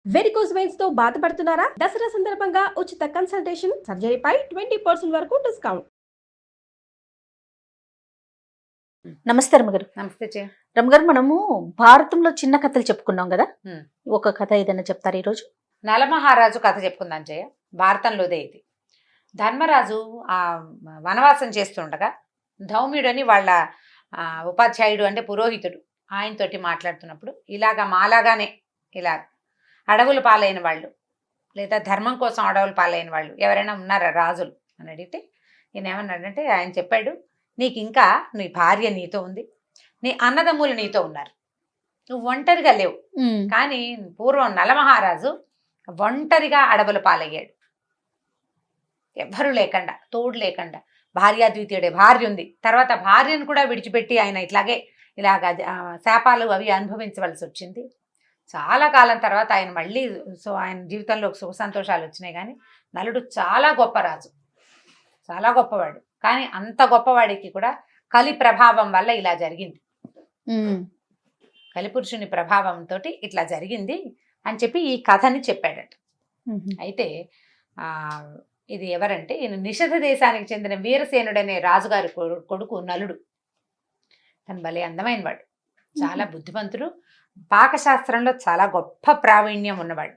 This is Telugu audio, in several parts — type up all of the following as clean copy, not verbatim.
వెరికోస్ వెయిన్స్ తో బాధపడుతున్నారా? దసరా సందర్భంగా ఉచిత కన్సల్టేషన్, సర్జరీపై 20% వరకు డిస్కౌంట్. నమస్తే రమ్మగారు. నమస్తే చే రమ్మగారు, మనము భారతంలో చిన్న కథలు చెప్పుకున్నాం కదా, ఉమ్. ఒక కథ ఏదైనా చెప్తారు ఈరోజు? నలమహారాజు కథ చెప్పుకుందాం జయ. భారతంలోదే ఇది. ధర్మరాజు ఆ వనవాసం చేస్తుండగా ధౌమ్యుడని వాళ్ళ ఉపాధ్యాయుడు అంటే పురోహితుడు ఆయనతోటి మాట్లాడుతున్నప్పుడు ఇలాగా మాలాగానే ఇలా అడవులు పాలైన వాళ్ళు లేదా ధర్మం కోసం అడవులు పాలైన వాళ్ళు ఎవరైనా ఉన్నారా రాజులు అని అడిగితే ఈయన ఏమన్నాడంటే, ఆయన చెప్పాడు, నీకు ఇంకా నీ భార్య నీతో ఉంది, నీ అన్నదమ్ములు నీతో ఉన్నారు, నువ్వు ఒంటరిగా లేవు. కానీ పూర్వం నలమహారాజు ఒంటరిగా అడవుల పాలయ్యాడు, ఎవ్వరూ లేకుండా, తోడు లేకుండా. భార్యాద్వితీయుడే, భార్య ఉంది, తర్వాత భార్యను కూడా విడిచిపెట్టి ఆయన ఇలాగ శాపాలు అవి అనుభవించవలసి వచ్చింది. చాలా కాలం తర్వాత ఆయన మళ్ళీ ఆయన జీవితంలో సుఖ సంతోషాలు వచ్చినాయి. కానీ నలుడు చాలా గొప్ప రాజు, చాలా గొప్పవాడు. కానీ అంత గొప్పవాడికి కూడా కలి ప్రభావం వల్ల ఇలా జరిగింది, కలిపురుషుని ప్రభావంతో ఇట్లా జరిగింది అని చెప్పి ఈ కథని చెప్పాడట. అయితే ఇది ఎవరంటే, ఈయన నిషధ దేశానికి చెందిన వీరసేనుడనే రాజుగారి కొడుకు నలుడు. తను భలే అందమైన వాడు, చాలా బుద్ధిమంతుడు, పాకశాస్త్రంలో చాలా గొప్ప ప్రావీణ్యం ఉన్నవాడు.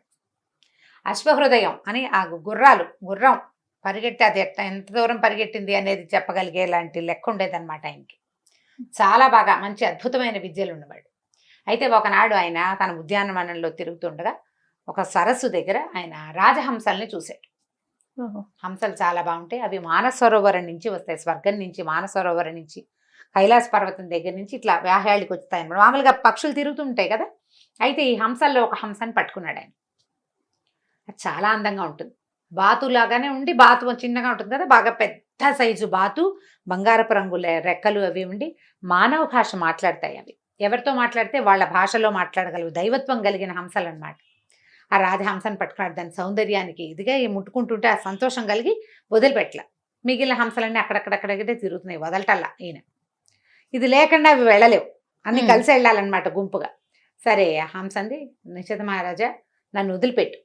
అశ్వహృదయం అని ఆ గుర్రం పరిగెట్టి అది ఎంత దూరం పరిగెట్టింది అనేది చెప్పగలిగే లాంటి లెక్క ఉండేదన్నమాట ఆయనకి. చాలా బాగా మంచి అద్భుతమైన విద్యలు ఉన్నవాడు. అయితే ఒకనాడు ఆయన తన ఉద్యానవనంలో తిరుగుతుండగా ఒక సరస్సు దగ్గర ఆయన రాజహంసల్ని చూశాడు. హంసలు చాలా బాగుంటాయి, అవి మానసరోవరం నుంచి వస్తాయి, స్వర్గం నుంచి, మానసరోవరం నుంచి, కైలాస పర్వతం దగ్గర నుంచి ఇట్లా వ్యాహ్యాళికి వస్తాయి అన్నమాట. మామూలుగా పక్షులు తిరుగుతుంటాయి కదా. అయితే ఈ హంసల్లో ఒక హంసని పట్టుకున్నాడు ఆయన. అది చాలా అందంగా ఉంటుంది, బాతులాగానే ఉండి, బాతు చిన్నగా ఉంటుంది కదా, బాగా పెద్ద సైజు బాతు, బంగారపు రంగుల రెక్కలు అవి ఉండి మానవ భాష మాట్లాడతాయి. అవి ఎవరితో మాట్లాడితే వాళ్ళ భాషలో మాట్లాడగలవు, దైవత్వం కలిగిన హంసలు అనమాట. ఆ రాజహంసను పట్టుకున్నాడు. దాని సౌందర్యానికి ఇదిగా ముట్టుకుంటుంటే ఆ సంతోషం కలిగి వదిలిపెట్టల. మిగిలిన హంసలన్నీ అక్కడక్కడక్కడే తిరుగుతున్నాయి, వదలటల్లా ఈయన. ఇది లేకుండా అవి వెళ్ళలేవు, అన్ని కలిసి వెళ్ళాలన్నమాట గుంపుగా. సరే ఆ హంసంది, నిషధ మహారాజా నన్ను వదిలిపెట్టు,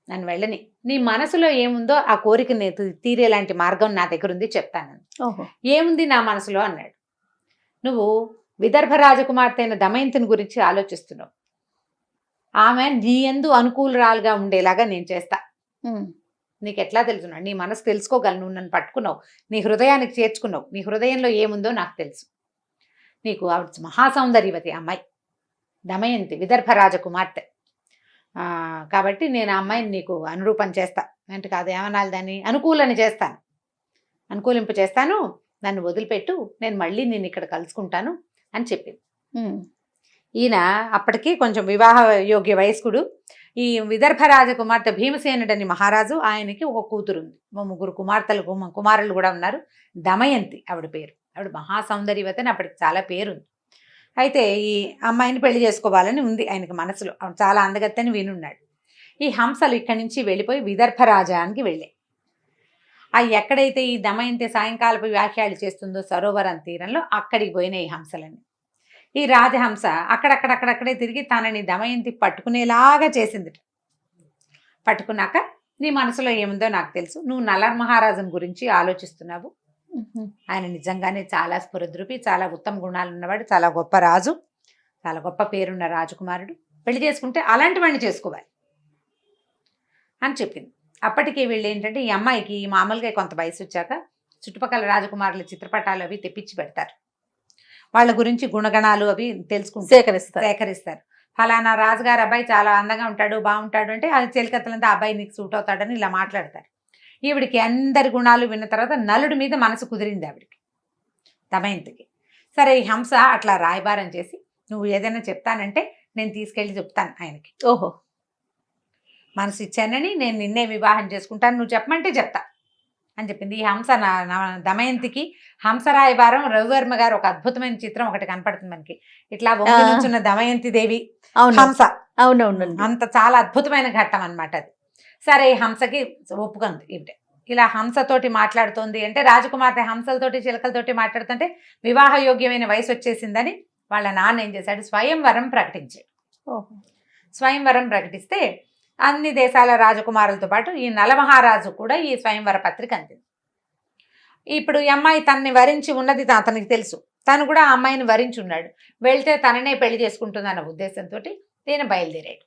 నన్ను వెళ్ళని, నీ మనసులో ఏముందో ఆ కోరికని తీరేలాంటి మార్గం నా దగ్గర ఉంది, చెప్తాను. ఏముంది నా మనసులో అన్నాడు. నువ్వు విదర్భ రాజకుమార్తె అయిన దమయంతిని గురించి ఆలోచిస్తున్నావు, ఆమె నీ యందు అనుకూలరాలుగా ఉండేలాగా నేను చేస్తా. నీకు ఎట్లా తెలుసున్నాడు, నీ మనసు తెలుసుకోగలను, నువ్వు నన్ను పట్టుకున్నావు, నీ హృదయానికి చేర్చుకున్నావు, నీ హృదయంలో ఏముందో నాకు తెలుసు. నీకు ఆవిడ మహాసౌందర్యవతి అమ్మాయి దమయంతి, విదర్భ రాజకుమార్తె. కాబట్టి నేను ఆ అమ్మాయిని నీకు అనురూపం చేస్తా, అంటే కాదు ఏమనాలి దాన్ని, అనుకూలని చేస్తాను, అనుకూలింపు చేస్తాను, నన్ను వదిలిపెట్టు, నేను మళ్ళీ నేను ఇక్కడ కలుసుకుంటాను అని చెప్పింది. ఈయన అప్పటికి కొంచెం వివాహ యోగ్య వయస్కుడు. ఈ విదర్భ రాజకుమార్తె భీమసేనుడని మహారాజు, ఆయనకి ఒక కూతురు ఉంది, 3 కుమారులు కూడా ఉన్నారు. దమయంతి ఆవిడ పేరు. ఆవిడ మహాసౌందర్యవతి అని అప్పటికి చాలా పేరుంది. అయితే ఈ అమ్మాయిని పెళ్లి చేసుకోవాలని ఉంది ఆయనకి మనసులో, ఆవిడ చాలా అందగత్తని వినున్నాడు. ఈ హంసలు ఇక్కడి నుంచి వెళ్ళిపోయి విదర్భ రాజానికి వెళ్ళాయి. ఎక్కడైతే ఈ దమయంతి సాయంకాలపు వ్యాఖ్యలు చేస్తుందో సరోవరం తీరంలో, అక్కడికి పోయినాయి ఈ హంసలన్నీ. ఈ రాజహంస అక్కడక్కడే తిరిగి తనని దమయంతి పట్టుకునేలాగా చేసింది. పట్టుకున్నాక, నీ మనసులో ఏముందో నాకు తెలుసు, నువ్వు నలర్ మహారాజుని గురించి ఆలోచిస్తున్నావు, ఆయన నిజంగానే చాలా స్ఫురద్రూపి, చాలా ఉత్తమ గుణాలు ఉన్నవాడు, చాలా గొప్ప రాజు, చాలా గొప్ప పేరున్న రాజకుమారుడు, పెళ్లి చేసుకుంటే అలాంటి వాడిని చేసుకోవాలి అని చెప్పింది. అప్పటికి వీళ్ళు ఏంటంటే, ఈ అమ్మాయికి మామూలుగా కొంత వయసు వచ్చాక చుట్టుపక్కల రాజకుమారుల చిత్రపటాలు అవి తెప్పించి పెడతారు, వాళ్ళ గురించి గుణగణాలు అవి తెలుసుకుంటూ సేకరిస్తారు. ఫలానా రాజుగారు అబ్బాయి చాలా అందంగా ఉంటాడు, బాగుంటాడు అంటే అది చెలికత్తలంతా అబ్బాయి నీకు సూట్ అవుతాడని ఇలా మాట్లాడతారు. ఈవిడికి అందరి గుణాలు విన్న తర్వాత నలుడి మీద మనసు కుదిరింది ఆవిడికి, దమయంతికి. సరే ఈ హంస అట్లా రాయబారం చేసి, నువ్వు ఏదైనా చెప్తానంటే నేను తీసుకెళ్ళి చెప్తాను ఆయనకి, ఓహో మనసు ఇచ్చానని, నేను నిన్నే వివాహం చేసుకుంటాను, నువ్వు చెప్పమంటే చెప్తా అని చెప్పింది. ఈ హంస దమయంతికి హంస రాయబారం. రవివర్మ గారు ఒక అద్భుతమైన చిత్రం ఒకటి కనపడుతుంది మనకి, ఇట్లా వంగి నుంచున్న దమయంతి దేవి హంస. అవునవును, అంత చాలా అద్భుతమైన ఘట్టం అనమాట అది. సరే ఈ హంసకి ఒప్పుకుంది ఈవిడ, ఇలా హంసతోటి మాట్లాడుతోంది అంటే, రాజకుమార్తె హంసలతోటి చిలకలతోటి మాట్లాడుతుంటే వివాహ యోగ్యమైన వయసు వచ్చేసిందని వాళ్ళ నాన్న ఏం చేశాడు, స్వయంవరం ప్రకటించాడు. స్వయంవరం ప్రకటిస్తే అన్ని దేశాల రాజకుమారులతో పాటు ఈ నలమహారాజు కూడా ఈ స్వయంవర పత్రిక అందింది. ఇప్పుడు ఈ అమ్మాయి తనని వరించి ఉన్నది అతనికి తెలుసు, తను కూడా ఆ అమ్మాయిని వరించి ఉన్నాడు. వెళ్తే తననే పెళ్లి చేసుకుంటుందన్న ఉద్దేశంతో ఈయన బయలుదేరాడు.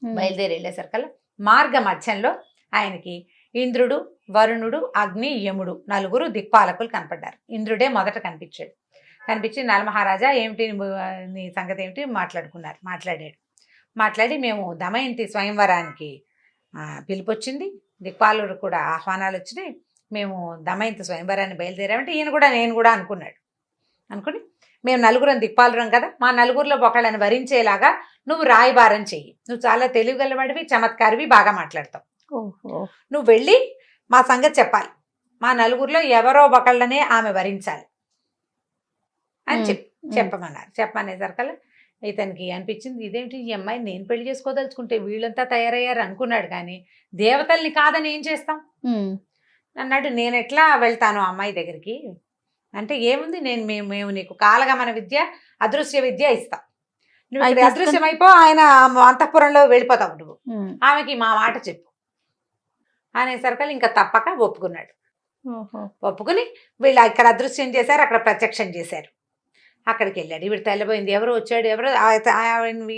బయలుదేరి వెళ్ళేసరికల్లా మార్గ మధ్యంలో ఆయనకి ఇంద్రుడు, వరుణుడు, అగ్ని, యముడు 4 దిక్పాలకులు కనపడ్డారు. ఇంద్రుడే మొదట కనిపించాడు. కనిపించి నలమహారాజా ఏమిటి నీ సంగతి ఏమిటి మాట్లాడాడు. మాట్లాడి మేము దమయంతి స్వయంవరానికి పిలుపొచ్చింది, దిక్పాలుడు కూడా ఆహ్వానాలు వచ్చినాయి, మేము దమయంతి స్వయంవరాన్ని బయలుదేరామంటే ఈయన కూడా నేను కూడా అనుకుని మేము 4 దిక్పాలురం కదా, మా 4లో ఒకళ్ళని వరించేలాగా నువ్వు రాయబారం చెయ్యి, నువ్వు చాలా తెలివిగలవాడివి, చమత్కారివి, బాగా మాట్లాడతావు, నువ్వు వెళ్ళి మా సంగతి చెప్పాలి, మా 4లో ఎవరో ఒకళ్ళనే ఆమె వరించాలి అని చెప్పమన్నారు. చెప్పమనేసరికల్లా ఇతనికి అనిపించింది, ఇదేంటి ఈ అమ్మాయి నేను పెళ్లి చేసుకోదలుచుకుంటే వీళ్ళంతా తయారయ్యారు అనుకున్నాడు. కానీ దేవతల్ని కాదని ఏం చేస్తాం అన్నాడు. నేను ఎట్లా వెళ్తాను అమ్మాయి దగ్గరికి అంటే, ఏముంది మేము నీకు కాలగమన విద్య, అదృశ్య విద్య ఇస్తాం, నువ్వు ఇక్కడ అదృశ్యం అయిపో, ఆయన అంతఃపురంలో వెళ్ళిపోతావు, నువ్వు ఆమెకి మా మాట చెప్పు అనేసరికల్లా ఇంకా తప్పక ఒప్పుకున్నాడు. ఒప్పుకుని వీళ్ళు ఇక్కడ అదృశ్యం చేశారు, అక్కడ ప్రత్యక్షం చేశారు. అక్కడికి వెళ్ళాడు. ఈవిడ తెల్లబోయింది, ఎవరో వచ్చాడు, ఎవరో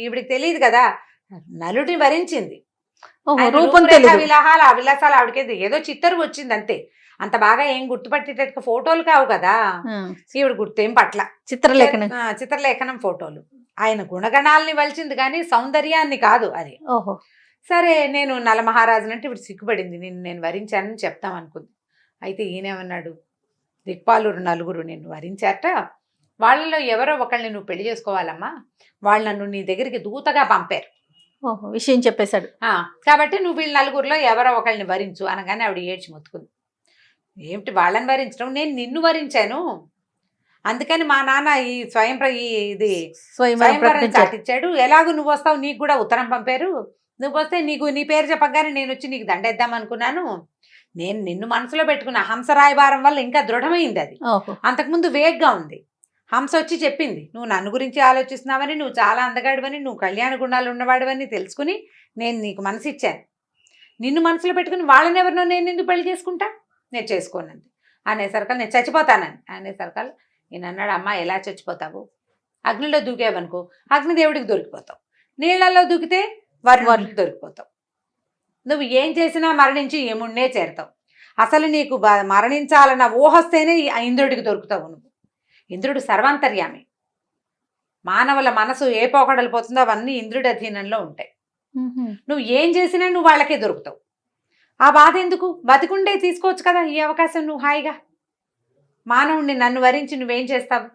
ఈవిడికి తెలియదు కదా, నలుడిని వరించింది, విలాసాలు ఆవిడకి ఏదో చిత్తరు వచ్చింది అంతే, అంత బాగా ఏం గుర్తుపట్టేటట్టు ఫోటోలు కావు కదా, ఈవిడ గుర్తేం పట్ల, చిత్రలేఖనం ఫోటోలు. ఆయన గుణగణాలని వలిచింది కానీ సౌందర్యాన్ని కాదు అది. సరే నేను నలమహారాజునంటే ఇప్పుడు సిగ్గుపడింది, నేను వరించానని చెప్తాం అనుకుంది. అయితే ఈయనేమన్నాడు, దిక్పాలురు 4 నిన్ను వరించారట, వాళ్ళలో ఎవరో ఒకళ్ళని నువ్వు పెళ్లి చేసుకోవాలమ్మా, వాళ్ళు నన్ను నీ దగ్గరికి దూతగా పంపారు, విషయం చెప్పేశాడు. కాబట్టి నువ్వు వీళ్ళ 4లో ఎవరో ఒకళ్ళని వరించు అనగానే ఆవిడ ఏడ్చి మొత్తుకుంది. ఏమిటి వాళ్ళని వరించడం, నేను నిన్ను వరించాను, అందుకని మా నాన్న ఈ స్వయంవరం చాటిచ్చాడు, ఎలాగో నువ్వు వస్తావు, నీకు కూడా ఉత్తరం పంపారు, నువ్వు వస్తే నీ పేరు చెప్పగానే నేను వచ్చి నీకు దండేద్దాం అనుకున్నాను, నేను నిన్ను మనసులో పెట్టుకున్నా, హంస రాయబారం వల్ల ఇంకా దృఢమైంది అది, అంతకుముందు వేగ్గా ఉంది. హంస వచ్చి చెప్పింది, నువ్వు నన్ను గురించి ఆలోచిస్తున్నావని, నువ్వు చాలా అందగాడివని, నువ్వు కళ్యాణ గుణాలు ఉన్నవాడివని తెలుసుకుని నేను నీకు మనసు ఇచ్చాను, నిన్ను మనసులో పెట్టుకుని వాళ్ళని ఎవరినో నేను ఎందుకు పెళ్లి చేసుకుంటా, నేను చేసుకోనంది అనేసరికల్ నేను చచ్చిపోతానని అనేసరికల్ ఈయన అన్నాడు, అమ్మ ఎలా చచ్చిపోతావు, అగ్నిలో దూకేవనుకో అగ్నిదేవుడికి దొరికిపోతావు, నీళ్లలో దూకితే వరుణుడికి దొరికిపోతావు, నువ్వు ఏం చేసినా మరణించి యముడినే చేరుతావు, అసలు నీకు మరణించాలన్న ఊహొస్తేనే ఇంద్రుడికి దొరుకుతావు, నువ్వు ఇంద్రుడు సర్వాంతర్యామి, మానవుల మనసు ఏ పోకడలు పోతుందో అవన్నీ ఇంద్రుడి అధీనంలో ఉంటాయి, నువ్వు ఏం చేసినా నువ్వు వాళ్ళకే దొరుకుతావు, ఆ బాధ ఎందుకు, బతికుండే తీసుకోవచ్చు కదా ఈ అవకాశం, నువ్వు హాయిగా మానవుణ్ణి నన్ను వరించి నువ్వేం చేస్తావు,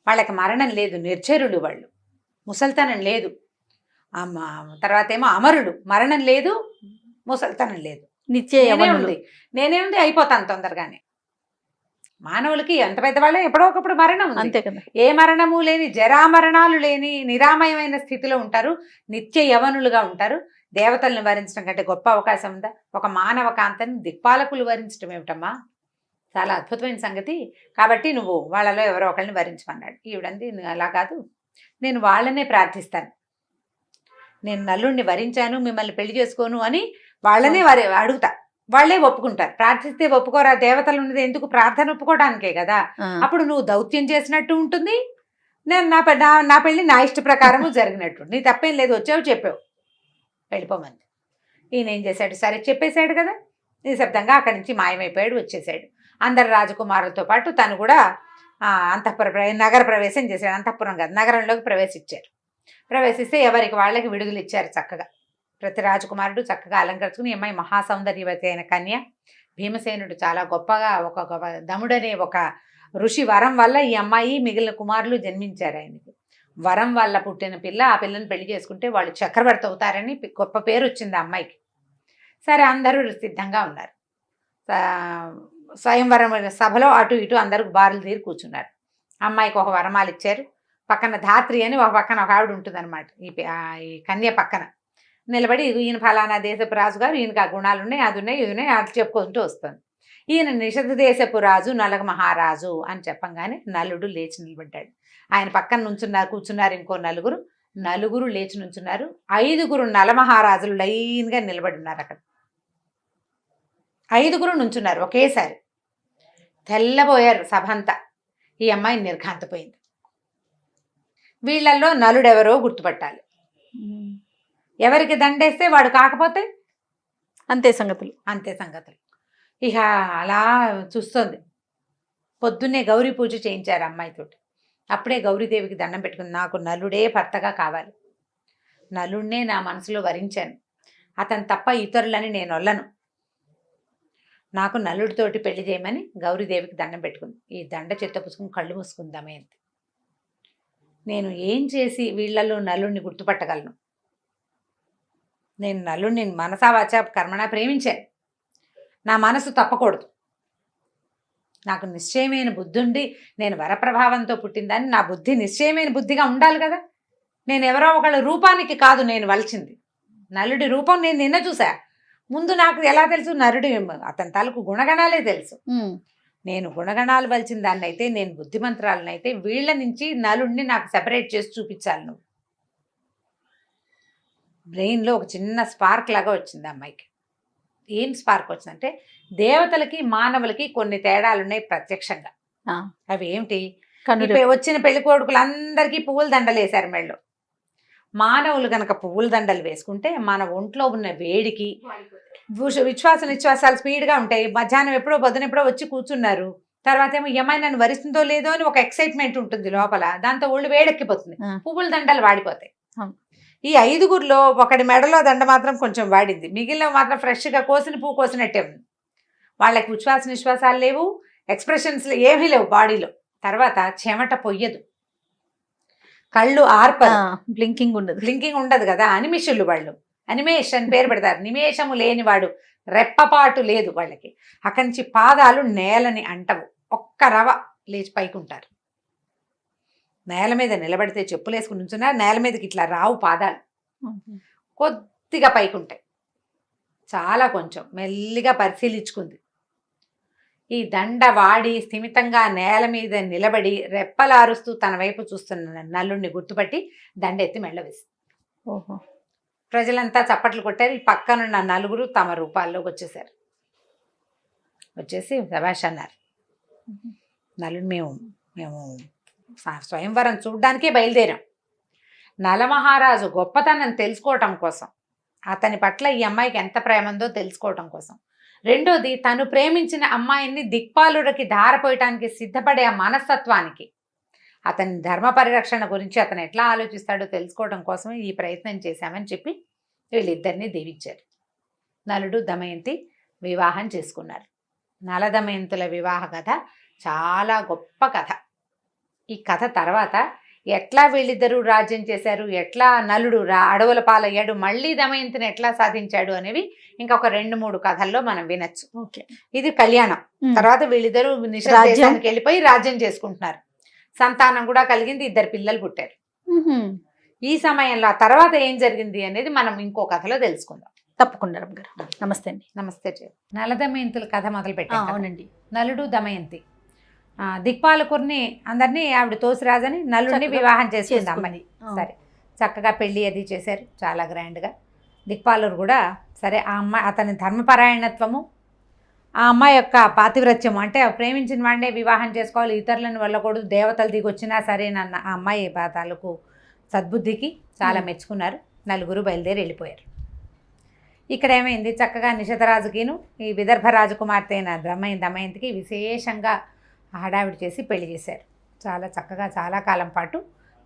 వాళ్ళకి మరణం లేదు, నిర్జరులు వాళ్ళు, ముసల్తనం లేదు, తర్వాత ఏమో అమరుడు, మరణం లేదు, ముసల్తనం లేదు, నేనేముంది అయిపోతాను తొందరగానే. మానవులకి ఎంత పెద్దవాళ్ళే ఎప్పుడో ఒకప్పుడు మరణం అంతే కదా, ఏ మరణము లేని, జరామరణాలు లేని నిరామయమైన స్థితిలో ఉంటారు, నిత్య యవనులుగా ఉంటారు. దేవతల్ని వరించడం కంటే గొప్ప అవకాశం ఉందా, ఒక మానవ కాంతని దిక్పాలకులు వరించడం ఏమిటమ్మా, చాలా అద్భుతమైన సంగతి, కాబట్టి నువ్వు వాళ్ళలో ఎవరో ఒకళ్ళని వరించమన్నాడు. ఈవిడంది, అలా కాదు, నేను వాళ్ళనే ప్రార్థిస్తాను, నేను నలుడిని వరించాను, మిమ్మల్ని పెళ్లి చేసుకోను అని వాళ్ళనే అడుగుతా, వాళ్ళే ఒప్పుకుంటారు. ప్రార్థిస్తే ఒప్పుకోరా, దేవతలు ఉన్నది ఎందుకు, ప్రార్థన ఒప్పుకోవడానికే కదా, అప్పుడు నువ్వు దౌత్యం చేసినట్టు ఉంటుంది, నేను నా పెళ్లి నా ఇష్ట ప్రకారము జరిగినట్టు, నీ తప్పేం లేదు, వచ్చావు చెప్పావు వెళ్ళిపోమంది. ఈయన ఏం చేశాడు, సరే చెప్పేశాడు కదా, నిశ్శబ్దంగా అక్కడి నుంచి మాయమైపోయాడు, వచ్చేసాడు. అందరు రాజకుమారులతో పాటు తను కూడా నగర ప్రవేశం చేశాడు, అంతఃపురం కాదు నగరంలోకి ప్రవేశించారు. ప్రవేశిస్తే ఎవరికి వాళ్ళకి విడుదల ఇచ్చారు చక్కగా, ప్రతి రాజకుమారుడు చక్కగా అలంకరించుకుని, ఈ అమ్మాయి మహాసౌందర్యవతి అయిన కన్య, భీమసేనుడు చాలా గొప్పగా ఒక దముడనే ఒక ఋషి వరం వల్ల ఈ అమ్మాయి మిగిలిన కుమారులు జన్మించారు ఆయనకి, వరం వల్ల పుట్టిన పిల్ల, ఆ పిల్లని పెళ్లి చేసుకుంటే వాళ్ళు చక్రవర్తి అవుతారని గొప్ప పేరు వచ్చింది ఆ అమ్మాయికి. సరే అందరూ సిద్ధంగా ఉన్నారు, స్వయంవరం సభలో అటు ఇటు అందరూ బారులు తీరి కూర్చున్నారు. అమ్మాయికి ఒక వరమాలు ఇచ్చారు, పక్కన ధాత్రి అని ఒక పక్కన ఒక ఆవిడ ఉంటుంది అనమాట, ఈ కన్య పక్కన నిలబడి, ఈయన ఫలానా దేశపు రాజుగారు, ఈయనకి ఆ గుణాలు ఉన్నాయి, అది ఉన్నాయి, ఇది ఉన్నాయి, అట్లా చెప్పుకుంటూ వస్తుంది. ఈయన నిషధ దేశపు రాజు, నలగ మహారాజు అని చెప్పంగానే నలుడు లేచి నిలబడ్డాడు. ఆయన పక్కన కూర్చున్నారు ఇంకో 4, నలుగురు లేచి నుంచున్నారు. 5గురు నలమహారాజులు లైన్గా నిలబడి ఉన్నారు. అక్కడ 5గురు నుంచున్నారు ఒకేసారి. తెల్లబోయారు సభ అంతా. ఈ అమ్మాయి నిర్ఘాంతపోయింది. వీళ్ళల్లో నలుడెవరో గుర్తుపట్టాలి. ఎవరికి దండేస్తే వాడు కాకపోతే అంతే సంగతులు. అంతే సంగతులు. ఇక అలా చూస్తుంది. పొద్దున్నే గౌరీ పూజ చేయించారు అమ్మాయితోటి. అప్పుడే గౌరీదేవికి దండం పెట్టుకుంది. నాకు నలుడే భర్తగా కావాలి. నలుడినే నా మనసులో వరించాను. అతను తప్ప ఇతరులని నేను వల్లను. నాకు నలుడితోటి పెళ్లి చేయమని గౌరీదేవికి దండం పెట్టుకుంది. ఈ దండ చెత్త పుసుకుని కళ్ళు మూసుకుందామే అంతే. నేను ఏం చేసి వీళ్లలో నలుడిని గుర్తుపట్టగలను? నేను నలుడిని మనసా వాచా కర్మణ ప్రేమించాను. నా మనసు తప్పకూడదు. నాకు నిశ్చయమైన బుద్ధి ఉండి నేను వరప్రభావంతో పుట్టిందని నా బుద్ధి నిశ్చయమైన బుద్ధిగా ఉండాలి కదా. నేను ఎవరో ఒకళ్ళ రూపానికి కాదు నేను వలిచింది. నలుడి రూపం నేను నిన్న చూసా. ముందు నాకు ఎలా తెలుసు? నరుడి అతని తాలూకు గుణగణాలే తెలుసు. నేను గుణగణాలు వలిచిన దాన్ని అయితే, నేను బుద్ధిమంత్రాలనైతే వీళ్ళ నుంచి నలుడిని నాకు సెపరేట్ చేసి చూపించాలి నువ్వు. బ్రెయిన్లో ఒక చిన్న స్పార్క్ లాగా వచ్చింది అమ్మాయికి. ఏం స్పార్క్ వచ్చిందంటే, దేవతలకి మానవులకి కొన్ని తేడాలు ఉన్నాయి ప్రత్యక్షంగా. అవి ఏమిటి? వచ్చిన పెళ్లి కొడుకులందరికీ పువ్వుల దండలు వేశారు మెళ్ళో. మానవులు కనుక పువ్వుల దండలు వేసుకుంటే మన ఒంట్లో ఉన్న వేడికి విశ్వాసాలు స్పీడ్గా ఉంటాయి. మధ్యాహ్నం ఎప్పుడో పొద్దున ఎప్పుడో వచ్చి కూర్చున్నారు. తర్వాత ఏమో ఏమై నన్ను వరిస్తుందో లేదో అని ఒక ఎక్సైట్మెంట్ ఉంటుంది లోపల. దాంతో ఒళ్ళు వేడెక్కిపోతుంది. పువ్వుల దండలు వాడిపోతాయి. ఈ 5గురిలో ఒకటి మెడలో దండ మాత్రం కొంచెం వాడింది. మిగిలిన మాత్రం ఫ్రెష్గా కోసిన పువ్వు కోసినట్టే ఉంది. వాళ్ళకి విశ్వాసాలు లేవు, ఎక్స్ప్రెషన్స్ ఏమీ లేవు బాడీలో. తర్వాత చెమట పొయ్యదు, కళ్ళు ఆర్పదు, బ్లింకింగ్ ఉండదు కదా. అనిమిషులు వాళ్ళు. అనిమేష్ అని పేరు పెడతారు. నిమేషము లేనివాడు, రెప్పపాటు లేదు వాళ్ళకి. అక్కడి నుంచి పాదాలు నేలని అంటవు. ఒక్క రవ లేచి పైకి ఉంటారు. నేల మీద నిలబడితే చెప్పులు వేసుకుని నుంచున్నారు. నేల మీదకి ఇట్లా రావు పాదాలు. కొద్దిగా పైకి ఉంటాయి. చాలా కొంచెం మెల్లిగా పరిశీలించుకుంది. ఈ దండ వాడి స్థిమితంగా నేల మీద నిలబడి రెప్పలారుస్తూ తన వైపు చూస్తున్న నలుడిని గుర్తుపట్టి దండ ఎత్తి మెళ్ళ వేసి. ప్రజలంతా చప్పట్లు కొట్టారు. ఈ పక్కనున్న 4గురు తమ రూపాల్లోకి వచ్చేసారు. వచ్చేసి శభాష్ అన్నారు. నలుడు మేము స్వయంవరం చూడ్డానికే బయలుదేరాం. నలమహారాజు గొప్పతనం తెలుసుకోవటం కోసం, అతని పట్ల ఈ అమ్మాయికి ఎంత ప్రేమ ఉందో తెలుసుకోవటం కోసం. రెండోది, తను ప్రేమించిన అమ్మాయిని దిక్పాలుడికి ధారపోయటానికి సిద్ధపడే ఆ మనస్తత్వానికి, అతని ధర్మ పరిరక్షణ గురించి అతను ఎట్లా ఆలోచిస్తాడో తెలుసుకోవడం కోసం ఈ ప్రయత్నం చేశామని చెప్పి వీళ్ళిద్దరినీ దీవించారు. నలుడు దమయంతి వివాహం చేసుకున్నారు. నల దమయంతుల వివాహ కథ చాలా గొప్ప కథ. ఈ కథ తర్వాత ఎట్లా వీళ్ళిద్దరూ రాజ్యం చేశారు, ఎట్లా నలుడు అడవుల పాలయ్యాడు, మళ్ళీ దమయంతిని ఎట్లా సాధించాడు అనేవి ఇంకొక 2-3 కథల్లో మనం వినొచ్చు. ఇది కళ్యాణం. తర్వాత వీళ్ళిద్దరూ నిషేధానికి వెళ్ళిపోయి రాజ్యం చేసుకుంటున్నారు. సంతానం కూడా కలిగింది. 2 పిల్లలు పుట్టారు. ఈ సమయంలో ఆ తర్వాత ఏం జరిగింది అనేది మనం ఇంకో కథలో తెలుసుకుందాం. తప్పకుండా గారు. నమస్తే అండి. నమస్తే. నల దమయంతుల కథ మొదలు పెట్టాం. అవునండి. నలుడు దమయంతి దిక్పాలకుర్ని అందరినీ ఆవిడ తోసిరాజని నలుడిని వివాహం చేసుకుంది అమ్మాయి. సరే, చక్కగా పెళ్లి అది చేశారు చాలా గ్రాండ్గా. దిక్పాలురు కూడా సరే, ఆ అమ్మాయి అతని ధర్మపరాయణత్వము, ఆ అమ్మాయి యొక్క పాతివ్రత్యము, అంటే ప్రేమించిన వాడినే వివాహం చేసుకోవాలి, ఇతరులను వెళ్ళకూడదు, దేవతలు దిగొచ్చినా సరేనన్న ఆ అమ్మాయి తాలూకు సద్బుద్ధికి చాలా మెచ్చుకున్నారు. 4గురు బయలుదేరి వెళ్ళిపోయారు. ఇక్కడ ఏమైంది, చక్కగా నిషధరాజుకిను ఈ విదర్భ రాజకుమార్తె అయిన దమయంతికి విశేషంగా హడావిడి చేసి పెళ్లి చేశారు. చాలా చక్కగా చాలా కాలం పాటు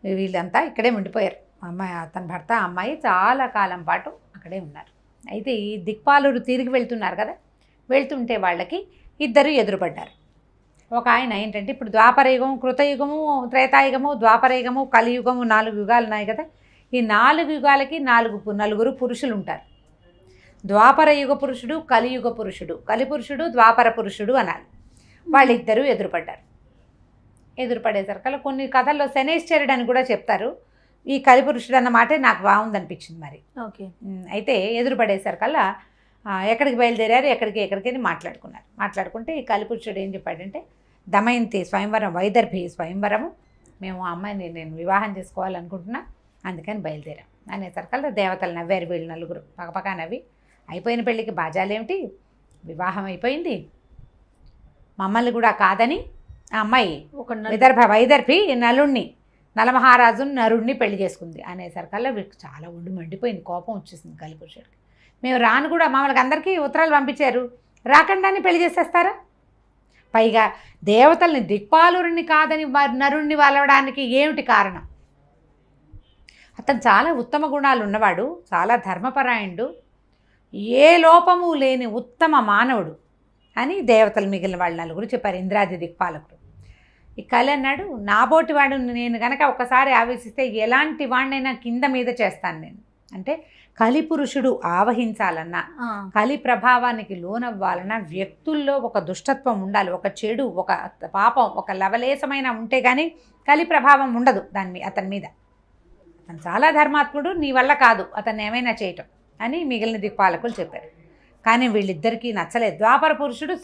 వీళ్ళంతా ఇక్కడే ఉండిపోయారు. అమ్మాయి, అతని భర్త, అమ్మాయి చాలా కాలం పాటు అక్కడే ఉన్నారు. అయితే ఈ దిక్పాలురు తిరిగి వెళ్తున్నారు కదా, వెళ్తుంటే వాళ్ళకి 2 ఎదురుపడ్డారు. ఒక ఆయన ఏంటంటే, ఇప్పుడు ద్వాపరయుగము, కృతయుగము, త్రేతాయుగము, ద్వాపరయుగము, కలియుగము 4 యుగాలు ఉన్నాయి కదా. ఈ 4 యుగాలకి 4 పురుషులు ఉంటారు. ద్వాపర యుగ పురుషుడు, కలియుగ పురుషుడు, కలిపురుషుడు, ద్వాపర పురుషుడు అనాలి. వాళ్ళిద్దరూ ఎదురుపడ్డారు. ఎదురుపడేసరికల్లా కొన్ని కథల్లో శనేశ్వరుడు అని కూడా చెప్తారు. ఈ కలిపురుషుడు అన్న మాటే నాకు బాగుందనిపించింది మరి. ఓకే. అయితే ఎదురుపడేసరికల్లా ఎక్కడికి బయలుదేరారు, ఎక్కడికి అని మాట్లాడుకుంటే ఈ కలిపురుషుడు ఏం చెప్పాడంటే, దమయంతి స్వయంవరం, వైదర్భి స్వయంవరము, మేము ఆ అమ్మాయిని నేను వివాహం చేసుకోవాలనుకుంటున్నా, అందుకని బయలుదేరాం అనేసరికల్లా దేవతలు నవ్వారు. వీళ్ళు నలుగురు పక్కపక్క నవ్వి, అయిపోయిన పెళ్ళికి బాజాలేమిటి, వివాహం అయిపోయింది, మమ్మల్ని కూడా కాదని ఆ అమ్మాయి ఒక వైదర్భి నలుణ్ణి, నలమహారాజు నరుణ్ణి పెళ్లి చేసుకుంది అనేసరికల్లా వీళ్ళకి చాలా ఒళ్ళు మండిపోయింది, కోపం వచ్చేసింది కలిపురుషుడికి. మేము రాను కూడా మమ్మల్ని అందరికీ ఉత్తరాలు పంపించారు, రాకుండానే పెళ్లి చేసేస్తారా, పైగా దేవతల్ని దిక్పాలురుని కాదని నరుణ్ణి వలవడానికి ఏమిటి కారణం, అతను చాలా ఉత్తమ గుణాలు ఉన్నవాడు, చాలా ధర్మపరాయణుడు, ఏ లోపము లేని ఉత్తమ మానవుడు అని దేవతలు మిగిలిన వాళ్ళు నలుగురు చెప్పారు, ఇంద్రాది దిక్పాలకుడు. ఈ కలి అన్నాడు, నాబోటి వాడు నేను కనుక ఒకసారి ఆవేశిస్తే ఎలాంటి వాడినైనా కింద మీద చేస్తాను నేను. అంటే కలిపురుషుడు ఆవహించాలన్నా, కలి ప్రభావానికి లోనవ్వాలన్నా వ్యక్తుల్లో ఒక దుష్టత్వం ఉండాలి, ఒక చెడు, ఒక పాపం, ఒక లవలేశమైన ఉంటే కానీ కలి ప్రభావం ఉండదు అతని మీద. అతను చాలా ధర్మాత్ముడు, నీ వల్ల కాదు అతన్ని ఏమైనా చేయటం అని మిగిలిన దిక్పాలకులు చెప్పారు. కానీ వీళ్ళిద్దరికీ నచ్చలేదు. ద్వాపర పురుషుడు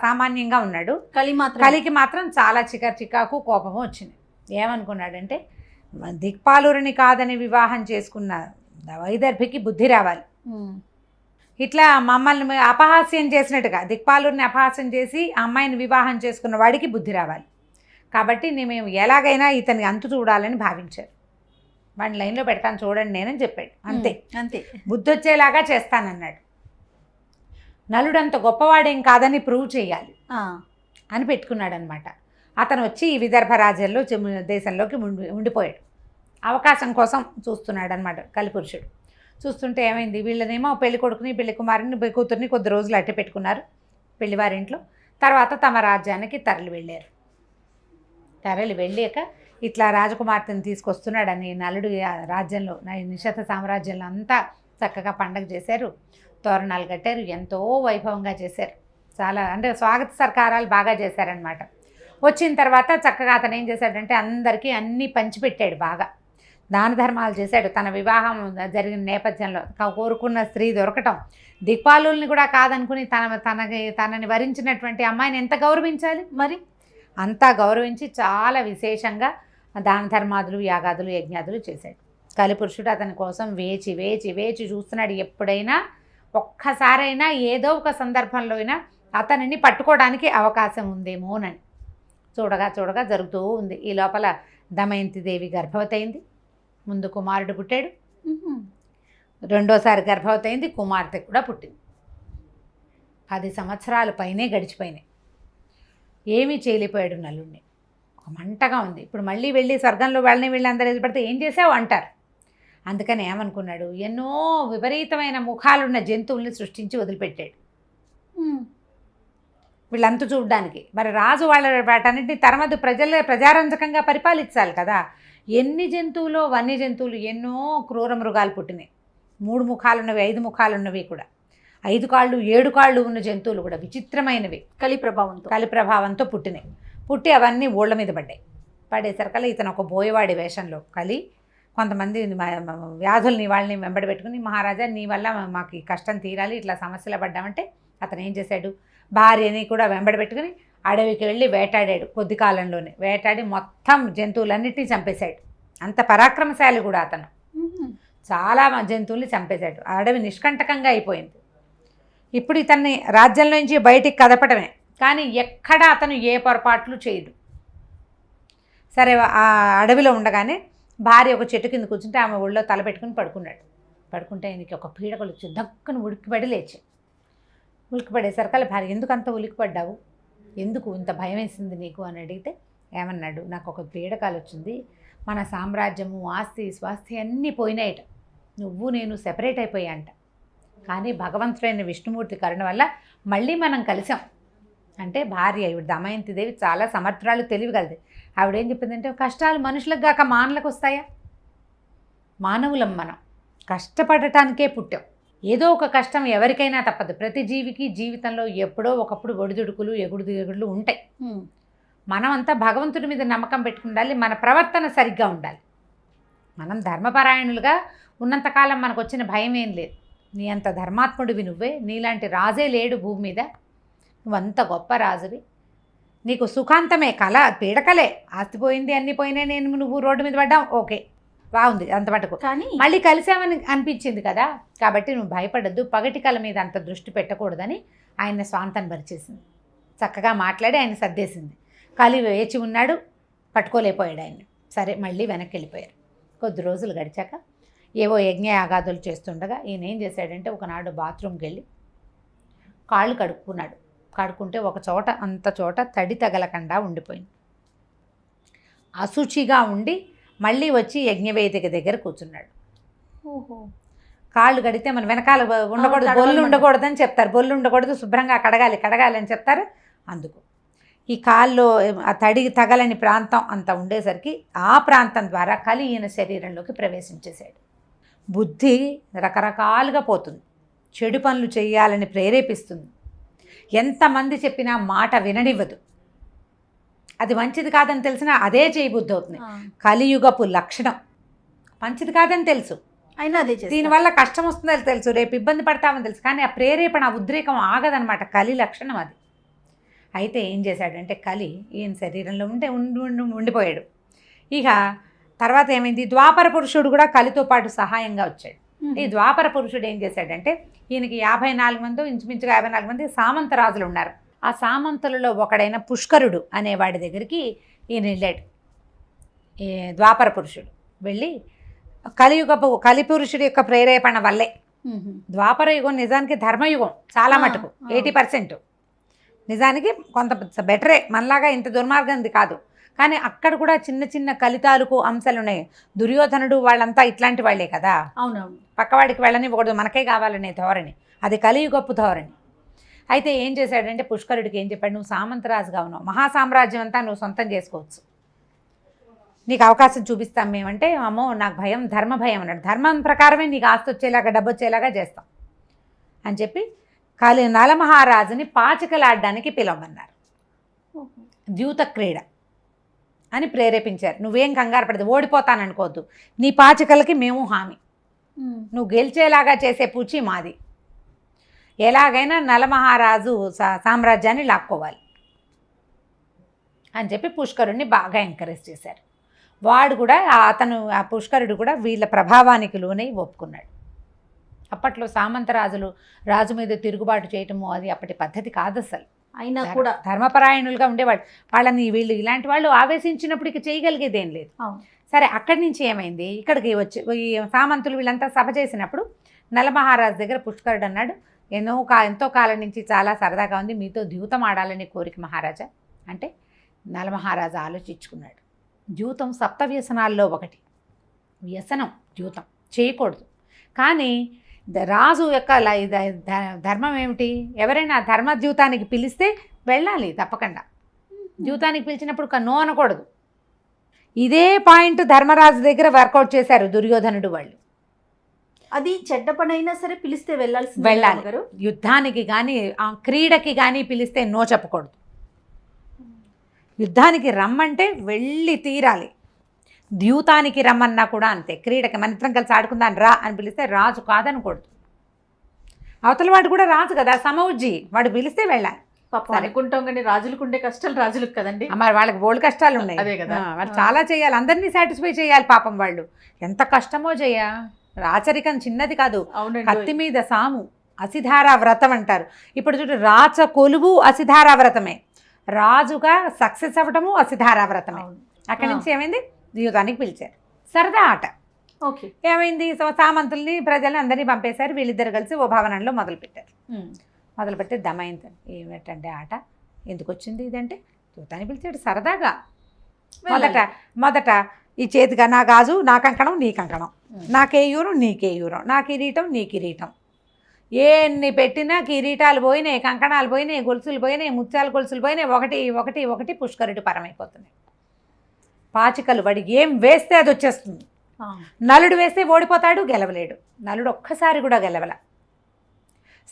సామాన్యంగా ఉన్నాడు, కలికి మాత్రం చాలా చికాకు కోపము వచ్చింది. ఏమనుకున్నాడంటే దిక్పాలురుని కాదని వివాహం చేసుకున్న వైదర్భికి బుద్ధి రావాలి, ఇట్లా మమ్మల్ని అపహాస్యం చేసినట్టుగా దిక్పాలురిని అపహాస్యం చేసి అమ్మాయిని వివాహం చేసుకున్న వాడికి బుద్ధి రావాలి, కాబట్టి మేము ఎలాగైనా ఇతని అంతు చూడాలని భావించారు. వాడిని లైన్లో పెడతాను చూడండి నేనని చెప్పాడు. అంతే బుద్ధి వచ్చేలాగా చేస్తానన్నాడు. నలుడంత గొప్పవాడేం కాదని ప్రూవ్ చేయాలి అని పెట్టుకున్నాడు అనమాట. అతను వచ్చి ఈ విదర్భ రాజ్యంలో దేశంలోకి ఉండిపోయాడు, అవకాశం కోసం చూస్తున్నాడు అనమాట కలిపురుషుడు. చూస్తుంటే ఏమైంది, వీళ్ళనేమో పెళ్లి కొడుకుని పెళ్లి కుమారుని కూతుర్ని కొద్ది రోజులు అట్టే పెట్టుకున్నారు పెళ్లివారింట్లో. తర్వాత తమ రాజ్యానికి తరలి వెళ్ళాక ఇట్లా రాజకుమార్తెను తీసుకొస్తున్నాడని నలుడు రాజ్యంలో నిషధ సామ్రాజ్యంలో అంతా చక్కగా పండగ చేశారు, తోరణాలు కట్టారు, ఎంతో వైభవంగా చేశారు, చాలా అంటే స్వాగత సత్కారాలు బాగా చేశారనమాట. వచ్చిన తర్వాత చక్కగా అతను ఏం చేశాడంటే అందరికీ అన్నీ పంచిపెట్టాడు, బాగా దాన ధర్మాలు చేశాడు. తన వివాహం జరిగిన నేపథ్యంలో కోరుకున్న స్త్రీ దొరకటం, దిక్పాలుల్ని కూడా కాదనుకుని తనని వరించినటువంటి అమ్మాయిని ఎంత గౌరవించాలి, మరి అంతా గౌరవించి చాలా విశేషంగా దాన ధర్మాదులు, యాగాదులు, యజ్ఞాదులు చేశాడు. కలిపురుషుడు అతని కోసం వేచి వేచి వేచి చూస్తున్నాడు. ఎప్పుడైనా ఒక్కసారైనా ఏదో ఒక సందర్భంలో అయినా అతనిని పట్టుకోవడానికి అవకాశం ఉందేమోనని చూడగా జరుగుతూ ఉంది. ఈ లోపల దమయంతి దేవి గర్భవతి అయింది. ముందు కుమారుడు పుట్టాడు, రెండోసారి గర్భవతి అయింది, కుమార్తె కూడా పుట్టింది. 10 సంవత్సరాల పైనే గడిచిపోయినాయి. ఏమీ చేయలేకపోయాడు నలుడిని. ఒక మంటగా ఉంది. ఇప్పుడు మళ్ళీ వెళ్ళి స్వర్గంలో వెళ్ళి అందరూ ఎదురుపడితే ఏం చేసావు అంటారు. అందుకని ఏమనుకున్నాడు, ఎన్నో విపరీతమైన ముఖాలున్న జంతువుల్ని సృష్టించి వదిలిపెట్టాడు వీళ్ళంతా చూడడానికి. మరి రాజు వాటన్నింటినీ తరమదు ప్రజారంజకంగా పరిపాలించాలి కదా. ఎన్ని జంతువులో వన్య జంతువులు, ఎన్నో క్రూర మృగాలు పుట్టినాయి. 3 ముఖాలున్నవి, 5 ముఖాలున్నవి కూడా, 5 కాళ్ళు 7 కాళ్ళు ఉన్న జంతువులు కూడా విచిత్రమైనవి కలి ప్రభావంతో పుట్టి అవన్నీ ఊళ్ళ మీద పడేసరికల్లా ఇతను ఒక బోయవాడి వేషంలో కలి కొంతమంది వ్యాధుల్ని వాళ్ళని వెంబడి పెట్టుకుని, మహారాజా నీ వల్ల మాకు ఈ కష్టం తీరాలి, ఇట్లా సమస్యలు పడ్డామంటే అతను ఏం చేశాడు, భార్యని కూడా వెంబడి పెట్టుకుని అడవికి వెళ్ళి వేటాడాడు. కొద్ది కాలంలోనే వేటాడి మొత్తం జంతువులన్నిటినీ చంపేశాడు. అంత పరాక్రమశాలి కూడా అతను, చాలా జంతువుల్ని చంపేశాడు. అడవి నిష్కంటకంగా అయిపోయింది. ఇప్పుడు ఇతన్ని రాజ్యంలో నుంచి బయటికి కదపడమే, కానీ ఎక్కడ అతను ఏ పొరపాట్లు చేయడు. సరే, ఆ అడవిలో ఉండగానే భార్య ఒక చెట్టు కింద కూర్చుంటే ఆమె ఒళ్ళో తల పెట్టుకుని పడుకుంటే ఆయనకి ఒక పీడకలు వచ్చి దక్కును ఉలిక్కిపడి లేచి, ఉలిక్కిపడేసరికల్లా భార్య, ఎందుకు అంత ఉలిక్కిపడ్డావు, ఎందుకు ఇంత భయం వేసింది నీకు అని అడిగితే ఏమన్నాడు, నాకు ఒక పీడకాలు వచ్చింది, మన సామ్రాజ్యము, ఆస్తి స్వాస్తి అన్నీ పోయినాయట, నువ్వు నేను సెపరేట్ అయిపోయా అంట, కానీ భగవంతుడైన విష్ణుమూర్తి కరుణ వల్ల మళ్ళీ మనం కలిసాం అంటే. భార్య ఇవిడ దమయంతి దేవి చాలా సమర్థురాలు, తెలివిగలది. ఆవిడేం చెప్పిందంటే, కష్టాలు మనుషులకు గాక మానలకు వస్తాయా, మానవులం మనం కష్టపడటానికే పుట్టాం, ఏదో ఒక కష్టం ఎవరికైనా తప్పదు. ప్రతి జీవికి జీవితంలో ఎప్పుడో ఒకప్పుడు ఒడిదుడుకులు ఎగుడులు ఉంటాయి. మనం అంతా భగవంతుడి మీద నమ్మకం పెట్టుకుండాలి, మన ప్రవర్తన సరిగ్గా ఉండాలి. మనం ధర్మపరాయణులుగా ఉన్నంతకాలం మనకు వచ్చిన భయం ఏం లేదు. నీ అంత ధర్మాత్ముడివి నువ్వే, నీలాంటి రాజే లేడు భూమి మీద, నువ్వంత గొప్ప రాజువి, నీకు సుఖాంతమే, పీడకలే, ఆస్తి పోయింది, అన్నీ పోయినాయి, నువ్వు రోడ్డు మీద పడ్డావు, ఓకే, బాగుంది అంత మటుకు. కానీ మళ్ళీ కలిసామని అనిపించింది కదా, కాబట్టి నువ్వు భయపడద్దు, పగటి కళ మీద అంత దృష్టి పెట్టకూడదని ఆయన స్వాంతం పరిచేసింది. చక్కగా మాట్లాడి ఆయన సర్దేసింది. కలి వేచి ఉన్నాడు, పట్టుకోలేకపోయాడు ఆయన. సరే మళ్ళీ వెనక్కి వెళ్ళిపోయారు. కొద్ది రోజులు గడిచాక ఏవో యజ్ఞయాగాదులు చేస్తుండగా ఈయన ఏం చేశాడంటే ఒకనాడు బాత్రూమ్కి వెళ్ళి కాళ్ళు కడుక్కున్నాడు. కడుక్కుంటే ఒక చోట అంత చోట తడి తగలకుండా ఉండిపోయింది. అశుచిగా ఉండి మళ్ళీ వచ్చి యజ్ఞవేదిక దగ్గర కూర్చున్నాడు. ఓహో, కాళ్ళు కడితే మన వెనకాల ఉండకూడదు, బొల్లు ఉండకూడదని చెప్తారు. బొల్లు ఉండకూడదు, శుభ్రంగా కడగాలి అని చెప్తారు. అందుకు ఈ కాల్లో ఆ తడి తగలని ప్రాంతం అంతా ఉండేసరికి ఆ ప్రాంతం ద్వారా కలి ఈయన శరీరంలోకి ప్రవేశించేశాడు. బుద్ధి రకరకాలుగా పోతుంది, చెడు పనులు చేయాలని ప్రేరేపిస్తుంది, ఎంతమంది చెప్పినా మాట విననివ్వదు. అది మంచిది కాదని తెలిసినా అదే చేయబుద్ధి అవుతుంది. కలియుగపు లక్షణం. మంచిది కాదని తెలుసు, అయినా అదే చేస్తాడు. దీనివల్ల కష్టం వస్తుందని తెలుసు, రేపు ఇబ్బంది పడతామని తెలుసు, కానీ ఆ ప్రేరేపణ, ఆ ఉద్రేకం ఆగదనమాట. కలి లక్షణం అది. అయితే ఏం చేశాడంటే కలి ఈయన శరీరంలో ఉండిపోయాడు. ఇక తర్వాత ఏమైంది, ద్వాపర పురుషుడు కూడా కలితో పాటు సహాయంగా వచ్చాడు. ఈ ద్వాపర పురుషుడు ఏం చేశాడంటే ఈయనకి 54 మంది, ఇంచుమించుగా 54 మంది సామంత రాజులు ఉన్నారు. ఆ సామంతులలో ఒకడైన పుష్కరుడు అనేవాడి దగ్గరికి ఈయన వెళ్ళాడు. ఈ ద్వాపర పురుషుడు వెళ్ళి కలిపురుషుడి యొక్క ప్రేరేపణ వల్లే, ద్వాపర యుగం నిజానికి ధర్మయుగం చాలా మటుకు 80%, నిజానికి కొంత బెటరే, మనలాగా ఇంత దుర్మార్గంది కాదు. కానీ అక్కడ కూడా చిన్న చిన్న కలితాలకు అంశాలు ఉన్నాయి. దుర్యోధనుడు వాళ్ళంతా ఇట్లాంటి వాళ్ళే కదా. అవునవును, పక్కవాడికి వెళ్ళనివ్వకూడదు, మనకే కావాలనే ధోరణి, అది కలియుగపు ధోరణి. అయితే ఏం చేశాడంటే పుష్కరుడికి ఏం చెప్పాడు, నువ్వు సామంతరాజుగా ఉన్నావు, మహాసామ్రాజ్యం అంతా నువ్వు సొంతం చేసుకోవచ్చు, నీకు అవకాశం చూపిస్తాం మేమంటే. అమ్మో నాకు భయం, ధర్మ భయం అన్నాడు. ధర్మం ప్రకారమే నీకు ఆస్తి వచ్చేలాగా, డబ్బు వచ్చేలాగా చేస్తాం అని చెప్పి నలమహారాజుని పాచికలాడడానికి పిలవమన్నారు. ద్యూత క్రీడ అని ప్రేరేపించారు. నువ్వేం కంగారు పడదు, ఓడిపోతాననుకోవద్దు, నీ పాచికలకి మేము హామీ, నువ్వు గెలిచేలాగా చేసే పూచి మాది, ఎలాగైనా నలమహారాజు సామ్రాజ్యాన్ని లాక్కోవాలి అని చెప్పి పుష్కరుడిని బాగా ఎంకరేజ్ చేశారు. వాడు కూడా ఆ పుష్కరుడు కూడా వీళ్ళ ప్రభావానికి లోనై ఒప్పుకున్నాడు. అప్పట్లో సామంతరాజులు రాజు మీద తిరుగుబాటు చేయటము అది అప్పటి పద్ధతి కాదు అసలు. అయినా కూడా ధర్మపరాయణులుగా ఉండేవాళ్ళు. వాళ్ళని వీళ్ళు ఇలాంటి వాళ్ళు ఆవేశించినప్పుడు ఇక చేయగలిగేదేం లేదు. సరే అక్కడి నుంచి ఏమైంది, ఇక్కడికి వచ్చి ఈ సామంతులు వీళ్ళంతా సభ చేసినప్పుడు నలమహారాజు దగ్గర పుష్కరుడు అన్నాడు, ఎంతో కాలం నుంచి చాలా సరదాగా ఉంది, మీతో ద్యూతం ఆడాలని కోరిక మహారాజా అంటే. నలమహారాజు ఆలోచించుకున్నాడు. ద్యూతం సప్తవ్యసనాల్లో ఒకటి, వ్యసనం ద్యూతం చేయకూడదు. కానీ రాజు యొక్క ధర్మం ఏమిటి, ఎవరైనా ధర్మద్యూతానికి పిలిస్తే వెళ్ళాలి తప్పకుండా. ద్యూతానికి పిలిచినప్పుడు నో అనకూడదు. ఇదే పాయింట్ ధర్మరాజు దగ్గర వర్కౌట్ చేశారు దుర్యోధనుడు వాళ్ళు. అది చెడ్డ పని అయినా సరే పిలిస్తే వెళ్ళాలి. యుద్ధానికి కానీ క్రీడకి కానీ పిలిస్తే నో చెప్పకూడదు. యుద్ధానికి రమ్మంటే వెళ్ళి తీరాలి. ద్యూతానికి రమ్మన్నా కూడా అంతే. క్రీడకి మన ఇద్దరం కలిసి ఆడుకుందాం రా అని పిలిస్తే రాజు కాదనకూడదు. అవతల వాడు కూడా రాజు కదా, సమౌజ్జి, వాడు పిలిస్తే వెళ్ళాలి. అనుకుంటాం కానీ రాజులకు ఉండే కష్టాలు రాజులకు కదండి. మరి వాళ్ళకి బోల్డ్ కష్టాలు ఉన్నాయి. అదే కదా, వాళ్ళు చాలా చేయాలి, అందరినీ సాటిస్ఫై చేయాలి. పాపం వాళ్ళు ఎంత కష్టమో రాచరికం చిన్నది కాదు. కత్తి మీద సాము, అసిధారా వ్రతం అంటారు. ఇప్పుడు చూడు, రాచ కొలువు అసిధారా వ్రతమే, రాజుగా సక్సెస్ అవ్వటము అసిధారా వ్రతమే. అక్కడి నుంచి ఏమైంది, ద్యూతానికి పిలిచారు. సరదా ఆట. ఓకే, ఏమైంది, సామంతుల్ని ప్రజల్ని అందరినీ పంపేశారు. వీళ్ళిద్దరు కలిసి ఓ భవనంలో మొదలుపెట్టారు. మొదలుపెట్టి దమయంతి ఏమిటంటే ఆట ఎందుకు వచ్చింది ఇదంటే, ద్యూతానికి పిలిచాడు సరదాగా. మొదట ఈ చేతిగా నా గాజు, నా కంకణం నీ కంకణం, నా కేయూరం నీ కేయూరం, నా కిరీటం నీ కిరీటం. ఎన్ని పెట్టినా కిరీటాలు పోయినాయి, కంకణాలు పోయినాయి, గొలుసులు పోయినాయి, ముత్యాల గొలుసులు పోయినాయి. ఒకటి ఒకటి ఒకటి పుష్కరుడి పరమైపోతున్నాయి. పాచికలు వాడికి ఏం వేస్తే అది వచ్చేస్తుంది. నలుడు వేస్తే ఓడిపోతాడు, గెలవలేడు. నలుడు ఒక్కసారి కూడా గెలవల.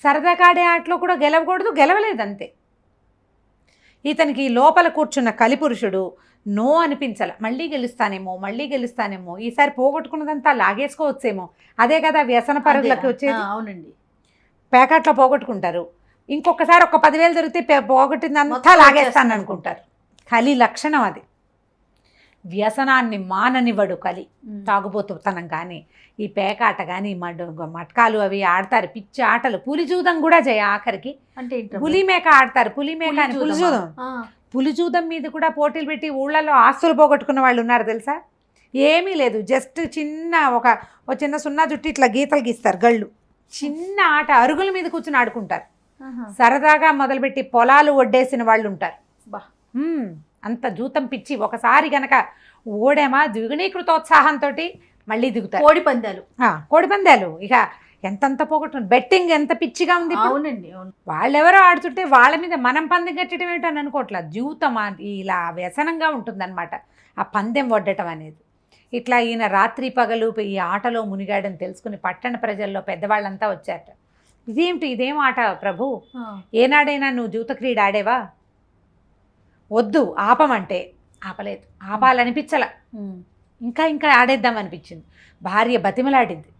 సరదా కాడే ఆటలో కూడా గెలవకూడదు, గెలవలేదు అంతే. ఇతనికి లోపల కూర్చున్న కలిపురుషుడు నో అనిపించాల. మళ్ళీ గెలుస్తానేమో, ఈసారి పోగొట్టుకున్నదంతా లాగేసుకోవచ్చేమో. అదే కదా వ్యసన పరుగులకి వచ్చేది. అవునండి, ప్యాకెట్లో పోగొట్టుకుంటారు. ఇంకొకసారి ఒక 10,000 దొరికితే పోగొట్టిందంతా లాగేస్తాను అనుకుంటారు. కలి లక్షణం అది. వ్యసనాన్ని మాననివ్వడు కలి. తాగుబోతుతనం కానీ ఈ పేకాట కానీ మట్కాలు అవి ఆడతారు, పిచ్చి ఆటలు, పులిజూదం కూడా ఆఖరికి అంటే పులిమేక ఆడతారు. పులిమేక అని పులిజూదం మీద కూడా పోటీలు పెట్టి ఊళ్ళలో ఆస్తులు పోగొట్టుకున్న వాళ్ళు ఉన్నారు తెలుసా. ఏమీ లేదు, జస్ట్ చిన్న ఒక చిన్న సున్నా జుట్టు ఇట్లా గీతలు గీస్తారు, గళ్ళు, చిన్న ఆట, అరుగుల మీద కూర్చుని ఆడుకుంటారు. సరదాగా మొదలుపెట్టి పొలాలు ఒడ్డేసిన వాళ్ళు ఉంటారు. అంత జూతం పిచ్చి. ఒకసారి గనక ఓడేమా ద్విగుణీకృతోత్సాహంతో మళ్ళీ దిగుతారు. కోడిపందాలు ఇక ఎంతంత పోగొట్టు, బెట్టింగ్ ఎంత పిచ్చిగా ఉంది. అవునండి, అవును. వాళ్ళెవరో ఆడుతుంటే వాళ్ళ మీద మనం పందెం కట్టడం ఏంటని అనుకోవట్లా. జీవితం ఇలా వ్యసనంగా ఉంటుందన్నమాట ఆ పందెం వడ్డటం అనేది. ఇట్లా ఈయన రాత్రి పగలు ఈ ఆటలో మునిగాడని తెలుసుకుని పట్టణ ప్రజల్లో పెద్దవాళ్ళంతా వచ్చారట. ఇదేం ఆట ప్రభు, ఏనాడైనా నువ్వు జూత క్రీడ ఆడేవా? వద్దు ఆపమంటే ఆపలేదు, ఆపాలనిపించల, ఇంకా ఆడేద్దాం అనిపించింది. భార్య బతిమలాడింది.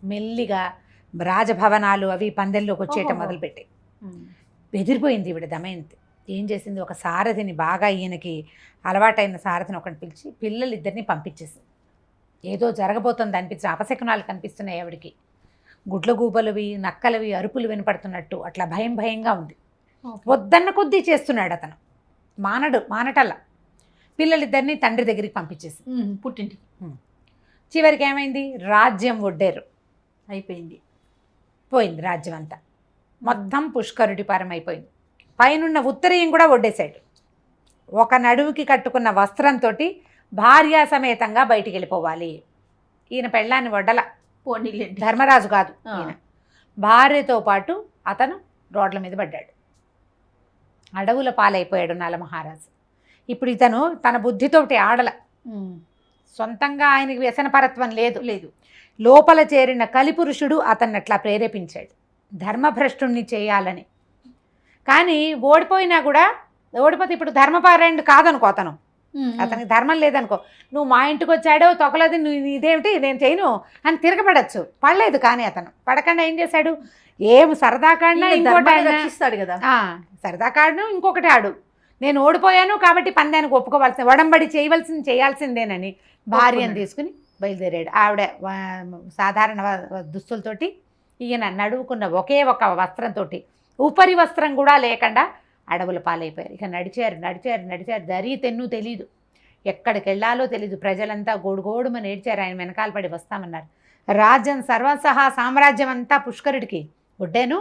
మెల్లిగా రాజభవనాలు అవి పందెంలోకి వచ్చేయటం మొదలుపెట్టాయి. బెదిరిపోయింది ఈవిడ దమయంతి. ఏం చేసింది, ఒక సారథిని, బాగా ఈయనకి అలవాటైన సారథిని ఒకటి పిలిచి పిల్లలిద్దరిని పంపించేసింది. ఏదో జరగబోతుంది అనిపించిన అపశకునాలు కనిపిస్తున్నాయి ఆవిడికి. గుడ్ల గూబలువి, నక్కలవి అరుపులు వినపడుతున్నట్టు అట్లా భయంగా ఉంది. వద్దన్న కొద్దీ చేస్తున్నాడు అతను, మానటల్లా. పిల్లలిద్దరిని తండ్రి దగ్గరికి పంపించేసి పుట్టింటికి. చివరికి ఏమైంది, రాజ్యం ఒడ్డారు, అయిపోయింది, పోయింది రాజ్యం అంతా. మొత్తం పుష్కరుడి పరం అయిపోయింది. పైనున్న ఉత్తరీయం కూడా ఒడ్డేశాడు. ఒక నడువుకి కట్టుకున్న వస్త్రంతో భార్యా సమేతంగా బయటికి వెళ్ళిపోవాలి. ఈయన పెళ్ళాన్ని వడ్డల, ధర్మరాజు కాదు ఈయన. భార్యతో పాటు అతను రోడ్ల మీద పడ్డాడు. అడవుల పాలైపోయాడు నలమహారాజు. ఇప్పుడు ఇతను తన బుద్ధితోటి ఆడల, సొంతంగా ఆయనకి వ్యసనపరత్వం లేదు. లోపల చేరిన కలిపురుషుడు అతన్ని అట్లా ప్రేరేపించాడు ధర్మభ్రష్టుణ్ణి చేయాలని. కానీ ఓడిపోయినా కూడా, ఓడిపోతే ఇప్పుడు ధర్మపారాయణుడు కాదనుకో, అతనికి ధర్మం లేదనుకో, నువ్వు మా ఇంటికి వచ్చాడో తొక్కలేదు, నువ్వు ఇదేమిటి నేను చేయను అని తిరగబడచ్చు. పడలేదు. కానీ అతను పడకుండా ఏం చేశాడు, ఏం సరదా కాడినా ఇంకోటి రక్షిస్తాడు కదా, సరదా కాడను ఇంకొకటి ఆడు, నేను ఓడిపోయాను కాబట్టి పందానికి ఒప్పుకోవాల్సింది, వడంబడి చేయాల్సిందేనని భార్యను తీసుకుని బయలుదేరాడు. ఆవిడ సాధారణ దుస్తులతోటి, ఈయన నడువుకున్న ఒకే ఒక వస్త్రంతో, ఉపరి వస్త్రం కూడా లేకుండా అడవుల పాలైపోయారు. ఇక నడిచారు, దరి తెన్ను తెలీదు, ఎక్కడికి వెళ్ళాలో తెలీదు. ప్రజలంతా గోడుగోడుమని ఏడ్చారు. ఆయన వెనకాల పడి వస్తామన్నారు. రాజ్యం సర్వసహా సామ్రాజ్యం అంతా పుష్కరుడికి ఒడ్డాను,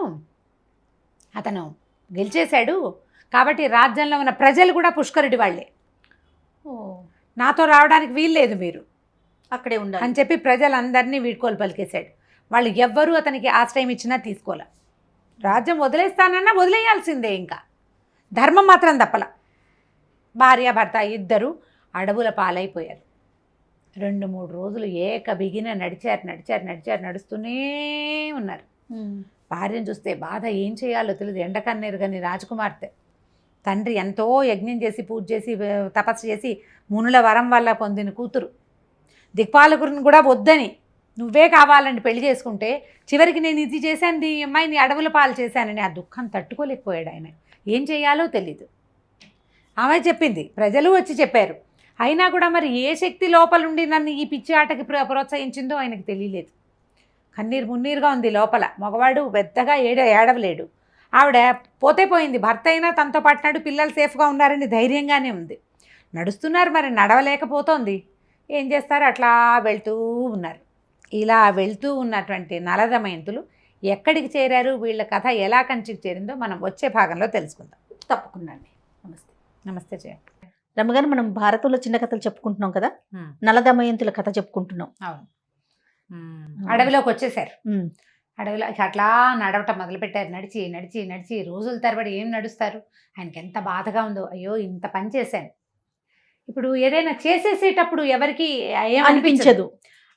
అతను గెలిచేశాడు కాబట్టి రాజ్యంలో ఉన్న ప్రజలు కూడా పుష్కరుడి వాళ్ళే, నాతో రావడానికి వీల్లేదు, మీరు అక్కడే ఉండాలి అని చెప్పి ప్రజలందరినీ వీడ్కోలు పలికేశాడు. వాళ్ళు ఎవ్వరూ అతనికి ఆశ్రయం ఇచ్చినా తీసుకోలే. రాజ్యం వదిలేస్తానన్నా వదిలేయాల్సిందే, ఇంకా ధర్మం మాత్రం తప్పల. భార్యాభర్త ఇద్దరు అడవుల పాలైపోయారు. 2-3 రోజులు బిగిన నడుస్తూనే ఉన్నారు. భార్యను చూస్తే బాధ, ఏం చేయాలో తెలియదు. ఎండకన్నెరుగని రాజకుమార్తె, తండ్రి ఎంతో యజ్ఞం చేసి పూజ చేసి తపస్సు చేసి మునుల వరం వల్ల పొందిన కూతురు, దిక్పాలకుడిని కూడా వద్దని నువ్వే కావాలని పెళ్లి చేసుకుంటే, చివరికి నేను ఇది చేశాను, ఈ అమ్మాయిని అడవుల పాలు చేశానని ఆ దుఃఖం తట్టుకోలేకపోయాడు ఆయన. ఏం చేయాలో తెలీదు. ఆమె చెప్పింది, ప్రజలు వచ్చి చెప్పారు. అయినా కూడా మరి ఏ శక్తి లోపలుండి నన్ను ఈ పిచ్చి ఆటకి ప్రోత్సహించిందో ఆయనకు తెలియలేదు. కన్నీరు మున్నీరుగా ఉంది లోపల. మగవాడు పెద్దగా ఏడవలేడు. ఆవిడ పోతే పోయింది, భర్త అయినా తనతో పట్టినాడు, పిల్లలు సేఫ్గా ఉన్నారని ధైర్యంగానే ఉంది. నడుస్తున్నారు, మరి నడవలేకపోతోంది. ఏం చేస్తారు, అట్లా వెళ్తూ ఉన్నారు. ఇలా వెళ్తూ ఉన్నటువంటి నలదమయంతులు ఎక్కడికి చేరారు, వీళ్ళ కథ ఎలా కంచికి చేరిందో మనం వచ్చే భాగంలో తెలుసుకుందాం. తప్పకుండా అండి. నమస్తే జయ. రమ్మగారు, మనం భారతంలో చిన్న కథలు చెప్పుకుంటున్నాం కదా, నలదమయంతుల కథ చెప్పుకుంటున్నాం. అవును, అడవిలోకి వచ్చేసారు. అడవిలో అట్లా నడవటం మొదలుపెట్టారు. నడిచి రోజుల తరబడి ఏం నడుస్తారు. ఆయనకి ఎంత బాధగా ఉందో, అయ్యో ఇంత పని చేశాను. ఇప్పుడు ఏదైనా చేసేసేటప్పుడు ఎవరికి ఏమనిపించదు,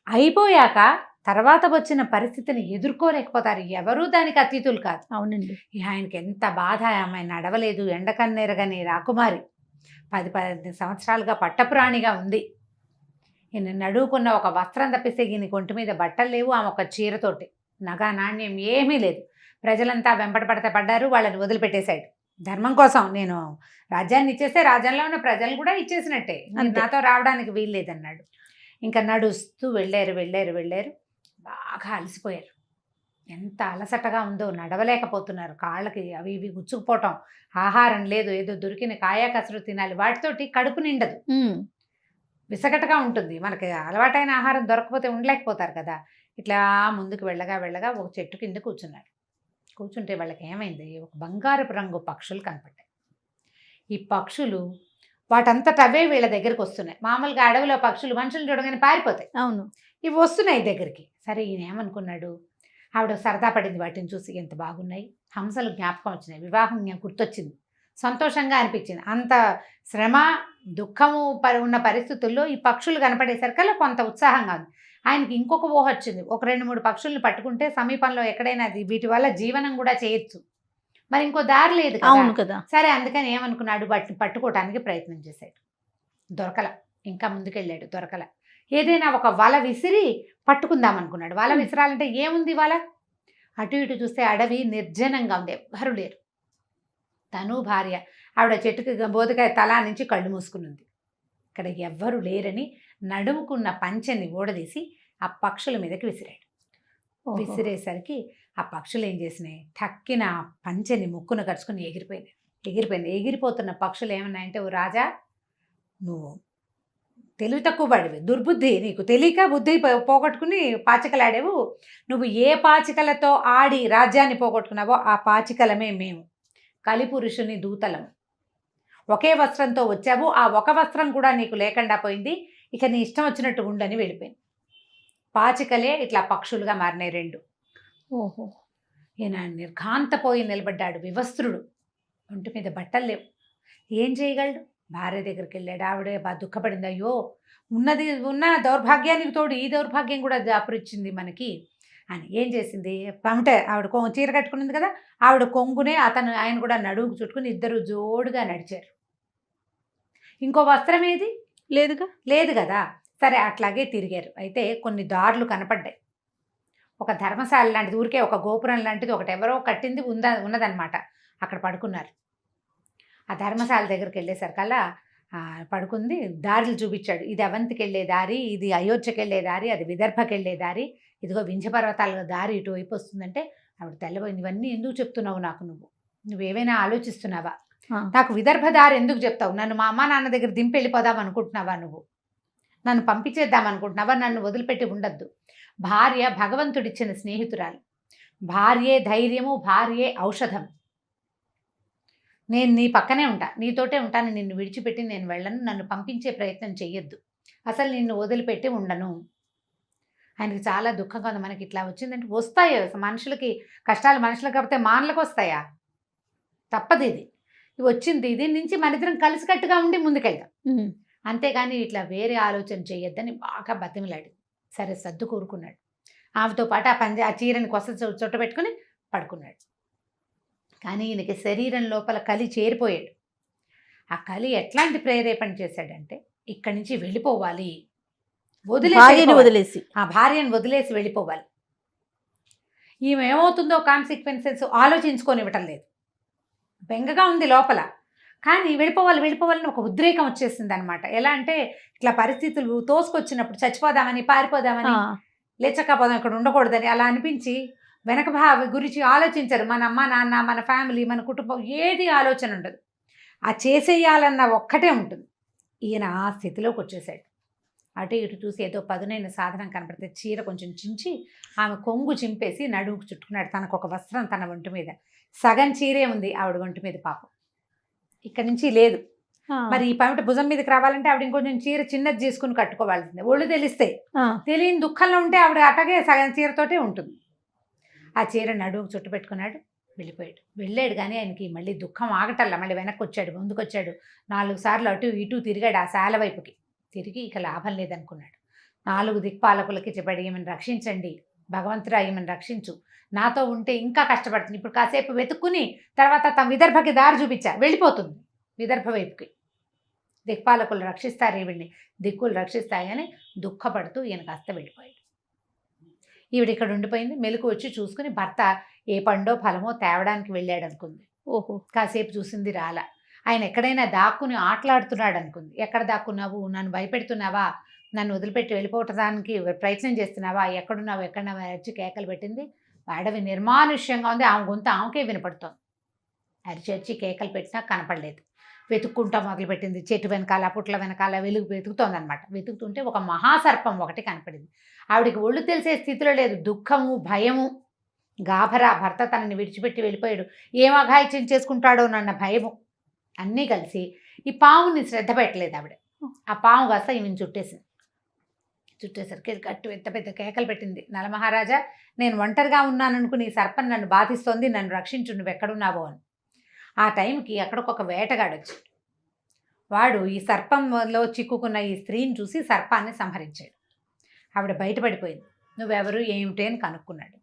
అయిపోయాక తర్వాత వచ్చిన పరిస్థితిని ఎదుర్కోలేకపోతారు. ఎవరూ దానికి అతీతులు కాదు. అవునండి. ఆయనకి ఎంత బాధ, ఆమె నడవలేదు, ఎండకన్నెరగని రాకుమారి, 10 సంవత్సరాలుగా పట్టపురాణిగా ఉంది. ఈయన నడువుకున్న ఒక వస్త్రం తప్పిస్తే ఈయన ఒంటి మీద బట్టలు లేవు, ఆమె ఒక చీరతోటి, నగా నాణ్యం ఏమీ లేదు. ప్రజలంతా వెంబడి పడితే పడ్డారు, వాళ్ళని వదిలిపెట్టేశాడు. ధర్మం కోసం నేను రాజ్యాన్ని ఇచ్చేస్తే రాజ్యంలో ఉన్న ప్రజలు కూడా ఇచ్చేసినట్టే, మీరు అంతే. నాతో రావడానికి వీల్లేదన్నాడు. ఇంకా నడుస్తూ వెళ్ళారు వెళ్ళారు వెళ్ళారు, బాగా అలసిపోయారు. ఎంత అలసటగా ఉందో, నడవలేకపోతున్నారు, కాళ్ళకి అవి ఇవి గుచ్చుకుపోవటం, ఆహారం లేదు, ఏదో దొరికిన కాయా కసరు తినాలి, వాటితోటి కడుపు నిండదు, విసగటగా ఉంటుంది. మనకి అలవాటైన ఆహారం దొరకకపోతే ఉండలేకపోతారు కదా. ఇట్లా ముందుకు వెళ్ళగా వెళ్ళగా ఒక చెట్టు కింద కూర్చున్నారు. కూర్చుంటే వాళ్ళకి ఏమైంది, ఒక బంగారపు రంగు పక్షులు కనపడ్డాయి. ఈ పక్షులు వాటంతట అవే వీళ్ళ దగ్గరికి వస్తున్నాయి. మామూలుగా అడవిలో పక్షులు మనుషులు చూడగానే పారిపోతాయి, అవును. ఇవి వస్తున్నాయి దగ్గరికి. సరే ఈయన ఏమనుకున్నాడు, ఆవిడ సరదా పడింది వాటిని చూసి, ఎంత బాగున్నాయి, హంసలు జ్ఞాపకం వచ్చినాయి, వివాహం గుర్తొచ్చింది, సంతోషంగా అనిపించింది. అంత శ్రమ దుఃఖము ఉన్న పరిస్థితుల్లో ఈ పక్షులు కనపడేసరికల్లా కొంత ఉత్సాహంగా ఉంది. ఆయనకి ఇంకొక ఊహ వచ్చింది, ఒక 2-3 పక్షుల్ని పట్టుకుంటే సమీపంలో ఎక్కడైనా వీటి వల్ల జీవనం కూడా చేయొచ్చు, మరి ఇంకో దారి లేదు అవును కదా. కదా. సరే అందుకని ఏమనుకున్నాడు, వాటిని పట్టుకోవటానికి ప్రయత్నం చేశాడు. దొరకల. ఇంకా ముందుకెళ్ళాడు, దొరకల. ఏదైనా ఒక వల విసిరి పట్టుకుందాం అనుకున్నాడు. వల విసిరాలంటే ఏముంది వల, అటు ఇటు చూస్తే అడవి నిర్జనంగా ఉంది, ఎవ్వరు లేరు. తను భార్య, ఆవిడ చెట్టుకి బోధకాయ తలా నుంచి కళ్ళు మూసుకునుంది. ఇక్కడ ఎవ్వరు లేరని నడుముకున్న పంచెని ఊడదీసి ఆ పక్షుల మీదకి విసిరాడు. విసిరేసరికి ఆ పక్షులు ఏం చేసినాయి, టక్కిన పంచెని ముక్కును కరుచుకుని ఎగిరిపోయింది. ఎగిరిపోతున్న పక్షులు ఏమన్నాయంటే, ఓ రాజా, నువ్వు తెలివి తక్కువ పడివి, దుర్బుద్ధి, నీకు తెలియక బుద్ధి పోగొట్టుకుని పాచికలాడేవు. నువ్వు ఏ పాచికలతో ఆడి రాజ్యాన్ని పోగొట్టుకున్నావో ఆ పాచికలమే మేము, కలిపురుషుని దూతలము. ఒకే వస్త్రంతో వచ్చావు, ఆ ఒక వస్త్రం కూడా నీకు లేకుండా పోయింది, ఇక నీ ఇష్టం వచ్చినట్టు ఉండని వెళ్ళిపోయింది. పాచికలే ఇట్లా పక్షులుగా మారినాయి 2. ఓహో. ఈయన నిర్ఘాంతపోయి నిలబడ్డాడు, వివస్త్రుడు, ఒంటి మీద బట్టలు లేవు, ఏం చేయగలడు. భార్య దగ్గరికి వెళ్ళాడు. ఆవిడే దుఃఖపడింది, అయ్యో ఉన్న దౌర్భాగ్యానికి తోడు ఈ దౌర్భాగ్యం కూడా దాపురిచ్చింది మనకి అని. ఏం చేసింది, పమిట ఆవిడ చీర కట్టుకునింది కదా, ఆవిడ కొంగునే ఆయన కూడా నడువుకు చుట్టుకుని ఇద్దరు జోడుగా నడిచారు. ఇంకో వస్త్రం ఏది లేదు కదా. సరే అట్లాగే తిరిగారు. అయితే కొన్ని దారులు కనపడ్డాయి. ఒక ధర్మశాల లాంటిది, ఊరికే ఒక గోపురం లాంటిది ఒకటి ఎవరో కట్టింది ఉన్నదన్నమాట. అక్కడ పడుకున్నారు. ఆ ధర్మశాల దగ్గరికి వెళ్ళేసరికల్లా పడుకుంది. దారులు చూపించాడు, ఇది అవంతికి వెళ్ళే దారి, ఇది అయోధ్యకి వెళ్ళే దారి, అది విదర్భకి వెళ్ళే దారి, ఇదిగో వింధ్య పర్వతాల దారి ఇటువైపు వస్తుందంటే ఆవిడ తెల్లబోయింది. ఇవన్నీ ఎందుకు చెప్తున్నావు నాకు, నువ్వేమైనా ఆలోచిస్తున్నావా, నాకు విదర్భ దారి ఎందుకు చెప్తావు, నన్ను మా అమ్మ నాన్న దగ్గర దింపి వెళ్ళిపోదాం అనుకుంటున్నావా, నువ్వు నన్ను పంపించేద్దాం అనుకుంటున్నావా, నన్ను వదిలిపెట్టి ఉండద్దు. భార్య భగవంతుడిచ్చిన స్నేహితురాలు, భార్యే ధైర్యము, భార్యే ఔషధం. నేను నీ పక్కనే ఉంటా, నీతోటే ఉంటాను, నిన్ను విడిచిపెట్టి నేను వెళ్ళను, నన్ను పంపించే ప్రయత్నం చెయ్యొద్దు, అసలు నిన్ను వదిలిపెట్టి ఉండను. ఆయనకి చాలా దుఃఖంగా ఉంది. మనకి ఇట్లా వచ్చిందంటే వస్తాయి మనుషులకి కష్టాలు, మనుషులకు కాకపోతే మానలకు వస్తాయా, తప్పదు. ఇది వచ్చింది, దీని నుంచి మన ఇద్దరం కలిసికట్టుగా ఉండి ముందుకెళ్దాం, అంతేగాని ఇట్లా వేరే ఆలోచన చేయొద్దని బాగా బతిమలాడి. సరే సర్దు కూరుకున్నాడు. ఆమెతో పాటు ఆ చీరని కొస చుట్టబెట్టుకుని పడుకున్నాడు. కానీ ఈయనకి శరీరం లోపల కలి చేరిపోయాడు. ఆ కలి ఎట్లాంటి ప్రేరేపణ చేశాడంటే, ఇక్కడి నుంచి వెళ్ళిపోవాలి, వదిలేసి ఆ భార్యను వదిలేసి వెళ్ళిపోవాలి. ఈమె ఏమవుతుందో కాన్సిక్వెన్సెస్ ఆలోచించుకొని ఇవ్వటం లేదు, బెంగగా ఉంది లోపల. కానీ వెళ్ళిపోవాలని ఒక ఉద్రేకం వచ్చేసింది అనమాట. ఎలా అంటే, ఇట్లా పరిస్థితులు తోసుకొచ్చినప్పుడు చచ్చిపోదామని, పారిపోదామని, లేచకపోదాం, ఇక్కడ ఉండకూడదని అలా అనిపించి వెనక గురించి ఆలోచించరు. మన అమ్మ నాన్న, మన ఫ్యామిలీ, మన కుటుంబం, ఏది ఆలోచన ఉండదు. ఆ చేసేయాలన్న ఒక్కటే ఉంటుంది. ఈయన ఆ స్థితిలోకి వచ్చేసాడు. అటు ఇటు చూసి ఏదో పదునైన సాధనం కనపడితే చీర కొంచెం చించి ఆమె కొంగు చింపేసి నడువుకు చుట్టుకున్నాడు. తనకు ఒక వస్త్రం తన ఒంటి మీద, సగం చీరే ఉంది ఆవిడ ఒంటి మీద, పాపం ఇక్కడి నుంచి లేదు. మరి ఈ పమిట భుజం మీదకి రావాలంటే ఆవిడ ఇంకొంచెం చీర చిన్నది చేసుకుని కట్టుకోవాల్సిందే. ఒళ్ళు తెలిస్తే, తెలియని దుఃఖంలో ఉంటే ఆవిడ అటగే సగం చీరతోటే ఉంటుంది. ఆ చీర నడువుకు చుట్టు పెట్టుకున్నాడు, వెళ్ళిపోయాడు. వెళ్ళాడు కానీ ఆయనకి మళ్ళీ దుఃఖం ఆగటల్లా. మళ్ళీ వెనక్కి వచ్చాడు, ముందుకు వచ్చాడు, 4 సార్లు అటు ఇటు తిరిగాడు. ఆ శాల వైపుకి తిరిగి ఇక లాభం లేదనుకున్నాడు. 4 దిక్పాలకులకి చెప్పాడు, ఈమెను రక్షించండి, భగవంతుడా ఈమెను రక్షించు, నాతో ఉంటే ఇంకా కష్టపడుతుంది. ఇప్పుడు కాసేపు వెతుక్కుని తర్వాత తమ విదర్భకి దారి చూపించా, వెళ్ళిపోతుంది విదర్భ వైపుకి. దిక్పాలకులు రక్షిస్తారు ఈవిడ్ని, దిక్కులు రక్షిస్తాయని దుఃఖపడుతూ ఈయన కాస్త వెళ్ళిపోయాడు. ఈవిడ ఇక్కడ ఉండిపోయింది. మెలకు వచ్చి చూసుకుని భర్త ఏ పండో ఫలమో తేవడానికి వెళ్ళాడు అనుకుంది. ఓహో. కాసేపు చూసింది రాలా. ఆయన ఎక్కడైనా దాక్కుని ఆటలాడుతున్నాడు అనుకుంది. ఎక్కడ దాక్కున్నావు, నన్ను భయపెడుతున్నావా, నన్ను వదిలిపెట్టి వెళ్ళిపోవటానికి ప్రయత్నం చేస్తున్నావా, ఎక్కడున్నావు ఎక్కడున్నావా అరిచి కేకలు పెట్టింది. అడవి నిర్మానుష్యంగా ఉంది, ఆమె గొంతు ఆమెకే వినపడుతోంది. అరిచి అరిచి కేకలు పెట్టినా కనపడలేదు. వెతుక్కుంటా మొదలుపెట్టింది. చెట్టు వెనకాల పుట్ల వెనకాల వెతుకుతోంది అనమాట. వెతుకుతుంటే ఒక మహాసర్పం ఒకటి కనపడింది. ఆవిడికి ఒళ్ళు తెలిసే స్థితిలో లేదు. దుఃఖము, భయము, గాభరా, భర్త తనని విడిచిపెట్టి వెళ్ళిపోయాడు, ఏం అఘాయిత్యం చేసుకుంటాడోనన్న భయము అన్నీ కలిసి ఈ పాముని శ్రద్ధ పెట్టలేదు ఆవిడ. ఆ పాము కాస్త ఈమెను చుట్టేసరికి గట్టు ఎంత పెద్ద కేకలు పెట్టింది. నలమహారాజా, నేను ఒంటరిగా ఉన్నాననుకుని ఈ సర్పం నన్ను బాధిస్తోంది, నన్ను రక్షించు, నువ్వు ఎక్కడున్నావో అని. ఆ టైంకి అక్కడికొక వేటగాడు వచ్చాడు. వాడు ఈ సర్పంలో చిక్కుకున్న ఈ స్త్రీని చూసి సర్పాన్ని సంహరించాడు. ఆవిడ బయటపడిపోయింది. నువ్వెవరు ఏమిటి అని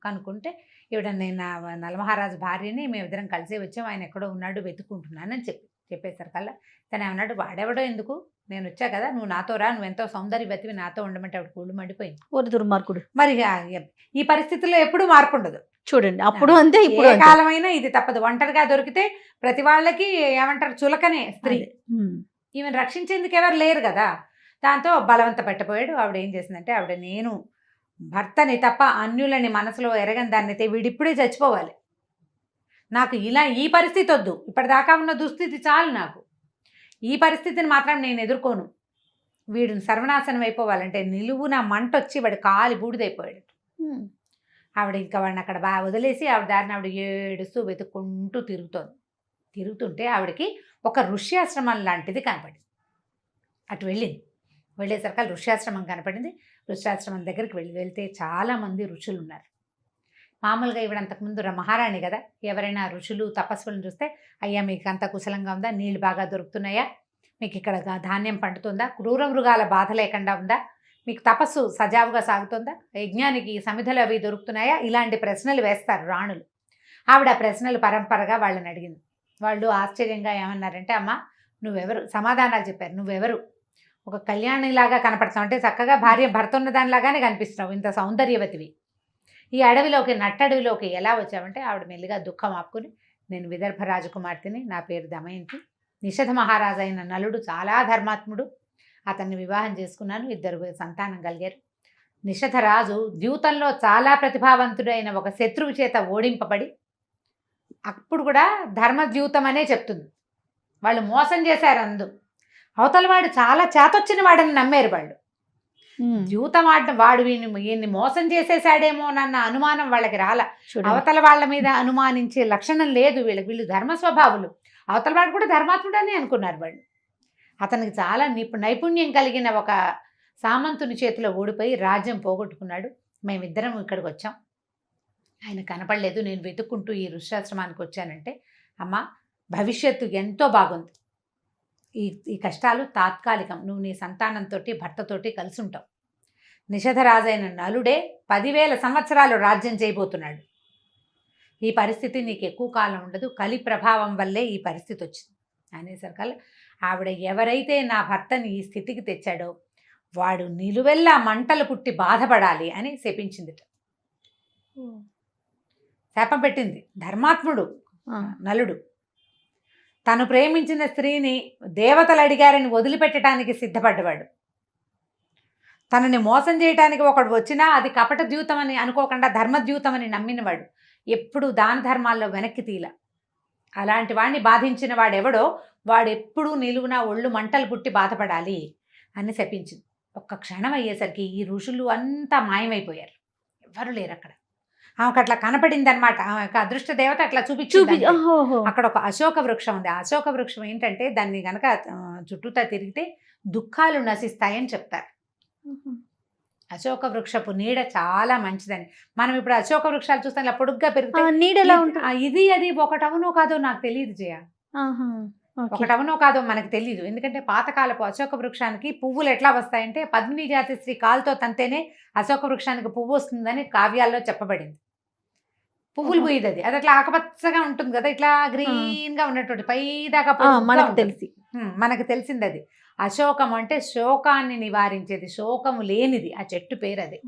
కనుక్కుంటే ఈవిడ నేను నలమహారాజు భార్యని, మేమిద్దరం కలిసే వచ్చాం, ఆయన ఎక్కడో ఉన్నాడు వెతుక్కుంటున్నానని చెప్పేసరికల్లా తను ఏమన్నాడు, వాడెవడో ఎందుకు, నేను వచ్చా కదా, నువ్వు నాతో రా, నువ్వు ఎంతో సౌందర్యవతివి, నాతో ఉండమంటే ఆవిడ కూళ్ళు మండిపోయింది. ఓరి దుర్మార్గుడు. మరి ఈ పరిస్థితుల్లో ఎప్పుడూ మార్పు ఉండదు చూడండి, అప్పుడు అంతే ఇప్పుడు ఏ కాలమైనా ఇది తప్పదు. ఒంటరిగా దొరికితే ప్రతి వాళ్ళకి ఏమంటారు చులకనే స్త్రీ. ఈమెను రక్షించేందుకు ఎవరు లేరు కదా. దాంతో బలవంత పెట్టబోయాడు. ఆవిడ ఏం చేసిందంటే, ఆవిడ నేను భర్తని తప్ప అన్యులని మనసులో ఎరగని దాన్నైతే వీడిప్పుడే చచ్చిపోవాలి, నాకు ఈ పరిస్థితి వద్దు, ఇప్పటిదాకా ఉన్న దుస్థితి చాలు, నాకు ఈ పరిస్థితిని మాత్రం నేను ఎదుర్కోను, వీడిని సర్వనాశనం అయిపోవాలంటే నిలువున మంట వచ్చి వాడు కాలి బూడిదైపోయాడు. ఆవిడ ఇంకా వాడిని అక్కడ బాగా వదిలేసి ఆవిడ దారిని ఆవిడ ఏడుస్తూ వెతుక్కుంటూ తిరుగుతుంటే ఆవిడకి ఒక ఋష్యాశ్రమం లాంటిది కనపడింది. అటు వెళ్ళేసరికి ఋష్యాశ్రమం కనపడింది. ఋష్యాశ్రమం దగ్గరికి వెళ్తే చాలామంది ఋషులు ఉన్నారు. మామూలుగా ఈవిడ అంతకుముందు మహారాణి కదా, ఎవరైనా ఋషులు తపస్సులను చూస్తే, అయ్యా మీకు అంత కుశలంగా ఉందా, నీళ్ళు బాగా దొరుకుతున్నాయా, మీకు ఇక్కడ ధాన్యం పండుతుందా, క్రూర మృగాల బాధ లేకుండా ఉందా, మీకు తపస్సు సజావుగా సాగుతుందా, యజ్ఞానికి సమిధలు అవి దొరుకుతున్నాయా, ఇలాంటి ప్రశ్నలు వేస్తారు రాణులు. ఆవిడ ప్రశ్నలు పరంపరగా వాళ్ళని అడిగింది. వాళ్ళు ఆశ్చర్యంగా ఏమన్నారంటే, అమ్మ నువ్వెవరు, సమాధానాలు చెప్పారు. నువ్వెవరు, ఒక కళ్యాణిలాగా కనపడుతున్నావు, అంటే చక్కగా భార్య భర్త ఉన్న దానిలాగానే కనిపిస్తున్నావు, ఇంత సౌందర్యవతివి, ఈ అడవిలోకి నట్టడవిలోకి ఎలా వచ్చావంటే, ఆవిడ మెల్లిగా దుఃఖం ఆపుకుని, నేను విదర్భ రాజకుమార్తెని, నా పేరు దమయంతి, నిషధ మహారాజు అయిన నలుడు చాలా ధర్మాత్ముడు, అతన్ని వివాహం చేసుకున్నాను, 2 సంతానం కలిగారు. నిషధ రాజు ద్యూతంలో చాలా ప్రతిభావంతుడైన ఒక శత్రువు చేత ఓడింపబడి, అప్పుడు కూడా ధర్మద్యూతం అనే చెప్తుంది, వాళ్ళు మోసం చేశారు, అవతల వాడు చాలా చేతొచ్చిన వాడని నమ్మారు వాళ్ళు. ద్యూతం ఆడడం, వాడు ఈయన్ని మోసం చేసేసాడేమోనన్న అనుమానం వాళ్ళకి రాలా. అవతల వాళ్ళ మీద అనుమానించే లక్షణం లేదు వీళ్ళు ధర్మ స్వభావులు. అవతల వాడు కూడా ధర్మాత్ముడని అనుకున్నారు వాళ్ళు. అతనికి చాలా నైపుణ్యం కలిగిన ఒక సామంతుని చేతిలో ఓడిపోయి రాజ్యం పోగొట్టుకున్నాడు. మేమిద్దరం ఇక్కడికి వచ్చాం, ఆయన కనపడలేదు, నేను వెతుక్కుంటూ ఈ ఋష్యాశ్రమానికి వచ్చానంటే, అమ్మ భవిష్యత్తు ఎంతో బాగుంది, ఈ కష్టాలు తాత్కాలికం, నువ్వు నీ సంతానంతో భర్తతోటి కలిసి ఉంటావు. నిషధరాజైన నలుడే 10,000 సంవత్సరాలు రాజ్యం చేయబోతున్నాడు. ఈ పరిస్థితి నీకు ఎక్కువ కాలం ఉండదు, కలి ప్రభావం వల్లే ఈ పరిస్థితి వచ్చింది అనేసరికల్లా ఆవిడ ఎవరైతే నా భర్తని ఈ స్థితికి తెచ్చాడో వాడు నిలువెల్లా మంటలు పుట్టి బాధపడాలి అని శపించిందిట. శాపం పెట్టింది. ధర్మాత్ముడు నలుడు తను ప్రేమించిన స్త్రీని దేవతలు అడిగారని వదిలిపెట్టడానికి సిద్ధపడ్డవాడు. తనని మోసం చేయడానికి ఒకడు వచ్చినా అది కపట ద్యూతం అని అనుకోకుండా ధర్మద్యూతం అని నమ్మినవాడు. ఎప్పుడు దాన ధర్మాల్లో వెనక్కి తీల. అలాంటి వాడిని బాధించిన వాడెవడో వాడెప్పుడూ నిలువున ఒళ్ళు మంటలు పుట్టి బాధపడాలి అని శపించింది. ఒక్క క్షణం అయ్యేసరికి ఈ ఋషులు అంతా మాయమైపోయారు, ఎవ్వరు లేరు అక్కడ. ఆమెకు అట్లా కనపడింది అనమాట. ఆమె అదృష్ట దేవత అట్లా చూపించింది. అక్కడ ఒక అశోక వృక్షం ఉంది. ఆ అశోక వృక్షం ఏంటంటే దాన్ని గనక చుట్టూతా తిరిగితే దుఃఖాలు నశిస్తాయని చెప్తారు. అశోక వృక్షపు నీడ చాలా మంచిదని. మనం ఇప్పుడు అశోక వృక్షాలు చూస్తాం, ఇలా పొడుగ్గా పెరుగుతాయి. ఇది అది ఒకటవునో కాదో నాకు తెలియదు జయ, ఒకటవునో కాదో మనకు తెలియదు. ఎందుకంటే పాతకాలపు అశోక వృక్షానికి పువ్వులు ఎట్లా వస్తాయంటే పద్మిని జాతి స్త్రీ కాలుతో తంతేనే అశోక వృక్షానికి పువ్వు వస్తుందని కావ్యాల్లో చెప్పబడింది. పువ్వులు పోయేది అది అట్లా ఆకుపచ్చగా ఉంటుంది కదా, ఇట్లా గ్రీన్ గా ఉన్నటువంటి పైదాకా మనకు తెలిసింది అది. అశోకం అంటే శోకాన్ని నివారించేది, శోకము లేనిది, ఆ చెట్టు పేరు అది.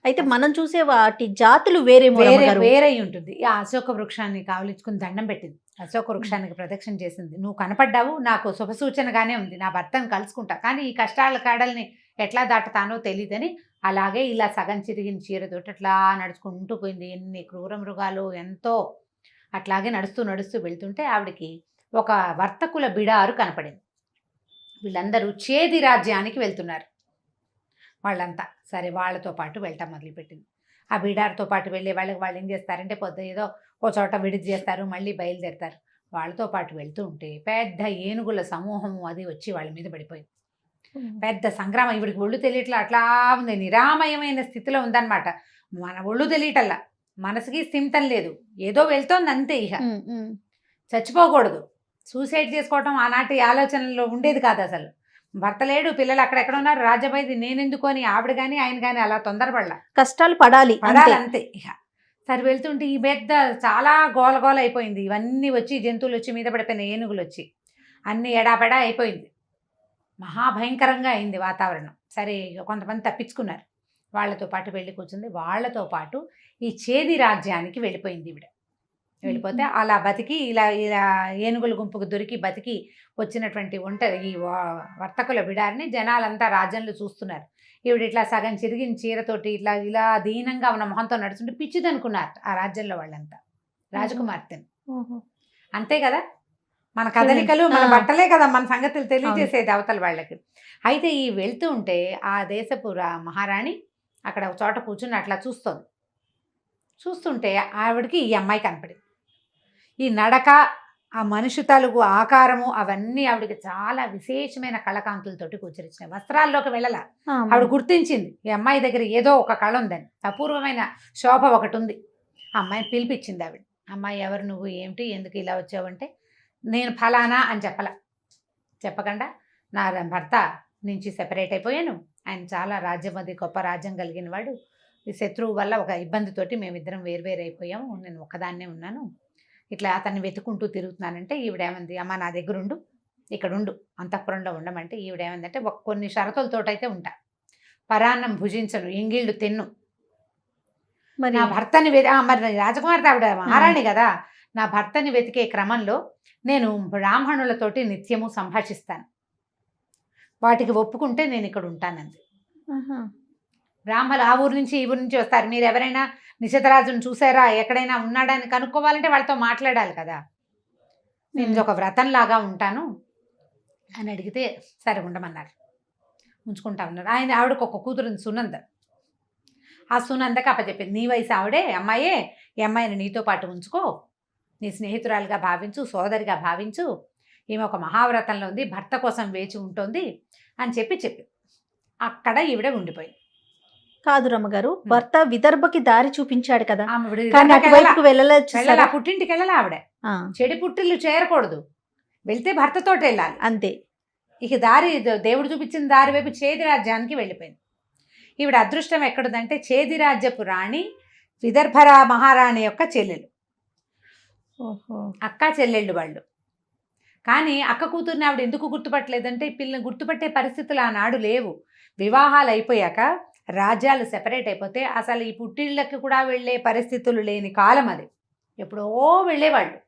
అయితే మనం చూసే వాటి జాతులు వేరేమో వేరే రమ్మగారు. వేరే ఉంటుంది. ఈ అశోక వృక్షాన్ని కావలించుకుని దండం పెట్టింది, అశోక వృక్షానికి ప్రదక్షిణ చేసింది. నువ్వు కనపడ్డావు, నాకు శుభ సూచనగానే ఉంది, నా భర్తను కలుసుకుంటా, కానీ ఈ కష్టాల కాడల్ని ఎట్లా దాటుతానో తెలియదని అలాగే ఇలా సగం చిరిగిన చీరతోటి అట్లా నడుచుకుంటూ పోయింది. ఎన్ని క్రూర మృగాలు ఎంతో. అట్లాగే నడుస్తూ నడుస్తూ వెళ్తుంటే ఆవిడకి ఒక వర్తకుల బిడారు కనపడింది. వీళ్ళందరూ చేది రాజ్యానికి వెళ్తున్నారు వాళ్ళంతా. సరే వాళ్ళతో పాటు వెళ్ళటం మొదలుపెట్టింది. ఆ బిడార్తో పాటు వెళ్ళే వాళ్ళకి వాళ్ళు ఏం చేస్తారంటే పొద్దు ఏదో ఓ చోట విడిది చేస్తారు, మళ్ళీ బయలుదేరుతారు. వాళ్ళతో పాటు వెళ్తూ ఉంటే పెద్ద ఏనుగుల సమూహము అది వచ్చి వాళ్ళ మీద పడిపోయింది. పెద్ద సంగ్రామం. ఇవిడికి ఒళ్ళు తెలియట్లా, అట్లా ఉంది, నిరామయమైన స్థితిలో ఉందన్నమాట. మన ఒళ్ళు తెలియటల్లా, మనసుకి స్థిమితం లేదు, ఏదో వెళ్తోంది అంతే. ఇక చచ్చిపోకూడదు, సూసైడ్ చేసుకోవటం ఆనాటి ఆలోచనలో ఉండేది కాదు అసలు. భర్త లేడు, పిల్లలు అక్కడెక్కడ ఉన్నారు, రాజ్యమైంది నేనెందుకు అని ఆవిడ కానీ ఆయన కానీ అలా తొందరపడలా. కష్టాలు పడాలి అంతే. ఇక సరే వెళ్తుంటే ఈ పెద్ద చాలా గోలగోల అయిపోయింది. ఇవన్నీ వచ్చి జంతువులు వచ్చి మీద పడిపోయిన ఏనుగులు వచ్చి అన్ని ఎడాపెడా అయిపోయింది. మహాభయంకరంగా అయింది వాతావరణం. సరే కొంతమంది తప్పించుకున్నారు, వాళ్ళతో పాటు వెళ్ళి కూర్చుంది. వాళ్ళతో పాటు ఈ చేది రాజ్యానికి వెళ్ళిపోయింది ఈవిడ. వెళ్ళిపోతే అలా బతికి ఇలా ఇలా ఏనుగుల గుంపుకు దొరికి బతికి వచ్చినటువంటి ఈ వర్తకుల బిడారిని జనాలంతా రాజ్యంలో చూస్తున్నారు. ఈవిడ ఇట్లా సగం చిరిగిన చీరతోటి ఇట్లా ఇలా దీనంగా ఉన్న మొహంతో నడుస్తుంటే పిచ్చిదనుకున్నారు ఆ రాజ్యంలో వాళ్ళంతా, రాజకుమార్తెను. అంతే కదా, మన కదలికలు మన బట్టలే కదా మన సంగతులు తెలియజేసేది అవతల వాళ్ళకి. అయితే ఈ వెళ్తూ ఉంటే ఆ దేశపు మహారాణి అక్కడ ఒక చోట కూర్చుని అట్లా చూస్తుంటే ఆవిడకి ఈ అమ్మాయి కనపడింది. ఈ నడక, ఆ మనిషి తాలూకు ఆకారము అవన్నీ ఆవిడకి చాలా విశేషమైన కళకాంతులతోటి కూర్చొచ్చినాయి. వస్త్రాల్లోకి వెళ్ళలా, ఆవిడ గుర్తించింది ఈ అమ్మాయి దగ్గర ఏదో ఒక కళ ఉందని, అపూర్వమైన శోభ ఒకటి ఉంది. ఆ అమ్మాయిని పిలిపించింది ఆవిడ. అమ్మాయి ఎవరు నువ్వు, ఏమిటి, ఎందుకు ఇలా వచ్చావంటే నేను ఫలానా అని చెప్పకుండా నా భర్త నుంచి సెపరేట్ అయిపోయాను, ఆయన చాలా రాజ్యం, అది గొప్ప రాజ్యం కలిగిన వాడు, ఈ శత్రువు వల్ల ఒక ఇబ్బందితోటి మేమిద్దరం వేరువేరు అయిపోయాము, నేను ఒక్కదాన్నే ఉన్నాను, ఇట్లా అతన్ని వెతుకుంటూ తిరుగుతున్నానంటే ఈవిడేమంది, అమ్మ నా దగ్గర ఉండు, ఇక్కడ ఉండు, అంతఃపురంలో ఉండమంటే ఈవిడేమందంటే కొన్ని షరతులతోటైతే ఉంటా, పరాన్నం భుజించను, ఎంగిళ్ళు తిన్ను, మరి నా భర్తని మరి రాజకుమార్తె ఆవిడ మహారాణి కదా, నా భర్తని వెతికే క్రమంలో నేను బ్రాహ్మణులతోటి నిత్యము సంభాషిస్తాను, వాటికి ఒప్పుకుంటే నేను ఇక్కడ ఉంటానంది. బ్రాహ్మణులు ఆ ఊరు నుంచి ఈ ఊరు నుంచి వస్తారు, మీరు ఎవరైనా నిషధరాజును చూసారా, ఎక్కడైనా ఉన్నాడని కనుక్కోవాలంటే వాళ్ళతో మాట్లాడాలి కదా, నేను ఒక వ్రతంలాగా ఉంటాను అని అడిగితే సరే ఉండమన్నారు, ఉంచుకుంటా ఉన్నారు. ఆవిడకు ఒక కూతురు సునంద, ఆ సునందకి అప్పచెప్పింది, నీ వయసు ఆవిడే అమ్మాయే, ఈ అమ్మాయిని నీతో పాటు ఉంచుకో, నీ స్నేహితురాలుగా భావించు, సోదరిగా భావించు, ఈమె ఒక మహావ్రతంలో ఉంది, భర్త కోసం వేచి ఉంటుంది అని చెప్పి అక్కడ ఈవిడ ఉండిపోయింది. కాదు రమ్మగారు, భర్త విదర్భకి దారి చూపించాడు కదా, పుట్టింటికి వెళ్ళాలి ఆవిడ, చెడి పుట్టిల్లు చేరకూడదు, వెళ్తే భర్తతోటి వెళ్ళాలి అంతే. ఇక దారి దేవుడు చూపించిన దారి వైపు చేది రాజ్యానికి వెళ్ళిపోయింది. ఈవిడ అదృష్టం ఎక్కడుందంటే చేది రాజ్యపు రాణి విదర్భరా మహారాణి యొక్క చెల్లెలు, అక్క చెల్లెళ్ళు వాళ్ళు. కానీ అక్క కూతుర్ని ఆవిడ ఎందుకు గుర్తుపట్టలేదంటే పిల్లల్ని గుర్తుపట్టే పరిస్థితులు ఆనాడు లేవు. వివాహాలు అయిపోయాక రాజ్యాలు సెపరేట్ అయిపోతే అసలు ఈ పుట్టిళ్ళకి కూడా వెళ్ళే పరిస్థితులు లేని కాలం అది. ఎప్పుడో వెళ్ళేవాళ్ళు,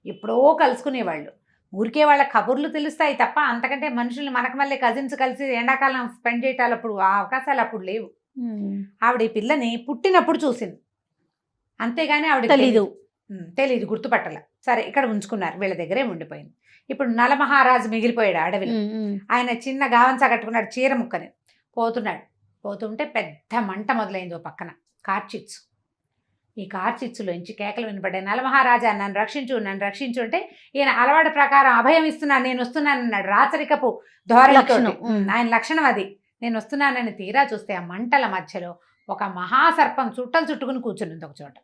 ఎప్పుడో కలుసుకునేవాళ్ళు, ఊరికే వాళ్ళ కబుర్లు తెలుస్తాయి తప్ప అంతకంటే మనుషులు మనకు మళ్ళీ కజిన్స్ కలిసి ఎండాకాలం స్పెండ్ చేయటాలు అప్పుడు ఆ అవకాశాలు అప్పుడు లేవు. ఆవిడ ఈ పిల్లని పుట్టినప్పుడు చూసింది, అంతేగాని ఆవిడ తెలీదు, గుర్తుపట్టల. సరే ఇక్కడ ఉంచుకున్నారు, వీళ్ళ దగ్గరే ఉండిపోయింది. ఇప్పుడు నలమహారాజు మిగిలిపోయాడు అడవిలో. ఆయన చిన్న గావంచ కట్టుకున్నాడు, చీర ముక్కని పోతుంటే పెద్ద మంట మొదలైంది ఓ పక్కన, కార్చిచ్చు. ఈ కార్చిచ్చులోంచి కేకలు వినపడ్డాయి, నలమహారాజా నన్ను రక్షించు అంటే ఈయన అలవాటు ప్రకారం అభయం ఇస్తున్నాను, నేను వస్తున్నానన్నాడు. రాచరికపు ధోరణితో ఆయన లక్షణం అది, నేను వస్తున్నానని. తీరా చూస్తే ఆ మంటల మధ్యలో ఒక మహాసర్పం చుట్టలు చుట్టుకుని కూర్చునింది ఒక చోట.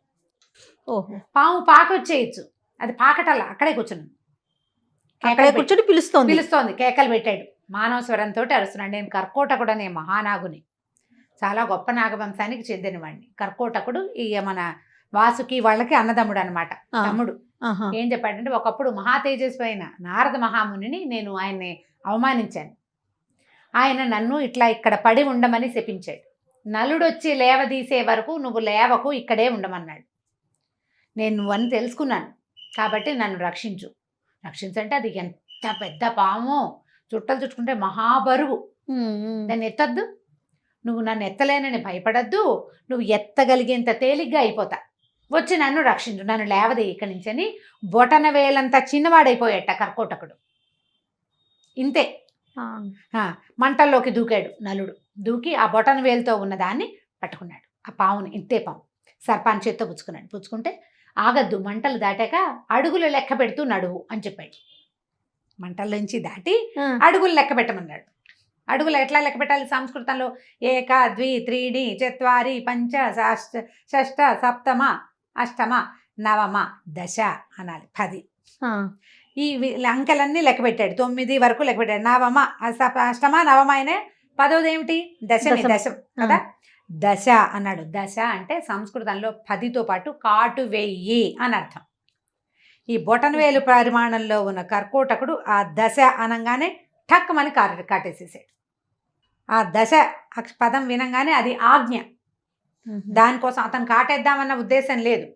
పాము పాకొచ్చేయచ్చు, అది పాకటల్లా అక్కడే కూర్చుని పిలుస్తోంది, కేకలు పెట్టాడు, మానవ స్వరంతో అరుస్తున్నాడు. నేను కర్కోటకుడు అనే మహానాగుని, చాలా గొప్ప నాగవంశానికి చెందినవాడిని. కర్కోటకుడు ఈ మన వాసుకి వాళ్ళకి అన్నదమ్ముడు అనమాట, తమ్ముడు. ఏం చెప్పాడంటే ఒకప్పుడు మహా తేజస్వి అయిన నారద మహామునిని నేను ఆయన్ని అవమానించాను, ఆయన నన్ను ఇట్లా ఇక్కడ పడి ఉండమని శపించాడు. నలుడొచ్చి లేవదీసే వరకు నువ్వు లేవకు, ఇక్కడే ఉండమన్నాడు. నేను నువ్వని తెలుసుకున్నాను కాబట్టి నన్ను రక్షించు. రక్షించంటే అది ఎంత పెద్ద పాము, చుట్టలు చుట్టుకుంటే మహాబరువు, దాన్ని ఎత్తద్దు. నువ్వు నన్ను ఎత్తలేనని భయపడద్దు, నువ్వు ఎత్తగలిగేంత తేలిగ్గా అయిపోతా, వచ్చి నన్ను రక్షించు, నన్ను లేవదే ఇక్కడి నుంచి అని బొటన వేలంతా చిన్నవాడైపోయాట కర్కోటకుడు. ఇంతే. మంటల్లోకి దూకాడు నలుడు. దూకి ఆ బొటన వేలుతో ఉన్నదాన్ని పట్టుకున్నాడు, ఆ పావుని, ఇంతే పాము. సర్పాన్ని చేత్తో పుచ్చుకున్నాడు. పుచ్చుకుంటే ఆగద్దు, మంటలు దాటాక అడుగులు లెక్క పెడుతూ నడువు అని చెప్పాడు. మంటల్లోంచి దాటి అడుగులు లెక్క పెట్టమన్నాడు. అడుగులు ఎట్లా లెక్క పెట్టాలి సంస్కృతంలో? ఏక ద్వి త్రీణి చత్వారి పంచ షష్ట సప్తమ అష్టమ నవమ దశ అనాలి, 10. ఈ అంకెలన్నీ లెక్క పెట్టాడు, 9 వరకు లెక్క పెట్టాడు. నవమ అష్టమ నవమ అయినా 10వది ఏమిటి? దశమి, దశం కదా. దశ అన్నాడు. దశ అంటే సంస్కృతంలో 10తో పాటు కాటు వెయ్యి అని అర్థం. ఈ బొటనవేలు పరిమాణంలో ఉన్న కర్కోటకుడు ఆ దశ అనగానే ఠక్కమని కాటేసేసాడు. ఆ దశ పదం వినంగానే అది ఆజ్ఞ. దానికోసం అతను కాటేద్దామన్న ఉద్దేశం లేదు.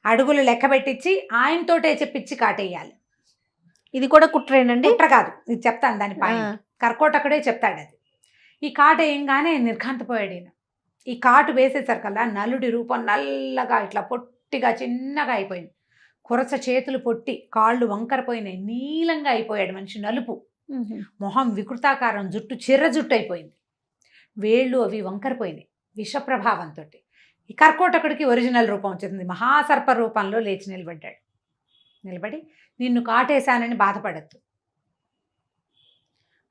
అడుగులు లెక్క పెట్టించి ఆయనతోటే చెప్పించి కాటేయాలి. ఇది కూడా కుట్రేనండి? కుట్ర కాదు, ఇది చెప్తాను దాని పైన. కర్కోటకుడే చెప్తాడు అది. ఈ కాటు వేయంగానే నిర్ఘాంతపోయాడు ఈయన. ఈ కాటు వేసేసరికల్లా నలుడి రూపం నల్లగా ఇట్లా పొట్టిగా చిన్నగా అయిపోయింది. కొరస చేతులు పొట్టి, కాళ్ళు వంకరపోయినాయి, నీలంగా అయిపోయాడు మనిషి, నలుపు మొహం వికృతాకారం, జుట్టు చిర్ర జుట్టు అయిపోయింది, వేళ్ళు అవి వంకరపోయినాయి విషప్రభావంతో. ఈ కర్కోటకుడికి ఒరిజినల్ రూపం వచ్చింది. మహాసర్ప రూపంలో లేచి నిలబడ్డాడు. నిలబడి నిన్ను కాటేశానని బాధపడద్దు,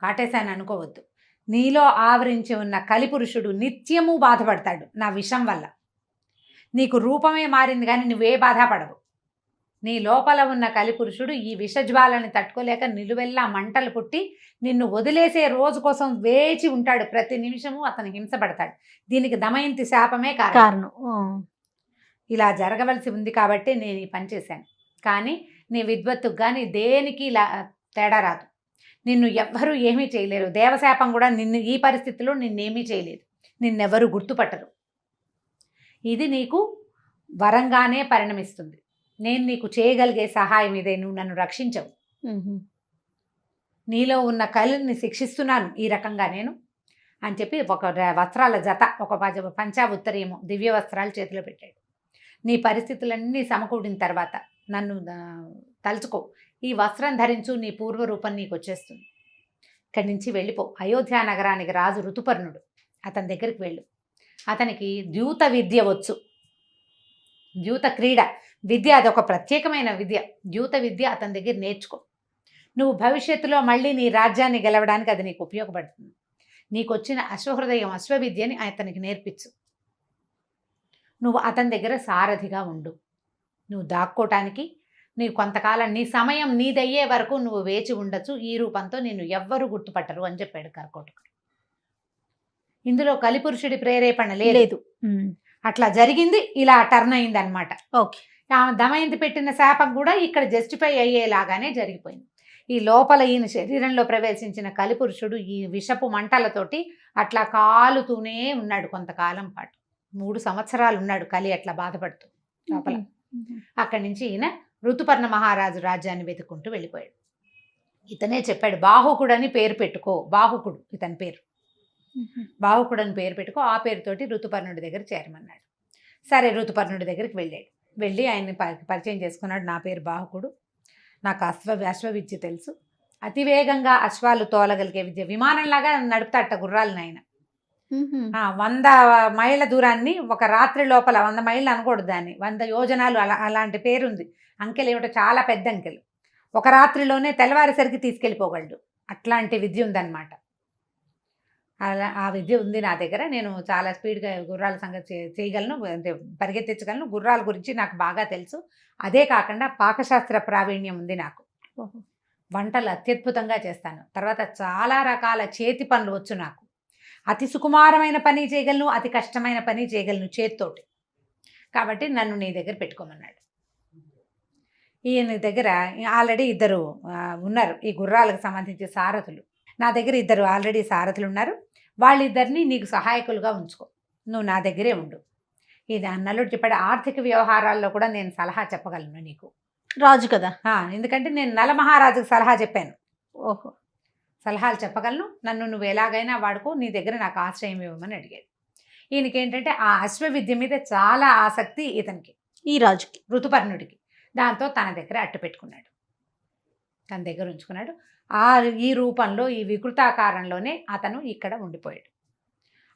కాటేశాను అనుకోవద్దు. నీలో ఆవరించి ఉన్న కలిపురుషుడు నిత్యము బాధపడతాడు నా విషం వల్ల. నీకు రూపమే మారింది కానీ నువ్వే బాధపడవు. నీ లోపల ఉన్న కలిపురుషుడు ఈ విషజ్వాలని తట్టుకోలేక నిలువెల్లా మంటలు పుట్టి నిన్ను వదిలేసే రోజు కోసం వేచి ఉంటాడు. ప్రతి నిమిషము అతను హింసపడతాడు. దీనికి దమయంతి శాపమే కారణం. ఇలా జరగవలసి ఉంది కాబట్టి నేను ఈ పని చేశాను. కానీ నీ విద్వత్తుకు కానీ దేనికి ఇలా తేడా రాదు. నిన్ను ఎవ్వరూ ఏమీ చేయలేరు. దేవశాపం కూడా నిన్ను ఈ పరిస్థితిలో నిన్నేమీ చేయలేదు. నిన్నెవరూ గుర్తుపట్టరు. ఇది నీకు వరంగానే పరిణమిస్తుంది. నేను నీకు చేయగలిగే సహాయం ఇదే. నువ్వు నన్ను రక్షించవు. నీలో ఉన్న కళని శిక్షిస్తున్నాను ఈ రకంగా నేను అని చెప్పి ఒక వస్త్రాల జత, ఒక పంచావుత్తరీయము, దివ్య వస్త్రాలు చేతిలో పెట్టాడు. నీ పరిస్థితులన్నీ సమకూడిన తర్వాత నన్ను తలుచుకో, ఈ వస్త్రం ధరించు, నీ పూర్వరూపం నీకు వచ్చేస్తుంది. ఇక్కడి నుంచి వెళ్ళిపో. అయోధ్య నగరానికి రాజు ఋతుపర్ణుడు, అతని దగ్గరికి వెళ్ళు. అతనికి ద్యూత విద్య వచ్చు. ద్యూత క్రీడ విద్య అదొక ప్రత్యేకమైన విద్య. ద్యూత విద్య అతని దగ్గర నేర్చుకో. నువ్వు భవిష్యత్తులో మళ్ళీ నీ రాజ్యాన్ని గెలవడానికి అది నీకు ఉపయోగపడుతుంది. నీకు వచ్చిన అశ్వహృదయం, అశ్వవిద్యని అతనికి నేర్పించు. నువ్వు అతని దగ్గర సారథిగా ఉండు. నువ్వు దాక్కోటానికి నీవు కొంతకాలం నీ సమయం నీదయ్యే వరకు నువ్వు వేచి ఉండొచ్చు. ఈ రూపంతో నిన్ను ఎవ్వరూ గుర్తుపట్టరు అని చెప్పాడు కర్కోటకుడు. ఇందులో కలిపురుషుడి ప్రేరేపణ లేదు. అట్లా జరిగింది, ఇలా టర్న్ అయింది అనమాట. ఓకే. దమయంతి పెట్టిన శాపం కూడా ఇక్కడ జస్టిఫై అయ్యేలాగానే జరిగిపోయింది. ఈ లోపల ఈయన శరీరంలో ప్రవేశించిన కలిపురుషుడు ఈ విషపు మంటలతోటి అట్లా కాలుతూనే ఉన్నాడు కొంతకాలం పాటు. 3 సంవత్సరాలు ఉన్నాడు కలి అట్లా బాధపడుతూ లోపల. అక్కడి నుంచి ఈయన ఋతుపర్ణ మహారాజు రాజ్యాన్ని వెతుక్కుంటూ వెళ్ళిపోయాడు. ఇతనే చెప్పాడు, బాహుకుడు అని పేరు పెట్టుకో. బాహుకుడు ఇతని పేరు. బాహుకుడు అని పేరు పెట్టుకో. ఆ పేరుతోటి ఋతుపర్ణుడి దగ్గర చేరమన్నాడు. సరే, ఋతుపర్ణుడి దగ్గరికి వెళ్ళాడు. వెళ్ళి ఆయన్ని పరిచయం చేసుకున్నాడు. నా పేరు బాహుకుడు, నాకు అశ్వవిద్య తెలుసు. అతివేగంగా అశ్వాలు తోలగలిగే విద్య, విమానంలాగా నడుపుతాట గుర్రాలను ఆయన. 100 మైళ్ళ దూరాన్ని ఒక రాత్రి లోపల, 100 మైళ్ళు అనకూడదు దాన్ని, 100 యోజనాలు అలాంటి పేరుంది. అంకెలు ఏమిటో చాలా పెద్ద అంకెలు. ఒక రాత్రిలోనే తెల్లవారేసరికి తీసుకెళ్ళిపోగలడు. అట్లాంటి విద్య ఉందన్నమాట. అలా ఆ విద్య ఉంది నా దగ్గర. నేను చాలా స్పీడ్గా గుర్రాల సంగతి చేయగలను, అంటే పరిగెత్తించగలను. గుర్రాల గురించి నాకు బాగా తెలుసు. అదే కాకుండా పాకశాస్త్ర ప్రావీణ్యం ఉంది నాకు. వంటలు అత్యద్భుతంగా చేస్తాను. తర్వాత చాలా రకాల చేతి పనులు వచ్చు నాకు. అతి సుకుమారమైన పని చేయగలను, అతి కష్టమైన పని చేయగలను చేతితోటి. కాబట్టి నన్ను నీ దగ్గర పెట్టుకోమన్నాడు. ఈయన దగ్గర ఆల్రెడీ 2 ఉన్నారు ఈ గుర్రాలకు సంబంధించి సారథులు. నా దగ్గర 2 ఆల్రెడీ సారథులు ఉన్నారు. వాళ్ళిద్దరిని నీకు సహాయకులుగా ఉంచుకో. నువ్వు నా దగ్గరే ఉండు. ఇది నలుడు చెప్పాడు, ఆర్థిక వ్యవహారాల్లో కూడా నేను సలహా చెప్పగలను నీకు. రాజు కదా. ఎందుకంటే నేను నల మహారాజుకు సలహా చెప్పాను. ఓహో. సలహాలు చెప్పగలను, నన్ను నువ్వు ఎలాగైనా వాడుకో, నీ దగ్గర నాకు ఆశ్రయం ఇవ్వమని అడిగాడు. ఈయనకేంటంటే ఆ అశ్వవిద్య మీద చాలా ఆసక్తి ఇతనికి, ఈ రాజుకి, ఋతుపర్ణుడికి. దాంతో తన దగ్గర అట్టు పెట్టుకున్నాడు, తన దగ్గర ఉంచుకున్నాడు. ఈ రూపంలో, ఈ వికృతాకారంలోనే అతను ఇక్కడ ఉండిపోయాడు.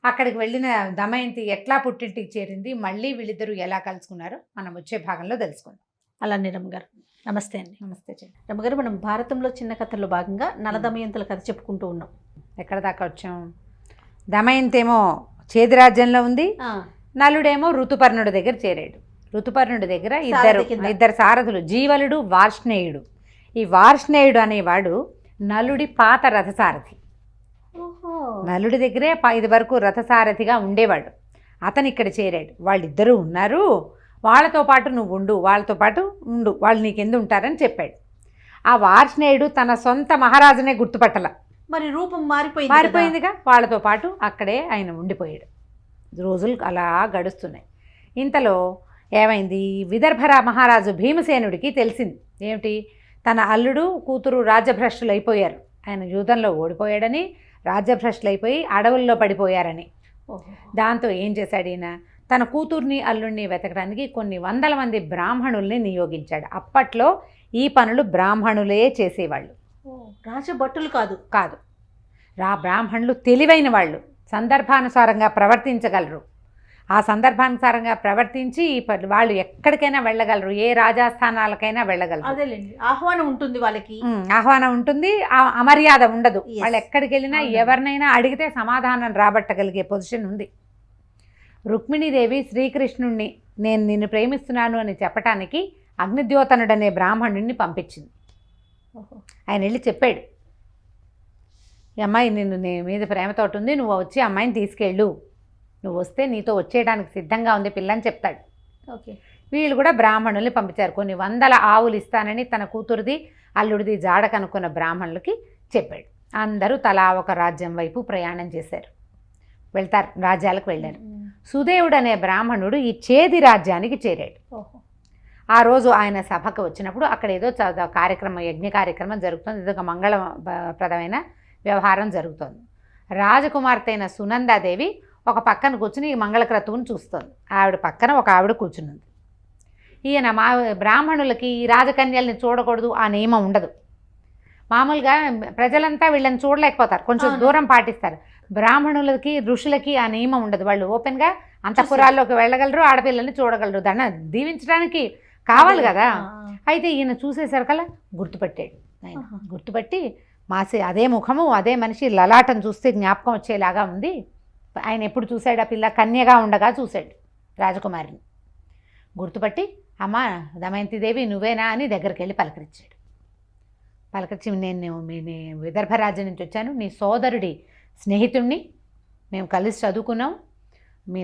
అక్కడికి వెళ్ళిన దమయంతి ఎట్లా పుట్టింటికి చేరింది, మళ్ళీ వీళ్ళిద్దరూ ఎలా కలుసుకున్నారో మనం వచ్చే భాగంలో తెలుసుకుందాం. అలానే రమ్మగారు. నమస్తే అండి. నమస్తే చెల్లి. రమ్మగారు, మనం భారతంలో చిన్న కథల్లో భాగంగా నల దమయంతుల కథ చెప్పుకుంటూ ఉన్నాం. ఎక్కడ దాకా వచ్చాం? దమయంతి ఏమో చేదిరాజ్యంలో ఉంది, నలుడేమో ఋతుపర్ణుడి దగ్గర చేరాడు. ఋతుపర్ణుడి దగ్గర ఇద్దరు సారథులు, జీవలుడు, వార్ష్ణేయుడు. ఈ వార్ష్ణేయుడు అనేవాడు నలుడి పాత రథసారథి. నలుడి దగ్గరే ఇది వరకు రథసారథిగా ఉండేవాడు. అతను ఇక్కడ చేరాడు. వాళ్ళిద్దరూ ఉన్నారు, వాళ్ళతో పాటు నువ్వు ఉండు, వాళ్ళతో పాటు ఉండు, వాళ్ళు నీకెందు ఉంటారని చెప్పాడు. ఆ వార్ష్ణేయుడు తన సొంత మహారాజునే గుర్తుపట్టల, మరి రూపం మారిపోయిందిగా. వాళ్ళతో పాటు అక్కడే ఆయన ఉండిపోయాడు. రోజులు అలా గడుస్తున్నాయి. ఇంతలో ఏమైంది, విదర్భ మహారాజు భీమసేనుడికి తెలిసింది. ఏమిటి, తన అల్లుడు కూతురు రాజ్యభ్రష్టులు అయిపోయారు, ఆయన యుద్ధంలో ఓడిపోయాడని, రాజ్యభ్రష్టులు అయిపోయి అడవుల్లో పడిపోయారని. దాంతో ఏం చేశాడు ఈయన, తన కూతుర్ని అల్లుడిని వెతకడానికి కొన్ని వందల మంది బ్రాహ్మణుల్ని నియోగించాడు. అప్పట్లో ఈ పనులు బ్రాహ్మణులే చేసేవాళ్ళు, రాజభట్టులు కాదు. బ్రాహ్మణులు తెలివైన వాళ్ళు, సందర్భానుసారంగా ప్రవర్తించగలరు. ఆ సందర్భానుసారంగా ప్రవర్తించి వాళ్ళు ఎక్కడికైనా వెళ్ళగలరు, ఏ రాజాస్థానాలకైనా వెళ్ళగలరు. అదేలేండి, ఆహ్వానం ఉంటుంది వాళ్ళకి, ఆహ్వానం ఉంటుంది, అమర్యాద ఉండదు. వాళ్ళు ఎక్కడికి వెళ్ళినా ఎవరినైనా అడిగితే సమాధానం రాబట్టగలిగే పొజిషన్ ఉంది. రుక్మిణీదేవి శ్రీకృష్ణుణ్ణి నేను నిన్ను ప్రేమిస్తున్నాను అని చెప్పటానికి అగ్నిద్యోతనుడనే బ్రాహ్మణుడిని పంపించింది. ఆయన వెళ్ళి చెప్పాడు, ఈ అమ్మాయి నిన్ను నీ మీద ప్రేమతోటి ఉంది, నువ్వు వచ్చి అమ్మాయిని తీసుకెళ్ళు, నువ్వు వస్తే నీతో వచ్చేయడానికి సిద్ధంగా ఉంది పిల్లని చెప్తాడు. ఓకే. వీళ్ళు కూడా బ్రాహ్మణుల్ని పంపించారు. కొన్ని వందల ఆవులు ఇస్తానని తన కూతురిది అల్లుడిది జాడ కనుక్కున్న బ్రాహ్మణులకి చెప్పాడు. అందరూ తలా ఒక రాజ్యం వైపు ప్రయాణం చేశారు, వెళ్తారు, రాజ్యాలకు వెళ్ళారు. సుదేవుడు అనే బ్రాహ్మణుడు ఈ చేది రాజ్యానికి చేరాడు. ఆ రోజు ఆయన సభకు వచ్చినప్పుడు అక్కడ ఏదో కార్యక్రమం, యజ్ఞ కార్యక్రమం జరుగుతుంది, ఏదో ఒక మంగళప్రదమైన వ్యవహారం జరుగుతుంది. రాజకుమార్తె అయిన సునందాదేవి ఒక పక్కన కూర్చుని ఈ మంగళక్రతువుని చూస్తుంది. ఆవిడ పక్కన ఒక ఆవిడ కూర్చున్నది. ఈయన బ్రాహ్మణులకి ఈ రాజకన్యల్ని చూడకూడదు ఆ నియమం ఉండదు. మామూలుగా ప్రజలంతా వీళ్ళని చూడలేకపోతారు, కొంచెం దూరం పాటిస్తారు. బ్రాహ్మణులకి ఋషులకి ఆ నియమం ఉండదు. వాళ్ళు ఓపెన్గా అంతఃపురాల్లోకి వెళ్ళగలరు, ఆడపిల్లల్ని చూడగలరు, దాన్ని దీవించడానికి కావాలి కదా. అయితే ఈయన చూసేసరికల్లా గుర్తుపట్టాడు. ఆయన గుర్తుపట్టి అదే ముఖము, అదే మనిషి, లలాటం చూస్తే జ్ఞాపకం వచ్చేలాగా ఉంది. ఆయన ఎప్పుడు చూశాడు, ఆ పిల్ల కన్యగా ఉండగా చూశాడు రాజకుమారిని. గుర్తుపట్టి, అమ్మ దమయంతిదేవి నువ్వేనా అని దగ్గరికి వెళ్ళి పలకరించాడు. పలకరించి, నేను విదర్భ రాజ్యం నుంచి వచ్చాను, నీ సోదరుడి స్నేహితుణ్ణి, మేము కలిసి చదువుకున్నాం,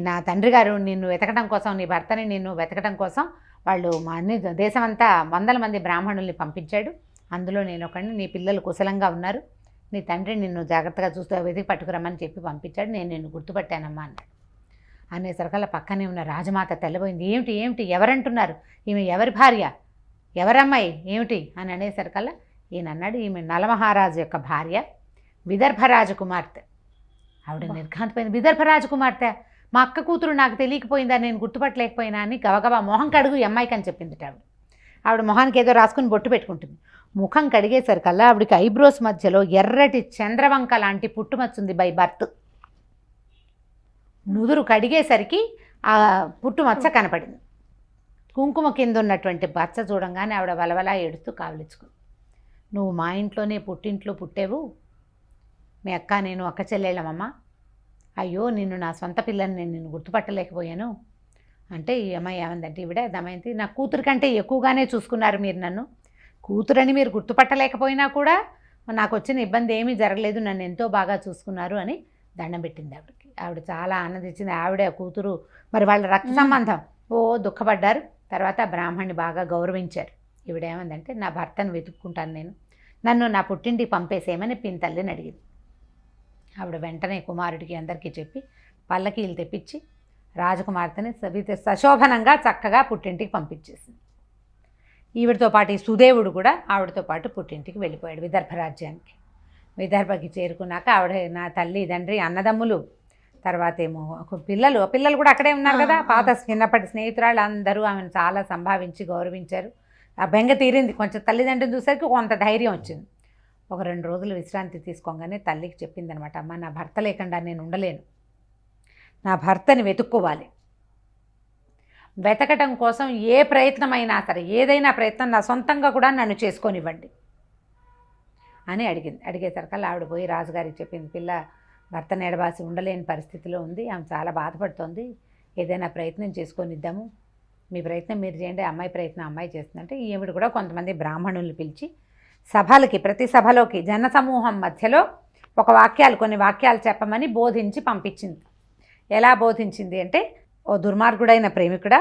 నా తండ్రి గారు నిన్ను వెతకడం కోసం, నీ భర్తని నిన్ను వెతకడం కోసం వాళ్ళు మా అన్ని దేశమంతా వందల మంది బ్రాహ్మణుల్ని పంపించాడు, అందులో నేను ఒకడిని, నీ పిల్లలు కుశలంగా ఉన్నారు, నీ తండ్రి నిన్ను జాగ్రత్తగా చూస్తూ వెతికి పట్టుకురమ్మని చెప్పి పంపించాడు, నేను నిన్ను గుర్తుపట్టానమ్మా అన్నాడు. అనేసరికల్లా పక్కనే ఉన్న రాజమాత తెల్లబోయింది. ఏమిటి ఎవరంటున్నారు, ఈమె ఎవరి భార్య, ఎవరమ్మాయి ఏమిటి అని అనేసరికల్లా ఈయన అన్నాడు, ఈమె నలమహారాజు యొక్క భార్య, విదర్భరాజు కుమార్తె. ఆవిడ నిర్ఘాంతపోయింది. విదర్భరాజు కుమార్తె, మా అక్క కూతురు నాకు తెలియకపోయిందా, నేను గుర్తుపట్టలేకపోయినా అని గబగబా మొహం కడుగు అమ్మాయికి అని చెప్పింది. ఆవిడ మొహానికి ఏదో రాసుకుని బొట్టు పెట్టుకుంటుంది. ముఖం కడిగేసరికల్లా ఆవిడకి ఐబ్రోస్ మధ్యలో ఎర్రటి చంద్రవంక లాంటి పుట్టుమచ్చుంది బై బర్త్. నుదురు కడిగేసరికి ఆ పుట్టుమచ్చ కనపడింది. కుంకుమ కింద ఉన్నటువంటి బచ్చ చూడంగానే ఆవిడ వలవలా ఏడుస్తూ కావలించుకుంది. నువ్వు మా ఇంట్లోనే పుట్టింట్లో పుట్టేవు, మీ అక్క నేను అక్క చెల్లెళ్ళమమ్మ, అయ్యో నిన్ను నా సొంత పిల్లని నేను నిన్ను గుర్తుపట్టలేకపోయాను అంటే ఈ అమ్మాయి ఏమందంటే, ఈవిడ దమయంతి, నా కూతురు కంటే ఎక్కువగానే చూసుకున్నారు మీరు నన్ను, కూతురని మీరు గుర్తుపట్టలేకపోయినా కూడా నాకు వచ్చిన ఇబ్బంది ఏమీ జరగలేదు, నన్ను ఎంతో బాగా చూసుకున్నారు అని దండం పెట్టింది ఆవిడకి. ఆవిడ చాలా ఆనందించింది. ఆవిడ కూతురు మరి వాళ్ళ రక్త సంబంధం, దుఃఖపడ్డారు. తర్వాత బ్రాహ్మణ్ణి బాగా గౌరవించారు. ఈవిడేమందంటే, నా భర్తను వెతుక్కుంటాను నేను, నన్ను నా పుట్టింటికి పంపేసేయమని పిన్ తల్లిని అడిగింది. ఆవిడ వెంటనే కుమారుడికి అందరికీ చెప్పి పల్లకీలు తెప్పించి రాజకుమార్తెని సశోభనంగా చక్కగా పుట్టింటికి పంపించేసింది. ఈవిడతో పాటు ఈ సుదేవుడు కూడా ఆవిడతో పాటు పుట్టింటికి వెళ్ళిపోయాడు విదర్భ రాజ్యానికి. విదర్భకి చేరుకున్నాక ఆవిడ నా తల్లి తండ్రి అన్నదమ్ములు తర్వాత ఏమో పిల్లలు కూడా అక్కడే ఉన్నారు కదా, పాత చిన్నప్పటి స్నేహితురాళ్ళు అందరూ ఆమెను చాలా సంభావించి గౌరవించారు. ఆ బెంగ తీరింది, కొంచెం తల్లిదండ్రులు చూసరికి కొంత ధైర్యం వచ్చింది. ఒక 2 రోజులు విశ్రాంతి తీసుకోగానే తల్లికి చెప్పిందనమాట, అమ్మ నా భర్త లేకుండా నేను ఉండలేను, నా భర్తని వెతుక్కోవాలి, వెతకటం కోసం ఏ ప్రయత్నమైనా సరే ఏదైనా ప్రయత్నం నా సొంతంగా కూడా నన్ను చేసుకొనివ్వండి అని అడిగింది. అడిగేసరికల్లా ఆవిడ పోయి రాజుగారికి చెప్పింది, పిల్ల భర్తను ఎడబాసి ఉండలేని పరిస్థితిలో ఉంది, ఆమె చాలా బాధపడుతోంది, ఏదైనా ప్రయత్నం చేసుకొనిద్దాము, మీ ప్రయత్నం మీరు చేయండి, అమ్మాయి ప్రయత్నం అమ్మాయి చేస్తుందంటే ఈవిడ కూడా కొంతమంది బ్రాహ్మణుల్ని పిలిచి సభలకి ప్రతి సభలోకి జనసమూహం మధ్యలో కొన్ని వాక్యాలు చెప్పమని బోధించి పంపించింది. ఎలా బోధించింది అంటే, ఓ దుర్మార్గుడైన ప్రేమికుడా,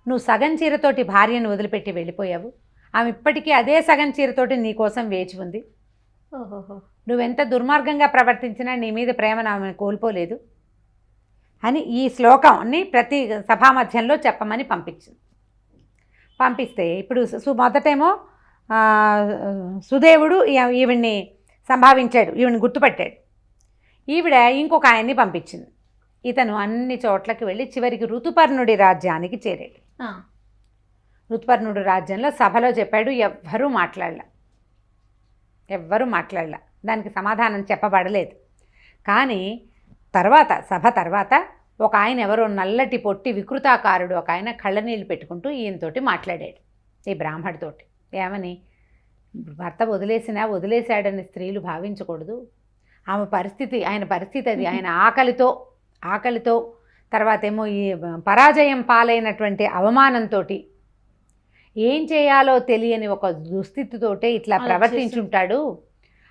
నువ్వు సగం చీరతోటి భార్యను వదిలిపెట్టి వెళ్ళిపోయావు, ఆమె ఇప్పటికీ అదే సగం చీరతోటి నీ కోసం వేచి ఉంది, నువ్వెంత దుర్మార్గంగా ప్రవర్తించినా నీ మీద ప్రేమను ఆమె కోల్పోలేదు అని ఈ శ్లోకాన్ని ప్రతి సభా మధ్యంలో చెప్పమని పంపించింది. పంపిస్తే ఇప్పుడు మొదటేమో సుదేవుడు ఈవిడ్ని సంభావించాడు, ఈవిడ్ని గుర్తుపట్టాడు. ఈవిడ ఇంకొక ఆయన్ని పంపించింది. ఇతను అన్ని చోట్లకి వెళ్ళి చివరికి ఋతుపర్ణుడి రాజ్యానికి చేరాడు. ఋతుపర్ణుడి రాజ్యంలో సభలో చెప్పాడు, ఎవ్వరూ మాట్లాడలా, దానికి సమాధానం చెప్పబడలేదు. కానీ సభ తర్వాత ఒక ఆయన ఎవరో నల్లటి పొట్టి వికృతాకారుడు ఒక ఆయన కళ్ళనీళ్ళు పెట్టుకుంటూ ఈయనతోటి మాట్లాడాడు, ఈ బ్రాహ్మడితోటి. ఏమని, భర్త వదిలేశాడని స్త్రీలు భావించకూడదు, ఆమె పరిస్థితి ఆయన పరిస్థితి అది, ఆయన ఆకలితో తర్వాత ఏమో ఈ పరాజయం పాలైనటువంటి అవమానంతో ఏం చేయాలో తెలియని ఒక దుస్థితితోటే ఇట్లా ప్రవర్తించుంటాడు,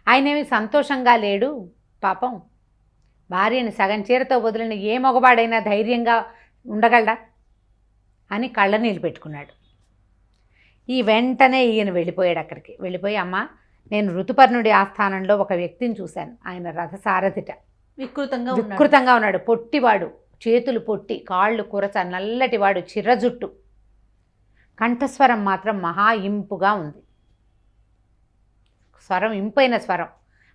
ఆయనేమి సంతోషంగా లేడు, పాపం భార్యని సగం చీరతో వదిలిన ఏ మగవాడైనా ధైర్యంగా ఉండగలడా అని కళ్ళనీళ్ళు పెట్టుకున్నాడు. ఈ వెంటనే ఈయన వెళ్ళిపోయాడు. అక్కడికి వెళ్ళిపోయి, అమ్మ నేను ఋతుపర్ణుడి ఆస్థానంలో ఒక వ్యక్తిని చూశాను, ఆయన రథసారథిట, వికృతంగా ఉన్నాడు, పొట్టివాడు, చేతులు పొట్టి, కాళ్ళు కురచ, నల్లటివాడు, చిర్రజుట్టు, కంఠస్వరం మాత్రం మహా ఇంపుగా ఉంది, స్వరం ఇంపైన స్వరం.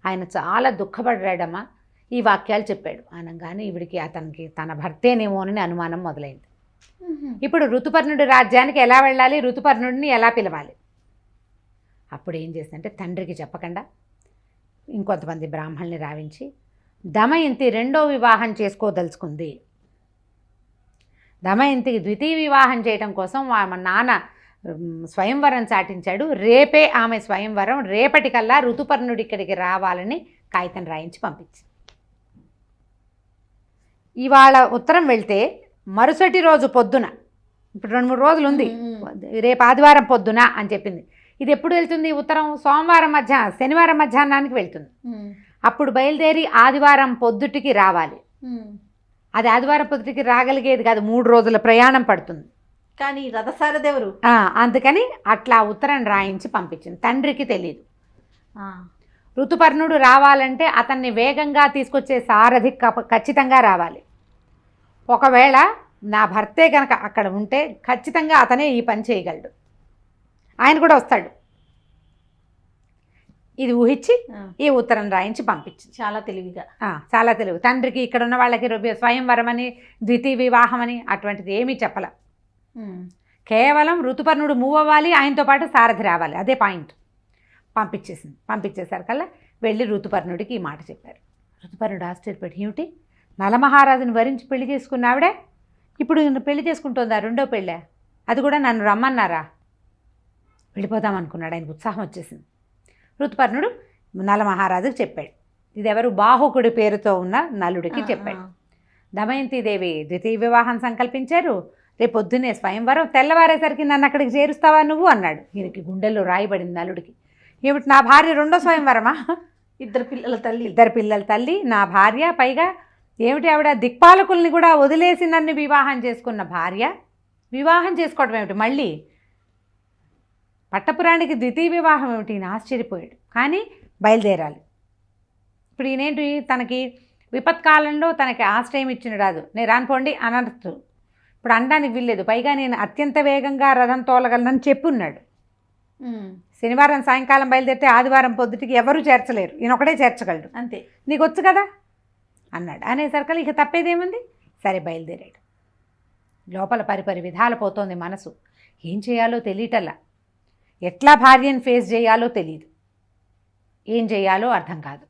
ఆయన చాలా దుఃఖపడ్డాడమ్మా. ఈ వాక్యాలు చెప్పాడు. అనగానే ఈవిడికి అతనికి తన భర్తేనేమోనని అనుమానం మొదలైంది. ఇప్పుడు ఋతుపర్ణుడి రాజ్యానికి ఎలా వెళ్ళాలి, ఋతుపర్ణుడిని ఎలా పిలవాలి? అప్పుడు ఏం చేసిందంటే, తండ్రికి చెప్పకుండా ఇంకొంతమంది బ్రాహ్మణుల్ని రావించి దమయంతి 2వ వివాహం చేసుకోదలుచుకుంది. దమయంతికి ద్వితీయ వివాహం చేయడం కోసం మా నాన్న స్వయంవరం చాటించాడు, రేపే ఆమె స్వయంవరం, రేపటికల్లా ఋతుపర్ణుడి ఇక్కడికి రావాలని కాగితం రాయించి పంపించి, ఇవాళ ఉత్తరం వెళ్తే మరుసటి రోజు పొద్దున, ఇప్పుడు 2-3 రోజులు ఉంది, రేపు ఆదివారం పొద్దున అని చెప్పింది. ఇది ఎప్పుడు వెళ్తుంది ఉత్తరం? శనివారం మధ్యాహ్నానికి వెళ్తుంది. అప్పుడు బయలుదేరి ఆదివారం పొద్దుటికి రావాలి. అది ఆదివారం పొద్దుటికి రాగలిగేది కాదు, 3 రోజుల ప్రయాణం పడుతుంది. కానీ రథసారథెవరు? అందుకని అట్లా ఉత్తరం రాయించి పంపించింది. తండ్రికి తెలియదు. ఋతుపర్ణుడు రావాలంటే అతన్ని వేగంగా తీసుకొచ్చే సారథి ఖచ్చితంగా రావాలి. ఒకవేళ నా భర్తే కనుక అక్కడ ఉంటే ఖచ్చితంగా అతనే ఈ పని చేయగలడు, ఆయన కూడా వస్తాడు. ఇది ఊహించి ఈ ఉత్తరం రాయించి పంపించింది. చాలా తెలివిగా, చాలా తెలివి. తండ్రికి ఇక్కడ ఉన్న వాళ్ళకి స్వయంవరం అని, ద్వితీయ వివాహం అని అటువంటిది ఏమీ చెప్పల. కేవలం ఋతుపర్ణుడు మూవ్ అవ్వాలి, ఆయనతో పాటు సారథి రావాలి, అదే పాయింట్. పంపించేసింది. పంపించేసరికల్లా వెళ్ళి ఋతుపర్ణుడికి ఈ మాట చెప్పారు. ఋతుపర్ణుడు ఆశ్చర్యపడి, ఏమిటి నలమహారాజుని వరించి పెళ్లి చేసుకున్నావిడే, ఇప్పుడు పెళ్లి చేసుకుంటుందా, 2వ పెళ్ళే, అది కూడా నన్ను రమ్మన్నారా? వెళ్ళిపోదామనుకున్నాడు. ఆయనకు ఉత్సాహం వచ్చేసింది. ఋతుపర్ణుడు నలమహారాజుకి చెప్పాడు. ఇది ఎవరు? బాహుకుడి పేరుతో ఉన్న నలుడికి చెప్పాడు. దమయంతిదేవి ద్వితీయ వివాహం సంకల్పించారు, రేపు పొద్దున్నే స్వయంవరం, తెల్లవారేసరికి నన్ను అక్కడికి చేరుస్తావా నువ్వు అన్నాడు. ఈయనకి గుండెల్లో రాయబడింది నలుడికి. ఏమిటి, నా భార్య 2వ స్వయంవరమా? 2 పిల్లల తల్లి నా భార్య, పైగా ఏమిటి ఆవిడ దిక్పాలకుల్ని కూడా వదిలేసి నన్ను వివాహం చేసుకున్న భార్య, వివాహం చేసుకోవడం ఏమిటి, మళ్ళీ పట్టపురాణికి ద్వితీయ వివాహం ఏమిటి? ఆశ్చర్యపోయాడు. కానీ బయలుదేరాలి. ఇప్పుడు ఈయనేంటి, తనకి విపత్కాలంలో తనకి ఆశ్రయం ఇచ్చిన రాజు, నేను రానుకోండి అనర్థు, ఇప్పుడు అనడానికి వీల్లేదు, పైగా నేను అత్యంత వేగంగా రథం తోలగలనని చెప్పున్నాడు. శనివారం సాయంకాలం బయలుదేరితే ఆదివారం పొద్దుటికి ఎవరూ చేర్చలేరు, ఈయన ఒకటే చేర్చగలడు, అంతే, నీకు వచ్చు కదా అన్నాడు. అనేసరికి ఇక తప్పేదేముంది, సరే బయలుదేరాడు. లోపల పరిపరి విధాలు పోతోంది మనసు, ఏం చేయాలో తెలియటల్లా, ఎట్లా భార్యను ఫేస్ చేయాలో తెలియదు, ఏం చేయాలో అర్థం కాదు.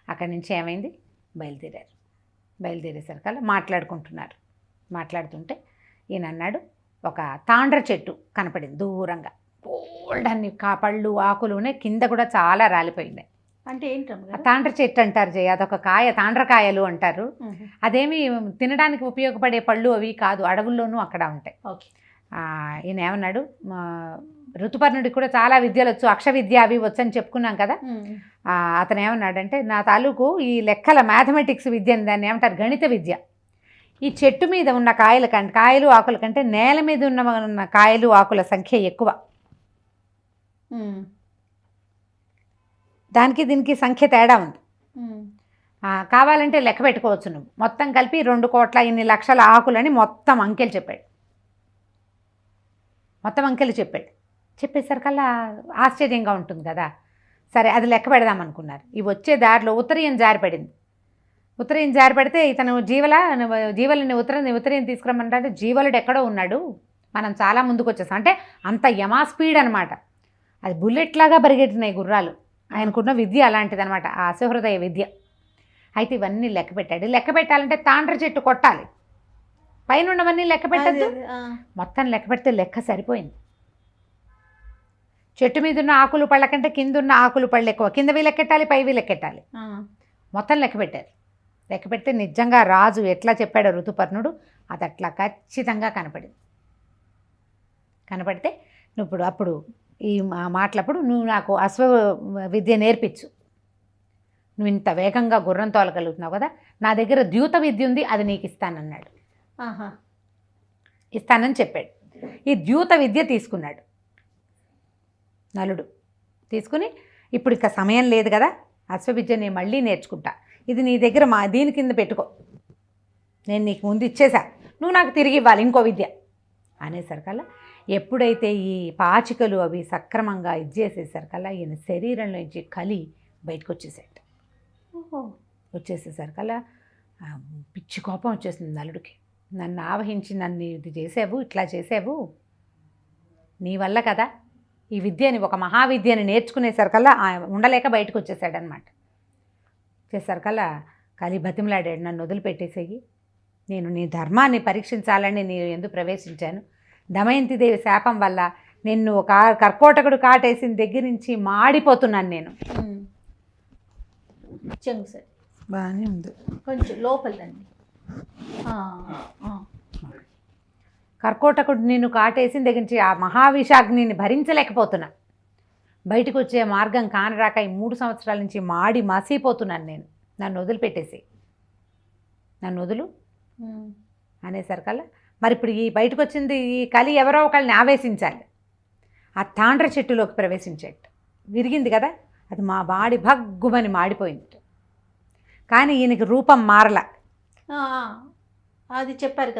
అక్కడి నుంచి ఏమైంది, బయలుదేరారు. బయలుదేరేసరికల్లా మాట్లాడుకుంటున్నారు. మాట్లాడుతుంటే ఈయన అన్నాడు, ఒక తాండ్ర చెట్టు కనపడింది దూరంగా, బోల్డన్ని పళ్ళు ఆకులునే, కింద కూడా చాలా రాలిపోయింది. అంటే ఏంటమ్మా తాండ్ర చెట్టు అంటారు జయ, అదొక కాయ, తాండ్రకాయలు అంటారు. అదేమి తినడానికి ఉపయోగపడే పళ్ళు అవి కాదు, అడవుల్లోనూ అక్కడ ఉంటాయి. ఓకే. ఈయన ఏమన్నాడు, ఋతుపర్ణుడికి కూడా చాలా విద్యలు వచ్చు, అక్ష విద్య అవి వచ్చని చెప్పుకున్నాం కదా. అతను ఏమన్నాడంటే, నా తాలూకు ఈ లెక్కల మ్యాథమెటిక్స్ విద్య, దాన్ని ఏమంటారు గణిత విద్య, ఈ చెట్టు మీద ఉన్న కాయలు ఆకుల కంటే నేల మీద ఉన్న కాయలు ఆకుల సంఖ్య ఎక్కువ, దానికి దీనికి సంఖ్య తేడా ఉంది. కావాలంటే లెక్క పెట్టుకోవచ్చు నువ్వు, మొత్తం కలిపి 2 కోట్ల ఇన్ని లక్షల ఆకులని మొత్తం అంకెలు చెప్పాడు. చెప్పేసరికల్లా ఆశ్చర్యంగా ఉంటుంది కదా. సరే అది లెక్క పెడదాం అనుకున్నారు. ఈ వచ్చే దారిలో ఉత్తరీయం జారి పడింది. ఉత్తరీయం జారి పడితే ఇతను జీవలని ఉత్తరీయం తీసుకురమ్మంటే, జీవలుడు ఎక్కడో ఉన్నాడు, మనం చాలా ముందుకు వచ్చేసాం అంటే అంత యమా స్పీడ్ అనమాట. అది బుల్లెట్ లాగా పరిగెట్టినాయి గుర్రాలు. ఆయనకున్న విద్య అలాంటిది అనమాట, ఆ అసహృదయ విద్య. అయితే ఇవన్నీ లెక్క పెట్టాడు. లెక్క పెట్టాలంటే తాండ్ర చెట్టు కొట్టాలి, పైన ఉన్నవన్నీ లెక్క పెట్టద్దు. మొత్తం లెక్క పెడితే లెక్క సరిపోయింది. చెట్టు మీద ఉన్న ఆకులు పళ్ళ కంటే కింద ఉన్న ఆకులు పళ్ళు ఎక్కువ, కిందవి లెక్కెట్టాలి, పైవి లెక్కెట్టాలి. మొత్తం లెక్క పెట్టారు. లెక్క పెడితే నిజంగా రాజు ఎట్లా చెప్పాడో ఋతుపర్ణుడు, అది అట్లా ఖచ్చితంగా కనపడితే అప్పుడు ఈ మాటలప్పుడు, నువ్వు నాకు అశ్వ విద్య నేర్పించు, నువ్వు ఇంత వేగంగా గుర్రం తోలగలుగుతున్నావు కదా, నా దగ్గర ద్యూత విద్య ఉంది, అది నీకు ఇస్తానన్నాడు. ఇస్తానని చెప్పాడు. ఈ ద్యూత విద్య తీసుకున్నాడు నలుడు. తీసుకుని, ఇప్పుడు ఇక సమయం లేదు కదా, అశ్వవిద్య నేను మళ్ళీ నేర్చుకుంటా, ఇది నీ దగ్గర దీని కింద పెట్టుకో, నేను నీకు ముందు ఇచ్చేసా, నువ్వు నాకు తిరిగి ఇవ్వాలి ఇంకో విద్య అనేసరికల్లా, ఎప్పుడైతే ఈ పాచికలు అవి సక్రమంగా ఇచ్చేసేసరికల్లా ఈయన శరీరంలో నుంచి కలి బయటకు వచ్చేసేసరికల్లా పిచ్చి కోపం వచ్చేసింది నలుడికి. నన్ను ఆవహించి నన్ను ఇది చేసావు, ఇట్లా చేసావు, నీ వల్ల కదా ఈ విద్యని, ఒక మహావిద్యని నేర్చుకునేసరికల్లా ఉండలేక బయటకు వచ్చేసాడనమాట. వచ్చేసరికల్లా కలి బతిమలాడాడు, నన్ను వదిలిపెట్టేసేయి, నేను నీ ధర్మాన్ని పరీక్షించాలని నేను ఎందుకు ప్రవేశించాను, దమయంతిదేవి శాపం వల్ల నిన్ను ఒక కర్కోటకుడు కాటేసిన దగ్గర నుంచి మాడిపోతున్నాను నేను. చెంగు సార్ బాగానే ఉంది, కొంచెం లోపలండి. కర్కోటకుడు నిన్ను కాటేసిన దగ్గర నుంచి ఆ మహావిషాగ్నిని భరించలేకపోతున్నా, బయటకు వచ్చే మార్గం కానరాక ఈ 3 సంవత్సరాల నుంచి మాడి మసిపోతున్నాను నేను, నన్ను వదిలిపెట్టేసి, నన్ను వదులు అనేసరికల్లా, మరి ఇప్పుడు ఈ బయటకు వచ్చింది ఈ కలి ఎవరో ఒకళ్ళని ఆవేశించాలి. ఆ తాండ్ర చెట్టులోకి ప్రవేశించాడు, విరిగింది కదా, అది మా బాడి భగ్గుమని మాడిపోయింది. కానీ ఈయనకి రూపం మారల. అది చెప్పాడు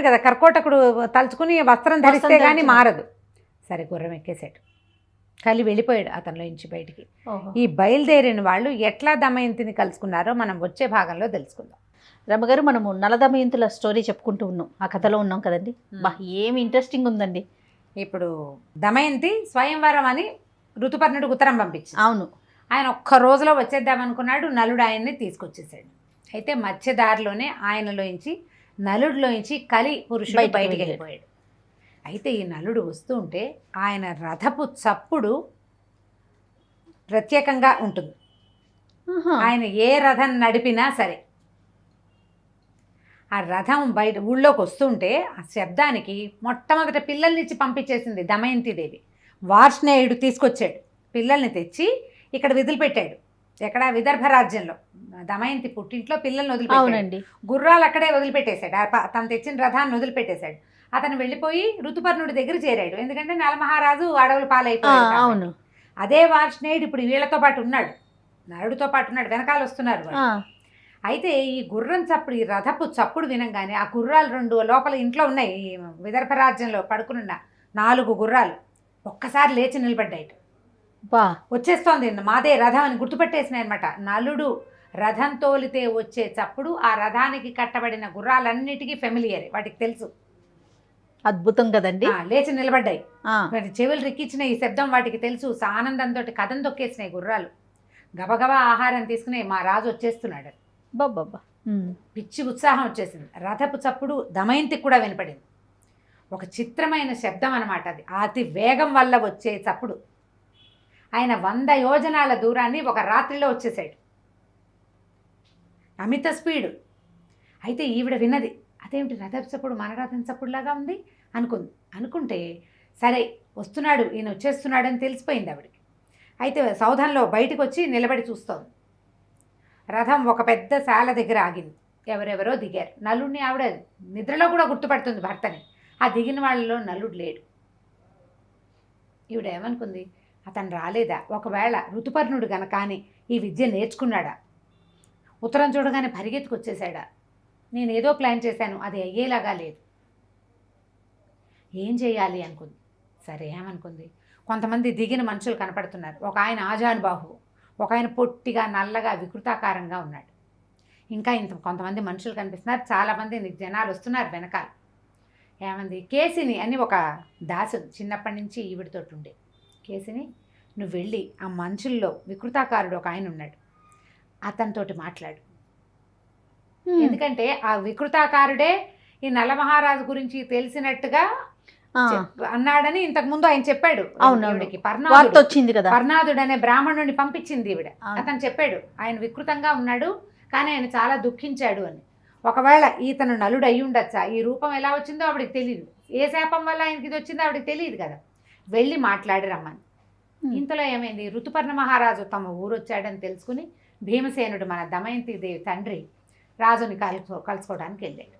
కదా, కర్కోటకుడు తలుచుకుని వస్త్రం ధరిస్తే కానీ మారదు. సరే గుర్రం ఎక్కేశాడు, కలి వెళ్ళిపోయాడు అతనిలో నుంచి బయటికి. ఈ బయలుదేరిన వాళ్ళు ఎట్లా దమయంతిని కలుసుకున్నారో మనం వచ్చే భాగంలో తెలుసుకుందాం. రమ్మగారు, మనము నలదమయంతుల స్టోరీ చెప్పుకుంటూ ఉన్నాం, ఆ కథలో ఉన్నాం కదండి. బా ఏమి ఇంట్రెస్టింగ్ ఉందండి. ఇప్పుడు దమయంతి స్వయంవరం అని ఋతుపర్ణుడికి ఉత్తరం పంపించింది. అవును, ఆయన ఒక్క రోజులో వచ్చేద్దామనుకున్నాడు, నలుడు ఆయన్ని తీసుకొచ్చేసాడు. అయితే మధ్యదారిలోనే ఆయనలోంచి నలుడిలోంచి కలి పురుషుడు బయటికి వెళ్ళిపోయాడు. అయితే ఈ నలుడు వస్తూ ఉంటే ఆయన రథపు చప్పుడు ప్రత్యేకంగా ఉంటుంది. ఆయన ఏ రథం నడిపినా సరే, ఆ రథం బయట ఊళ్ళోకి వస్తుంటే ఆ శబ్దానికి మొట్టమొదట పిల్లల్నిచ్చి పంపించేసింది దమయంతిదేవి. వార్ష్ణేయుడు తీసుకొచ్చాడు, పిల్లల్ని తెచ్చి ఇక్కడ వదిలిపెట్టాడు. ఎక్కడ, విదర్భ రాజ్యంలో దమయంతి పుట్టింట్లో పిల్లల్ని వదిలిపెట్టాడు. గుర్రాలు అక్కడే వదిలిపెట్టేశాడు, తను తెచ్చిన రథాన్ని వదిలిపెట్టేశాడు. అతను వెళ్ళిపోయి ఋతుపర్ణుడి దగ్గర చేరాడు, ఎందుకంటే నలమహారాజు అడవులు పాలైపోయాడు. అదే వార్ష్ణేయుడు ఇప్పుడు వీళ్ళతో పాటు ఉన్నాడు, నరుడితో పాటు ఉన్నాడు, వెనకాల వస్తున్నారు. అయితే ఈ గుర్రం చప్పుడు, ఈ రథపు చప్పుడు వినంగానే ఆ గుర్రాలు 2 లోపల ఇంట్లో ఉన్నాయి, ఈ విదర్భ రాజ్యంలో పడుకున్న 4 గుర్రాలు ఒక్కసారి లేచి నిలబడ్డాయి. బా వచ్చేస్తోంది, మాదే రథం అని గుర్తుపెట్టేసినాయి అనమాట. నలుడు రథం తోలితే వచ్చే చప్పుడు ఆ రథానికి కట్టబడిన గుర్రాలన్నిటికీ ఫెమిలియర్, వాటికి తెలుసు. అద్భుతం కదండి. లేచి నిలబడ్డాయి, ఆ, మరి చెవులు రిక్కించిన ఈ శబ్దం వాటికి తెలుసు. ఆనందంతో కథం తొక్కేసినాయి గుర్రాలు. గబగబా ఆహారం తీసుకుని మా రాజు వచ్చేస్తున్నాడు. బాబా. పిచ్చి ఉత్సాహం వచ్చేసింది. రథపు చప్పుడు దమయంతికి కూడా వినపడింది. ఒక చిత్రమైన శబ్దం అనమాట అది, అతి వేగం వల్ల వచ్చే చప్పుడు. ఆయన 100 యోజనాల దూరాన్ని ఒక రాత్రిలో వచ్చేసాడు, అమిత స్పీడు. అయితే ఈవిడ విన్నది, అదేమిటి రథపు చప్పుడు మన రథం చప్పుడులాగా ఉంది అనుకుంటే సరే వస్తున్నాడు, ఈయన వచ్చేస్తున్నాడని తెలిసిపోయింది ఆవిడకి. అయితే సౌధంలో బయటకు వచ్చి నిలబడి చూస్తోంది. రథం ఒక పెద్ద శాల దగ్గర ఆగింది. ఎవరెవరో దిగారు. నలుడిని ఆవిడ నిద్రలో కూడా గుర్తుపడుతుంది భర్తని. ఆ దిగిన వాళ్ళలో నలుడు లేడు. ఈవిడ ఏమనుకుంది, అతను రాలేదా, ఒకవేళ ఋతుపర్ణుడు గనక అని ఈ విద్య నేర్చుకున్నాడా, ఉత్తరం చూడగానే పరిగెత్తుకొచ్చేసాడా, నేనేదో ప్లాన్ చేశాను అది అయ్యేలాగా లేదు, ఏం చేయాలి అనుకుంది. సరే ఏమనుకుంది, కొంతమంది దిగిన మనుషులు కనపడుతున్నారు. ఒక ఆయన ఆజానుబాహు, ఒక ఆయన పొట్టిగా నల్లగా వికృతాకారంగా ఉన్నాడు. ఇంకా కొంతమంది మనుషులు కనిపిస్తున్నారు, చాలామంది జనాలు వస్తున్నారు వెనకాల. ఏమంది, కేసిని అని ఒక దాసు చిన్నప్పటి నుంచి ఈవిడితోటి ఉండే. కేసిని, నువ్వు వెళ్ళి ఆ మనుషుల్లో వికృతాకారుడు ఒక ఆయన ఉన్నాడు, అతనితోటి మాట్లాడు. ఎందుకంటే ఆ వికృతాకారుడే ఈ నలమహారాజు గురించి తెలిసినట్టుగా అన్నాడని ఇంతకు ముందు ఆయన చెప్పాడు. పర్ణాదుడు అనే బ్రాహ్మణుడిని పంపించింది ఈవిడ. అతను చెప్పాడు ఆయన వికృతంగా ఉన్నాడు, కానీ ఆయన చాలా దుఃఖించాడు అని. ఒకవేళ ఈతను నలుడు అయి ఉండొచ్చా, ఈ రూపం ఎలా వచ్చిందో ఆవిడకి తెలియదు, ఏ శాపం వల్ల ఆయనకి ఇది వచ్చిందో ఆవిడకి తెలియదు కదా. వెళ్ళి మాట్లాడి రమ్మని. ఇంతలో ఏమైంది, ఋతుపర్ణ మహారాజు తమ ఊరు వచ్చాడని తెలుసుకుని భీమసేనుడు మన దమయంతి దేవి తండ్రి రాజుని కలుసుకోవడానికి వెళ్ళాడు.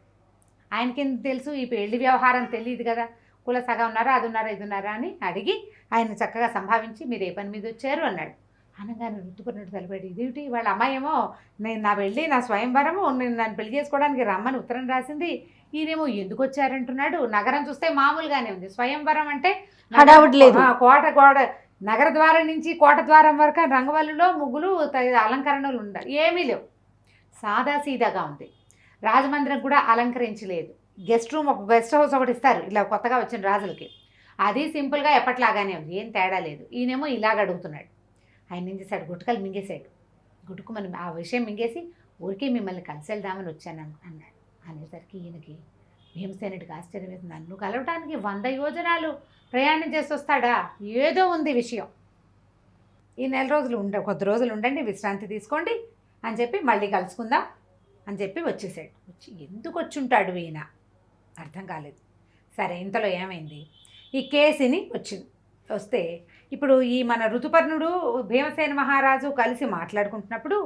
ఆయనకి తెలుసు ఈ పెళ్లి వ్యవహారం తెలియదు కదా, కుల సగం ఉన్నారా, అది ఉన్నారా, ఇది ఉన్నారా అని అడిగి ఆయన చక్కగా సంభావించి మీరు ఏ పని మీద వచ్చారు అన్నాడు. అనగానే ఋతుపర్ణుడు తలపెట్టి, ఇదేమిటి వాళ్ళ అమ్మాయేమో నేను నా స్వయంవరము నేను నన్ను పెళ్లి చేసుకోవడానికి రమ్మని ఉత్తరం రాసింది, ఈయనేమో ఎందుకు వచ్చారంటున్నాడు. నగరం చూస్తే మామూలుగానే ఉంది, స్వయంవరం అంటే కోట నగర ద్వారం నుంచి కోట ద్వారం వరకు రంగవల్లిలో ముగ్గులు అలంకరణలు ఉండాలి, ఏమీ లేవు, సాదాసీదాగా ఉంది. రాజమందిరం కూడా అలంకరించలేదు. గెస్ట్ హౌస్ ఒకటి ఇస్తారు ఇలా కొత్తగా వచ్చిన రాజులకి, అది సింపుల్గా ఎప్పట్లాగానే ఉంది, ఏం తేడా లేదు. ఈయనేమో ఇలాగ అడుగుతున్నాడు. ఆయన ఏం చేశాడు, గుట్టుకలు మింగేశాడు. గుట్టుకుమని ఆ విషయం మింగేసి ఊరికే మిమ్మల్ని కలిసి వెళ్దామని వచ్చాను అన్నాడు. అనేసరికి ఈయనకి భీమసేనుడికి ఆశ్చర్యం వేసింది. నన్ను కలవటానికి 100 యోజనాలు ప్రయాణం చేసి వస్తాడా, ఏదో ఉంది విషయం. ఈ నెల రోజులు కొద్ది రోజులు ఉండండి, విశ్రాంతి తీసుకోండి అని చెప్పి మళ్ళీ కలుసుకుందాం అని చెప్పి వచ్చేసాడు. వచ్చి ఎందుకు వచ్చుంటాడు ఈయన అర్థం కాలేదు. సరే ఇంతలో ఏమైంది, ఈ కేసిని వస్తే ఇప్పుడు ఈ మన ఋతుపర్ణుడు భీమసేన మహారాజు కలిసి మాట్లాడుకుంటున్నప్పుడు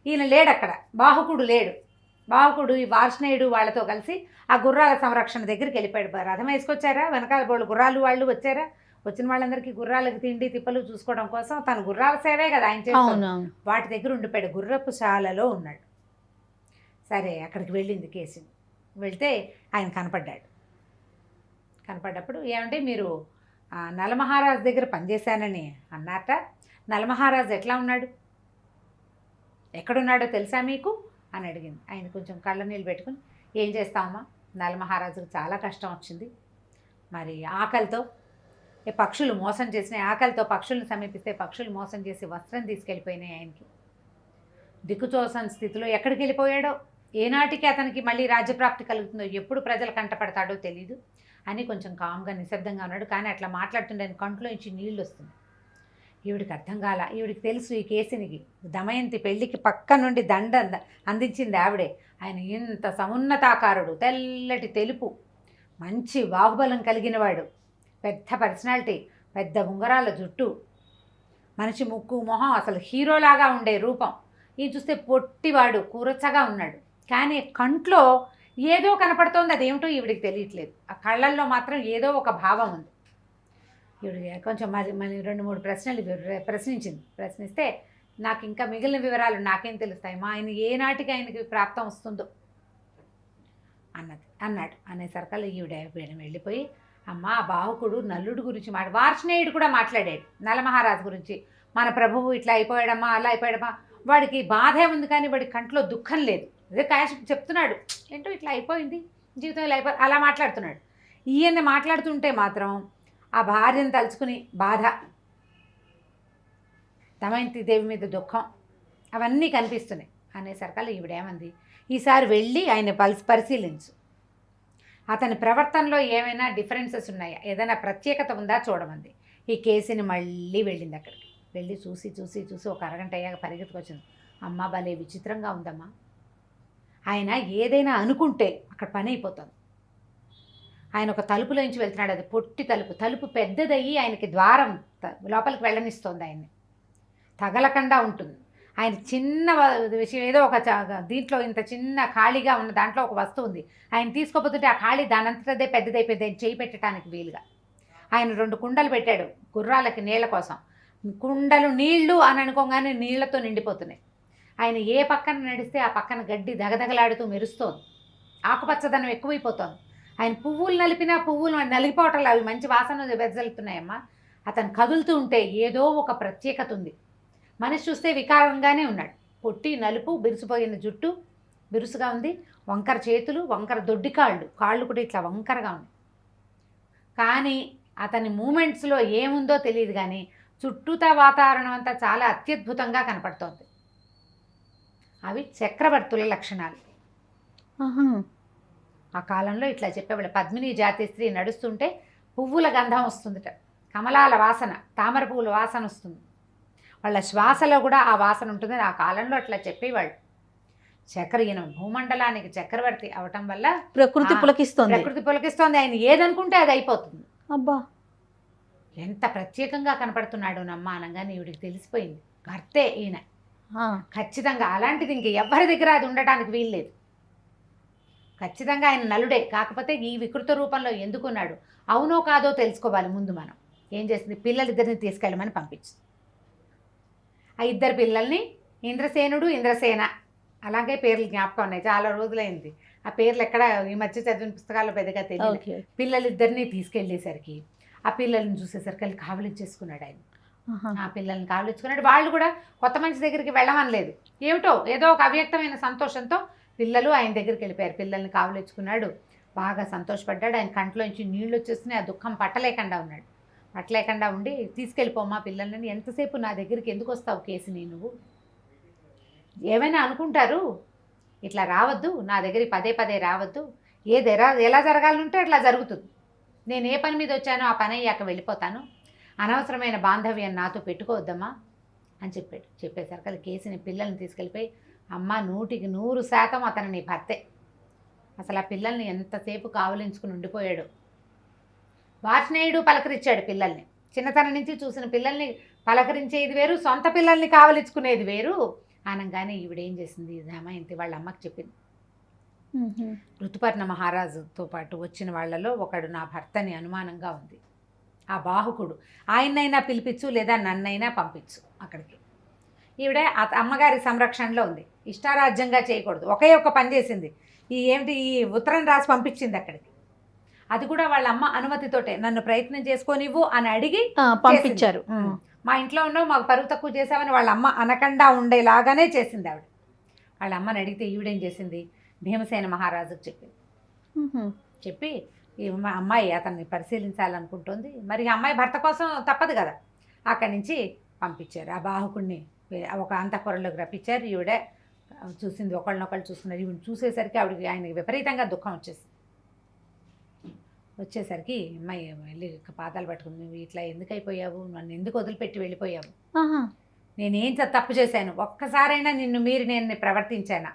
ఈయన లేడు అక్కడ, బాహుకుడు లేడు. బాహుకుడు ఈ వార్ష్ణేయుడు వాళ్ళతో కలిసి ఆ గుర్రాల సంరక్షణ దగ్గరికి వెళ్ళిపోయాడు. రథం వేసుకొచ్చారా, వెనకాల బోళ్ళు గుర్రాలు వాళ్ళు వచ్చారా, వచ్చిన వాళ్ళందరికీ గుర్రాలకు తిండి తిప్పలు చూసుకోవడం కోసం తన గుర్రాల సేవే కదా ఆయన చేస్తాడు, వాటి దగ్గర ఉండిపోయాడు, గుర్రపు శాలలో ఉన్నాడు. సరే అక్కడికి వెళ్ళింది కేసిని. వెళ్తే ఆయన కనపడ్డప్పుడు ఏమంటే మీరు నలమహారాజు దగ్గర పనిచేశానని అన్నారట, నలమహారాజు ఎట్లా ఉన్నాడు, ఎక్కడున్నాడో తెలుసా మీకు అని అడిగింది. ఆయన కొంచెం కళ్ళ నీళ్ళు పెట్టుకుని, ఏం చేస్తామమ్మా, నలమహారాజుకు చాలా కష్టం వచ్చింది, మరి ఆకలితో పక్షులు మోసం చేసినాయి, ఆకలితో పక్షులను సమీపిస్తే పక్షులు మోసం చేసి వస్త్రం తీసుకెళ్ళిపోయినాయి, ఆయనకి దిక్కుతోసని స్థితిలో ఎక్కడికి వెళ్ళిపోయాడో, ఏనాటికి అతనికి మళ్ళీ రాజ్యప్రాప్తి కలుగుతుందో, ఎప్పుడు ప్రజలు కంటపడతాడో తెలీదు అని కొంచెం కామ్గా నిశ్శబ్దంగా ఉన్నాడు. కానీ అట్లా మాట్లాడుతుండే కంట్లో నుంచి నీళ్ళు వస్తుంది. ఈవిడికి అర్థం కాల. ఈవిడికి తెలుసు ఈ కేసినికి దమయంతి పెళ్లికి పక్క నుండి దండ అందించింది ఆవిడే. ఆయన ఇంత సమున్నతాకారుడు, తెల్లటి తెలుపు, మంచి బాహుబలం కలిగినవాడు, పెద్ద పర్సనాలిటీ, పెద్ద ఉంగరాల జుట్టు, మనిషి ముక్కు మొహం అసలు హీరోలాగా ఉండే రూపం. ఈయన చూస్తే పొట్టివాడు, కూరచ్చగా ఉన్నాడు. కానీ కంట్లో ఏదో కనపడుతోంది, అదేమిటో ఈవిడికి తెలియట్లేదు. ఆ కళ్ళల్లో మాత్రం ఏదో ఒక భావం ఉంది. ఈవిడ కొంచెం మరి 2-3 ప్రశ్నలు ప్రశ్నించిస్తే నాకు ఇంకా మిగిలిన వివరాలు నాకేం తెలుస్తాయి, మా ఆయన ఏ నాటికి ఆయనకి ప్రాప్తం వస్తుందో అన్నాడు. అనేసరికల్లా ఈవిడ వెళ్ళిపోయి, అమ్మ ఆ బాహుకుడు నల్లుడు గురించి వార్ష్ణేయుడు కూడా మాట్లాడాడు నలమహారాజు గురించి. మన ప్రభువు ఇట్లా అయిపోయాడమ్మా, అలా అయిపోయాడమ్మా, వాడికి బాధే ఉంది కానీ వాడి కంట్లో దుఃఖం లేదు. అదే కాశీ చెప్తున్నాడు, ఏంటో ఇట్లా అయిపోయింది జీవితం, ఇలా అయిపోయి అలా మాట్లాడుతున్నాడు. ఈయన మాట్లాడుతుంటే మాత్రం ఆ భార్యను తలుచుకుని బాధ, దమయంతి దేవి మీద దుఃఖం, అవన్నీ కనిపిస్తున్నాయి. అనేసరికల్లా ఈవిడేమంది, ఈసారి వెళ్ళి ఆయన పరిశీలించు, అతని ప్రవర్తనలో ఏమైనా డిఫరెన్సెస్ ఉన్నాయా, ఏదైనా ప్రత్యేకత ఉందా చూడమంది. ఈ కేసుని మళ్ళీ వెళ్ళింది. అక్కడికి వెళ్ళి చూసి చూసి చూసి ఒక అరగంట అయ్యాక పరిగెత్తుకొచ్చింది. అమ్మ భలే విచిత్రంగా ఉందమ్మా, ఆయన ఏదైనా అనుకుంటే అక్కడ పని అయిపోతుంది. ఆయన ఒక తలుపులోంచి వెళ్తున్నాడు, అది పొట్టి తలుపు పెద్దదయ్యి ఆయనకి ద్వారం లోపలికి వెళ్ళనిస్తోంది. ఆయన్ని తగలకుండా ఉంటుంది. ఆయన చిన్న విషయం ఏదో ఒక దీంట్లో ఇంత చిన్న ఖాళీగా ఉన్న దాంట్లో ఒక వస్తువు ఉంది, ఆయన తీసుకోపోతుంటే ఆ ఖాళీ దానంతటదే పెద్దదైపోయింది ఆయన చేయి పెట్టడానికి వీలుగా. ఆయన 2 కుండలు పెట్టాడు గుర్రాలకి నీళ్ళ కోసం. కుండలు నీళ్లు అని అనుకోగానే నీళ్లతో నిండిపోతున్నాయి. ఆయన ఏ పక్కన నడిస్తే ఆ పక్కన గడ్డి దగదగలాడుతూ మెరుస్తోంది, ఆకుపచ్చదనం ఎక్కువైపోతోంది. ఆయన పువ్వులు నలిపినా పువ్వులు నలిగిపోవటాలు అవి మంచి వాసన వెదజల్లుతున్నాయమ్మా. అతను కదులుతూ ఉంటే ఏదో ఒక ప్రత్యేకత ఉంది. మనిషి చూస్తే వికారంగానే ఉన్నాడు. పొట్టి నలుపు, బిరుసుపోయిన జుట్టు బిరుసుగా ఉంది, వంకర చేతులు, వంకర దొడ్డి కాళ్ళు కూడా ఇట్లా వంకరగా ఉన్నాయి. కానీ అతని మూమెంట్స్లో ఏముందో తెలియదు కానీ చుట్టూతా వాతావరణం అంతా చాలా అత్యద్భుతంగా కనపడుతోంది. అవి చక్రవర్తుల లక్షణాలు. ఆ కాలంలో ఇట్లా చెప్పేవాళ్ళు. పద్మిని జాతి స్త్రీ నడుస్తుంటే పువ్వుల గంధం వస్తుందిట, కమలాల వాసన, తామర పువ్వుల వాసన వస్తుంది, వాళ్ళ శ్వాసలో కూడా ఆ వాసన ఉంటుంది. ఆ కాలంలో అట్లా చెప్పేవాళ్ళు. ఈయన భూమండలానికి చక్రవర్తి అవటం వల్ల ప్రకృతి పులకిస్తోంది. ఆయన ఏదనుకుంటే అది అయిపోతుంది. అబ్బా, ఎంత ప్రత్యేకంగా కనపడుతున్నాడు నమ్మ అనగానే ఈవిడికి తెలిసిపోయింది, భర్తే ఈయన ఖచ్చితంగా. అలాంటిది ఇంక ఎవరి దగ్గర అది ఉండటానికి వీల్లేదు. ఖచ్చితంగా ఆయన నలుడే. కాకపోతే ఈ వికృత రూపంలో ఎందుకున్నాడు, అవునో కాదో తెలుసుకోవాలి ముందు. మనం ఏం చేసింది, పిల్లలిద్దరిని తీసుకెళ్ళమని పంపించింది. ఆ 2 పిల్లల్ని ఇంద్రసేనుడు, ఇంద్రసేన, అలాగే పేర్లు జ్ఞాపకం ఉన్నాయి, చాలా రోజులైంది. ఆ పేర్లు ఎక్కడ ఈ మధ్య చదివిన పుస్తకాల్లో పెద్దగా తెలియదు. పిల్లలిద్దరినీ తీసుకెళ్ళేసరికి ఆ పిల్లల్ని చూసేసరికి కావలిచ్చేసుకున్నాడు ఆయన. ఆ పిల్లల్ని కావలిచ్చుకున్నాడు. వాళ్ళు కూడా కొత్త మనిషి దగ్గరికి వెళ్ళమనలేదు. ఏమిటో ఏదో ఒక అవ్యక్తమైన సంతోషంతో పిల్లలు ఆయన దగ్గరికి వెళ్ళిపోయారు. పిల్లల్ని కావలిచ్చుకున్నాడు, బాగా సంతోషపడ్డాడు. ఆయన కంట్లోంచి నీళ్ళు వచ్చేస్తున్నాయి. ఆ దుఃఖం పట్టలేకుండా ఉన్నాడు. పట్టలేకుండా ఉండి, తీసుకెళ్ళిపోమ్మా పిల్లల్ని, ఎంతసేపు నా దగ్గరికి ఎందుకు వస్తావు కేసుని, నువ్వు ఏమైనా అనుకుంటారు, ఇట్లా రావద్దు నా దగ్గరికి, పదే రావద్దు, ఎలా జరగాలంటే అట్లా జరుగుతుంది. నేను ఏ పని మీద వచ్చానో ఆ పని అయ్యాక వెళ్ళిపోతాను, అనవసరమైన బాంధవ్యం నాతో పెట్టుకోవద్దమ్మా అని చెప్పాడు. చెప్పేసరికి కేసుని పిల్లల్ని తీసుకెళ్ళిపోయి, అమ్మ 100% అతను నీ భర్తే. అసలు ఆ పిల్లల్ని ఎంతసేపు కావలించుకుని ఉండిపోయాడు. వార్ష్ణేయుడు పలకరించాడు పిల్లల్ని. చిన్నతనం నుంచి చూసిన పిల్లల్ని పలకరించేది వేరు, సొంత పిల్లల్ని కావలించుకునేది వేరు. అనగానే ఈవిడేం చేసింది, దమయంతి వాళ్ళ అమ్మకి చెప్పింది. ఋతుపర్ణ మహారాజుతో పాటు వచ్చిన వాళ్ళలో ఒకడు నా భర్తని అనుమానంగా ఉంది, ఆ బాహుకుడు, ఆయన్నైనా పిలిపించు లేదా నన్నైనా పంపించు అక్కడికి. ఈవిడ అమ్మగారి సంరక్షణలో ఉంది, ఇష్టారాజ్యంగా చేయకూడదు. ఒకే ఒక పని చేసింది, ఈ ఉత్తరం రాసి పంపించింది అక్కడికి. అది కూడా వాళ్ళ అమ్మ అనుమతితోటే, నన్ను ప్రయత్నం చేసుకోనివ్వు అని అడిగి పంపించారు. మా ఇంట్లో ఉన్నావు, మాకు పరువు తక్కువ చేసామని వాళ్ళ అమ్మ అనకుండా ఉండేలాగానే చేసింది ఆవిడ. వాళ్ళ అమ్మని అడిగితే ఈవిడేం చేసింది, భీమసేన మహారాజుకు చెప్పింది. చెప్పి ఈ అమ్మాయి అతన్ని పరిశీలించాలనుకుంటుంది, మరి అమ్మాయి భర్త కోసం తప్పదు కదా. అక్కడి నుంచి పంపించారు. ఆ బాహుకుడిని ఒక అంతఃపురంలోకి రప్పించారు. ఈవిడే చూసింది, ఒకళ్ళనొకళ్ళు చూసుకున్నారు. ఈవిడ చూసేసరికి ఆవిడకి ఆయనకి విపరీతంగా దుఃఖం వచ్చేసరికి అమ్మాయి వెళ్ళి పాదాలు పట్టుకుంది, నువ్వు ఇట్లా ఎందుకు అయిపోయావు, నన్ను ఎందుకు వదిలిపెట్టి వెళ్ళిపోయావు, నేనేం తప్పు చేశాను, ఒక్కసారైనా నిన్ను నేను ప్రవర్తించానా,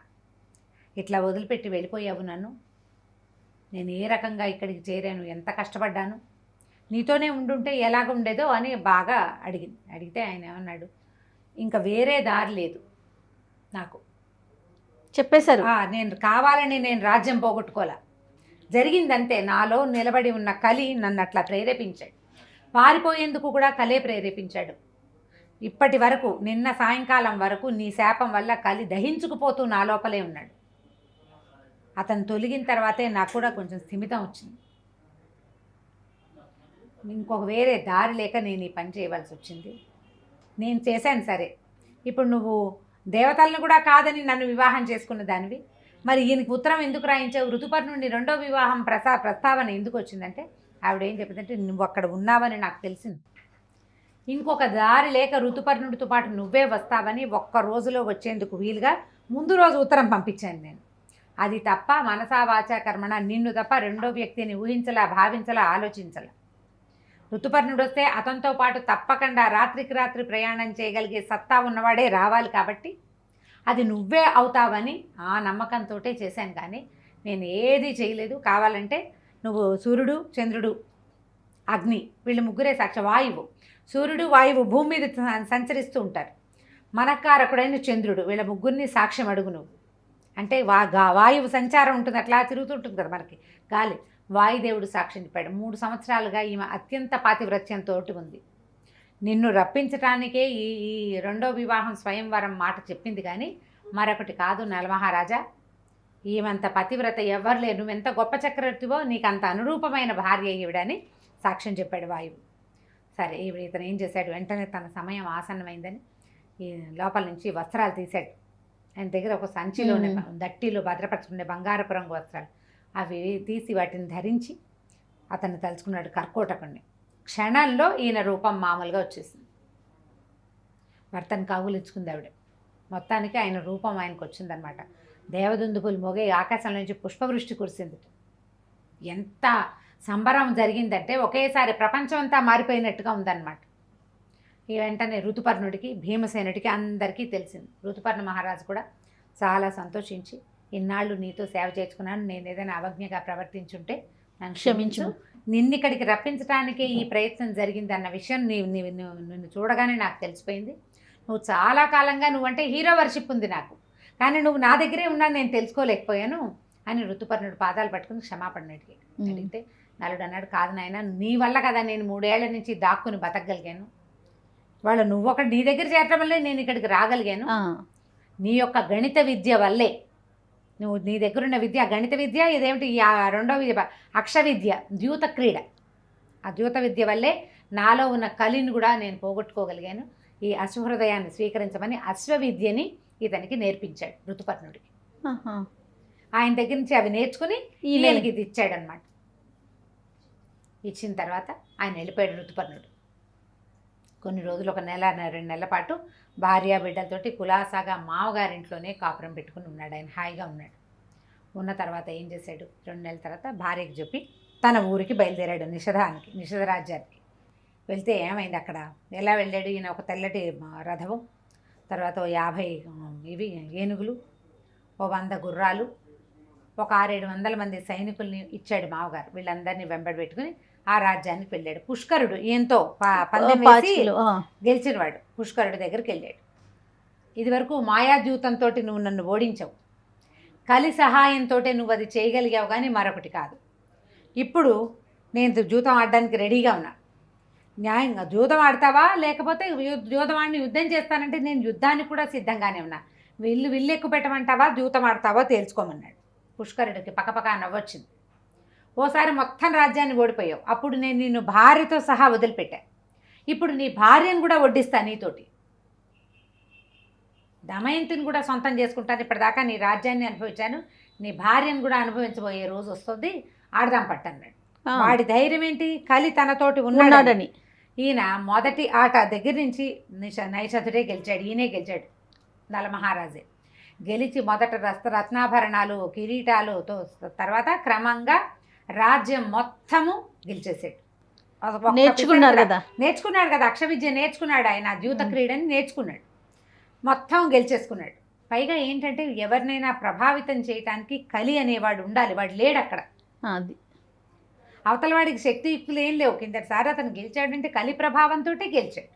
ఇట్లా వదిలిపెట్టి వెళ్ళిపోయావు నన్ను, నేను ఏ రకంగా ఇక్కడికి చేరాను, ఎంత కష్టపడ్డాను, నీతోనే ఉండుంటే ఎలాగ ఉండేదో అని బాగా అడిగింది. అడిగితే ఆయన ఏమన్నాడు, ఇంకా వేరే దారి లేదు నాకు, చెప్పేశారు. నేను కావాలని నేను రాజ్యం పోగొట్టుకోలే, జరిగిందంతే, నాలో నిలబడి ఉన్న కలి నన్ను అట్లా ప్రేరేపించాడు, పారిపోయేందుకు కూడా కలే ప్రేరేపించాడు, ఇప్పటి వరకు నిన్న సాయంకాలం వరకు నీ శాపం వల్ల కలి దహించుకుపోతూ నా లోపలే ఉన్నాడు. అతను తొలగిన తర్వాతే నాకు కూడా కొంచెం స్థిమితం వచ్చింది. ఇంకొక వేరే దారి లేక నేను ఈ పని చేయవలసి వచ్చింది. నేను చేశాను సరే, ఇప్పుడు నువ్వు దేవతలను కూడా కాదని నన్ను వివాహం చేసుకున్న దానివి, మరి ఈయనకి ఉత్తరం ఎందుకు రాయించావు? ఋతుపర్ణుడి రెండో వివాహం ప్రస్తావన ఎందుకు వచ్చిందంటే ఆవిడ ఏం చెప్పిందంటే, నువ్వు అక్కడ ఉన్నావని నాకు తెలిసింది, ఇంకొక దారి లేక ఋతుపర్ణుడితో పాటు నువ్వే వస్తావని ఒక్క రోజులో వచ్చేందుకు వీలుగా ముందు రోజు ఉత్తరం పంపించాను నేను. అది తప్ప మనసా వాచా కర్మణ నిన్ను తప్ప రెండో వ్యక్తిని ఊహించలా, భావించలా, ఆలోచించలా. ఋతుపర్ణుడు వస్తే అతనితో పాటు తప్పకుండా రాత్రికి రాత్రి ప్రయాణం చేయగలిగే సత్తా ఉన్నవాడే రావాలి, కాబట్టి అది నువ్వే అవుతావని ఆ నమ్మకంతో చేశాను. కానీ నేను ఏది చేయలేదు. కావాలంటే నువ్వు సూర్యుడు, చంద్రుడు, అగ్ని వీళ్ళు ముగ్గురే సాక్షి. వాయువు, సూర్యుడు వాయువు భూమి మీద సంచరిస్తూ ఉంటారు. మనకారకుడైన చంద్రుడు, వీళ్ళ ముగ్గురిని సాక్ష్యం అడుగు నువ్వు. అంటే వాయువు సంచారం ఉంటుంది, అట్లా తిరుగుతుంటుంది కదా మనకి గాలి. వాయుదేవుడు సాక్ష్యం చెప్పాడు. 3 సంవత్సరాలుగా ఈమె అత్యంత పాతివ్రత్యంతో ఉంది. నిన్ను రప్పించటానికే ఈ రెండో వివాహం స్వయంవరం మాట చెప్పింది, కానీ మరొకటి కాదు. నలమహారాజా, ఈమెంత పతివ్రత ఎవ్వరు లేరు, నువ్వెంత గొప్ప చక్రవర్తివో నీకు అంత అనురూపమైన భార్య ఈవిడని సాక్ష్యం చెప్పాడు వాయువు. సరే, ఇతను ఏం చేశాడు, వెంటనే తన సమయం ఆసన్నమైందని ఈ లోపల నుంచి వస్త్రాలు తీశాడు. ఆయన దగ్గర ఒక సంచిలోనే దట్టిలో భద్రపరచుకునే బంగారపు రంగు వస్త్రాలు, అవి తీసి వాటిని ధరించి అతన్ని తలుచుకున్నాడు కర్కోటకుణ్ణి. క్షణంలో ఈయన రూపం మామూలుగా వచ్చేసింది. భర్తను కౌగులించుకుంది ఆవిడ. మొత్తానికి ఆయన రూపం ఆయనకు వచ్చిందనమాట. దేవదుందుపులు మోగే ఆకాశం నుంచి పుష్పవృష్టి కురిసింది. ఎంత సంబరం జరిగిందంటే ఒకేసారి ప్రపంచం అంతా మారిపోయినట్టుగా ఉందన్నమాట. ఈ వెంటనే ఋతుపర్ణుడికి, భీమసేనుడికి అందరికీ తెలిసింది. ఋతుపర్ణ మహారాజు కూడా చాలా సంతోషించి, ఇన్నాళ్ళు నీతో సేవ చేసుకున్నాను, నేను ఏదైనా అవజ్ఞగా ప్రవర్తించుంటే నన్ను క్షమించు, నిన్నిక్కడికి రప్పించడానికే ఈ ప్రయత్నం జరిగింది అన్న విషయం నిన్ను చూడగానే నాకు తెలిసిపోయింది. నువ్వు చాలా కాలంగా నువ్వంటే హీరో వర్షిప్ ఉంది నాకు, కానీ నువ్వు నా దగ్గరే ఉన్నాను నేను తెలుసుకోలేకపోయాను అని ఋతుపర్ణుడు పాదాలు పట్టుకుని క్షమాపణ అడిగితే నలుడు అన్నాడు, కాదు నాయన, నీ వల్ల కదా నేను 3 ఏళ్ల నుంచి దాక్కుని బతకగలిగాను. వాళ్ళు నువ్వొకటి నీ దగ్గర చేరటం వల్లే నేను ఇక్కడికి రాగలిగాను. నీ యొక్క గణిత విద్య వల్లే, నువ్వు నీ దగ్గరున్న విద్య గణిత విద్య, ఇదేమిటి రెండో విద్య అక్ష విద్య, ద్యూత క్రీడ, ఆ ద్యూత విద్య వల్లే నాలో ఉన్న కలిని కూడా నేను పోగొట్టుకోగలిగాను. ఈ అశ్వహృదయాన్ని స్వీకరించమని అశ్వవిద్యని ఇతనికి నేర్పించాడు ఋతుపర్ణుడికి. ఆయన దగ్గర నుంచి అవి నేర్చుకుని ఈయనకి ఇది ఇచ్చాడనమాట. ఇచ్చిన తర్వాత ఆయన వెళ్ళిపోయాడు ఋతుపర్ణుడు. కొన్ని రోజులు, 1 నెల 2 నెలల పాటు భార్య బిడ్డలతోటి కులాసాగా మామగారింట్లోనే కాపురం పెట్టుకుని ఉన్నాడు. ఆయన హాయిగా ఉన్నాడు. ఉన్న తర్వాత ఏం చేశాడు, 2 నెలల తర్వాత భార్యకి చెప్పి తన ఊరికి బయలుదేరాడు, నిషధ రాజ్యానికి. వెళ్తే ఏమైంది అక్కడ, ఎలా వెళ్ళాడు ఈయన, ఒక తెల్లటి రథము, తర్వాత 50 ఏనుగులు, 100 గుర్రాలు, ఒక 600-700 మంది సైనికుల్ని ఇచ్చాడు మామగారు. వీళ్ళందరినీ వెంబడి పెట్టుకుని ఆ రాజ్యానికి వెళ్ళాడు. పుష్కరుడు ఈయనతో పందెం వేసి గెలిచినవాడు పుష్కరుడి దగ్గరికి వెళ్ళాడు. ఇదివరకు మాయాద్యూతంతో నువ్వు నన్ను ఓడించావు, కలి సహాయంతో నువ్వు అది చేయగలిగావు, కానీ మరొకటి కాదు. ఇప్పుడు నేను జూతం ఆడడానికి రెడీగా ఉన్నా. న్యాయంగా జూతం ఆడతావా, లేకపోతే జూతమాడిని యుద్ధం చేస్తానంటే నేను యుద్ధానికి కూడా సిద్ధంగానే ఉన్నా. విల్లు ఎక్కువ పెట్టమంటావా, జూతం ఆడతావా తేల్చుకోమన్నాడు. పుష్కరుడికి పక్కపక్క నవ్వొచ్చింది. ఓసారి మొత్తం రాజ్యాన్ని ఓడిపోయావు, అప్పుడు నేను నిన్ను భార్యతో సహా వదిలిపెట్టా. ఇప్పుడు నీ భార్యను కూడా వడ్డిస్తా నీతోటి, దమయంతిని కూడా సొంతం చేసుకుంటాను. ఇప్పటిదాకా నీ రాజ్యాన్ని అనుభవించాను, నీ భార్యను కూడా అనుభవించబోయే రోజు వస్తుంది, ఆడదాం పట్టన్నాడు. వాడి ధైర్యం ఏంటి, కలి తనతోటి ఉన్నాడని. ఈయన మొదటి ఆట దగ్గర నుంచి నైషధుడే గెలిచాడు, ఈయనే గెలిచాడు, నలమహారాజే గెలిచి మొదట రత్నాభరణాలు, కిరీటాలుతో తర్వాత క్రమంగా రాజ్యం మొత్తము గెలిచేసాడు. నేర్చుకున్నాడు కదా అక్ష విద్య నేర్చుకున్నాడు ఆయన, ద్యూత క్రీడని నేర్చుకున్నాడు, మొత్తం గెలిచేసుకున్నాడు. పైగా ఏంటంటే ఎవరినైనా ప్రభావితం చేయటానికి కలి అనేవాడు ఉండాలి, వాడు లేడు అక్కడ. అది అవతల వాడికి శక్తియుక్తులు ఏం లేవు. కిందటిసారి అతను గెలిచాడంటే కలి ప్రభావంతో గెలిచాడు.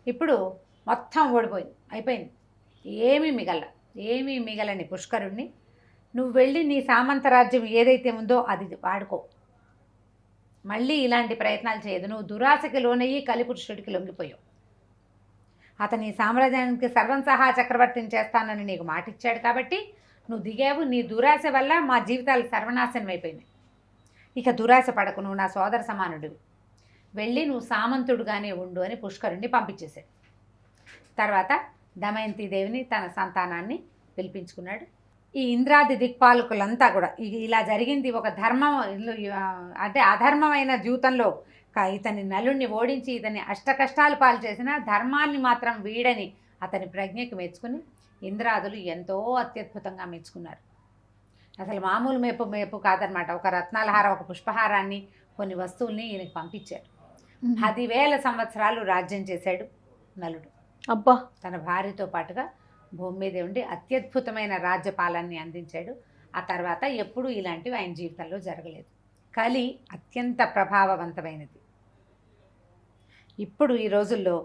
ఇప్పుడు మొత్తం ఓడిపోయింది, అయిపోయింది, ఏమీ మిగలని పుష్కరుణ్ణి నువ్వు వెళ్ళి నీ సామంత రాజ్యం ఏదైతే ఉందో అది వాడుకో, మళ్ళీ ఇలాంటి ప్రయత్నాలు చేయదు. నువ్వు దురాశకి లోనయ్యి కలిపురుషుడికి లొంగిపోయావు. అతని సామ్రాజ్యానికి సర్వంసహా చక్రవర్తిని చేస్తానని నీకు మాటిచ్చాడు కాబట్టి నువ్వు దిగావు. నీ దురాశ వల్ల మా జీవితాలు సర్వనాశనం అయిపోయినాయి. ఇక దురాశ పడకు, నువ్వు నా సోదర సమానుడివి, వెళ్ళి నువ్వు సామంతుడుగానే ఉండు అని పుష్కరుణ్ణి పంపించేశాడు. తర్వాత దమయంతిదేవిని తన సంతానాన్ని పిలిపించుకున్నాడు. ఈ ఇంద్రాది దిక్పాలకులంతా కూడా ఇలా జరిగింది ఒక ధర్మం అంటే అధర్మమైన జీవితంలో ఇతని నలుణ్ణి ఓడించి ఇతని అష్టకష్టాలు పాలు చేసిన ధర్మాన్ని మాత్రం వీడని అతని ప్రజ్ఞకి మెచ్చుకుని ఇంద్రాదులు ఎంతో అత్యద్భుతంగా మెచ్చుకున్నారు. అసలు మామూలు మేపు కాదనమాట. ఒక రత్నాలహారం, ఒక పుష్పహారాన్ని, కొన్ని వస్తువుల్ని ఈయనకి పంపించారు. 10,000 సంవత్సరాలు రాజ్యం చేశాడు నలుడు. అబ్బా, తన భార్యతో పాటుగా భూమి మీద ఉండి అత్యద్భుతమైన రాజ్యపాలనని అందించాడు. ఆ తర్వాత ఎప్పుడూ ఇలాంటివి ఆయన జీవితంలో జరగలేదు. కలి అత్యంత ప్రభావవంతమైనది. ఇప్పుడు ఈ రోజుల్లో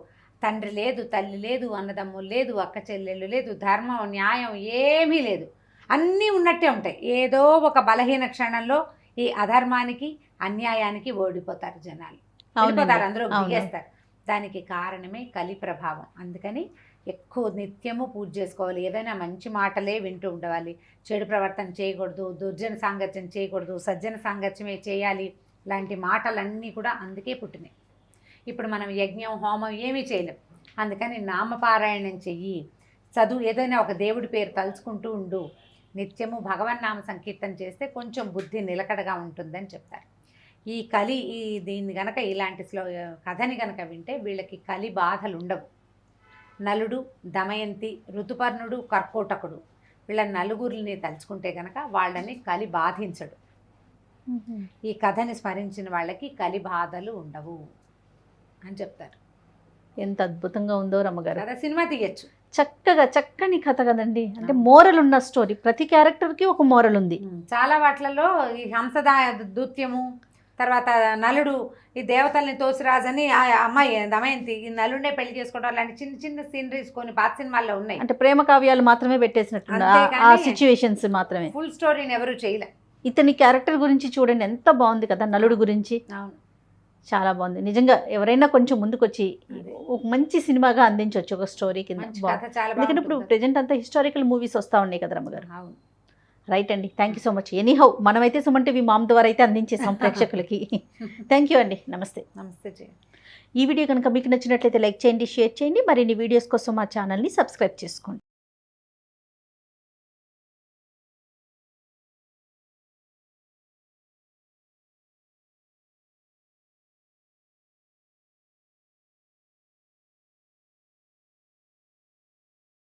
తండ్రి లేదు, తల్లి లేదు, అన్నదమ్ములు లేదు, అక్క చెల్లెళ్ళు లేదు, ధర్మం న్యాయం ఏమీ లేదు, అన్నీ ఉన్నట్టే ఉంటాయి. ఏదో ఒక బలహీన క్షణంలో ఈ అధర్మానికి అన్యాయానికి ఓడిపోతారు జనాలు, ఓడిపోతారు, అందరూ దిగేస్తారు. దానికి కారణమే కలి ప్రభావం. అందుకని ఎక్కువ నిత్యము పూజ చేసుకోవాలి. ఏదైనా మంచి మాటలే వింటూ ఉండవాలి. చెడు ప్రవర్తన చేయకూడదు, దుర్జన సాంగత్యం చేయకూడదు, సజ్జన సాంగత్యమే చేయాలి. ఇలాంటి మాటలన్నీ కూడా అందుకే పుట్టినాయి. ఇప్పుడు మనం యజ్ఞం హోమం ఏమీ చేయలేం. అందుకని నామపారాయణం చెయ్యి, చదువు, ఏదైనా ఒక దేవుడి పేరు తలుచుకుంటూ ఉండు, నిత్యము భగవన్నామ సంకీర్తన చేస్తే కొంచెం బుద్ధి నిలకడగా ఉంటుందని చెప్తారు. ఈ కలి దీన్ని గనక ఇలాంటి కథని గనక వింటే వీళ్ళకి కలి బాధలు ఉండవు. నలుడు, దమయంతి, ఋతుపర్ణుడు, కర్కోటకుడు వీళ్ళ నలుగురిని తలుచుకుంటే గనక వాళ్ళని కలి బాధించడు. ఈ కథని స్మరించిన వాళ్ళకి కలి బాధలు ఉండవు అని చెప్తారు. ఎంత అద్భుతంగా ఉందో రమ్మగారు. కదా, సినిమా తీయచ్చు. చక్కని కథ కదండి. అంటే మోరల్ ఉన్న స్టోరీ, ప్రతి క్యారెక్టర్కి ఒక మోరల్ ఉంది. చాలా వాటిలలో ఈ హంసదా దూత్యము, తర్వాత నలుడు ఈ దేవతల్ని తోసిరాజని ఆ అమ్మాయి దమయంతి ఈ నలుడినే పెళ్లి చేసుకోవడం, అలాంటి చిన్న చిన్న సీనరీస్ కొన్ని పాత సినిమాల్లో ఉన్నాయి. అంటే ప్రేమ కావ్యాలు మాత్రమే పెట్టేసినట్టు ఆ సిచ్యువేషన్స్ మాత్రమే, ఫుల్ స్టోరీని ఎవరు చేయలే. ఇతని క్యారెక్టర్ గురించి చూడండి ఎంత బాగుంది కదా, నలుడు గురించి. అవును, చాలా బాగుంది నిజంగా. ఎవరైనా కొంచెం ముందుకొచ్చి ఒక మంచి సినిమాగా అందించవచ్చు ఒక స్టోరీ కింద. ఎందుకంటే ఇప్పుడు ప్రెజెంట్ అంతా హిస్టారికల్ మూవీస్ వస్తూ ఉన్నాయి కదా రమ్మగారు. అవును, రైట్ అండి, thank you so much. Anyhow మనమైతే సుమన్ టీవీ మామ్ ద్వారా అయితే అందించేసాం ప్రేక్షకులకి. థ్యాంక్ యూ అండి, నమస్తే. నమస్తే. ఈ వీడియో కనుక మీకు నచ్చినట్లయితే లైక్ చేయండి, షేర్ చేయండి. మరిన్ని వీడియోస్ కోసం మా ఛానల్ని సబ్స్క్రైబ్ చేసుకోండి.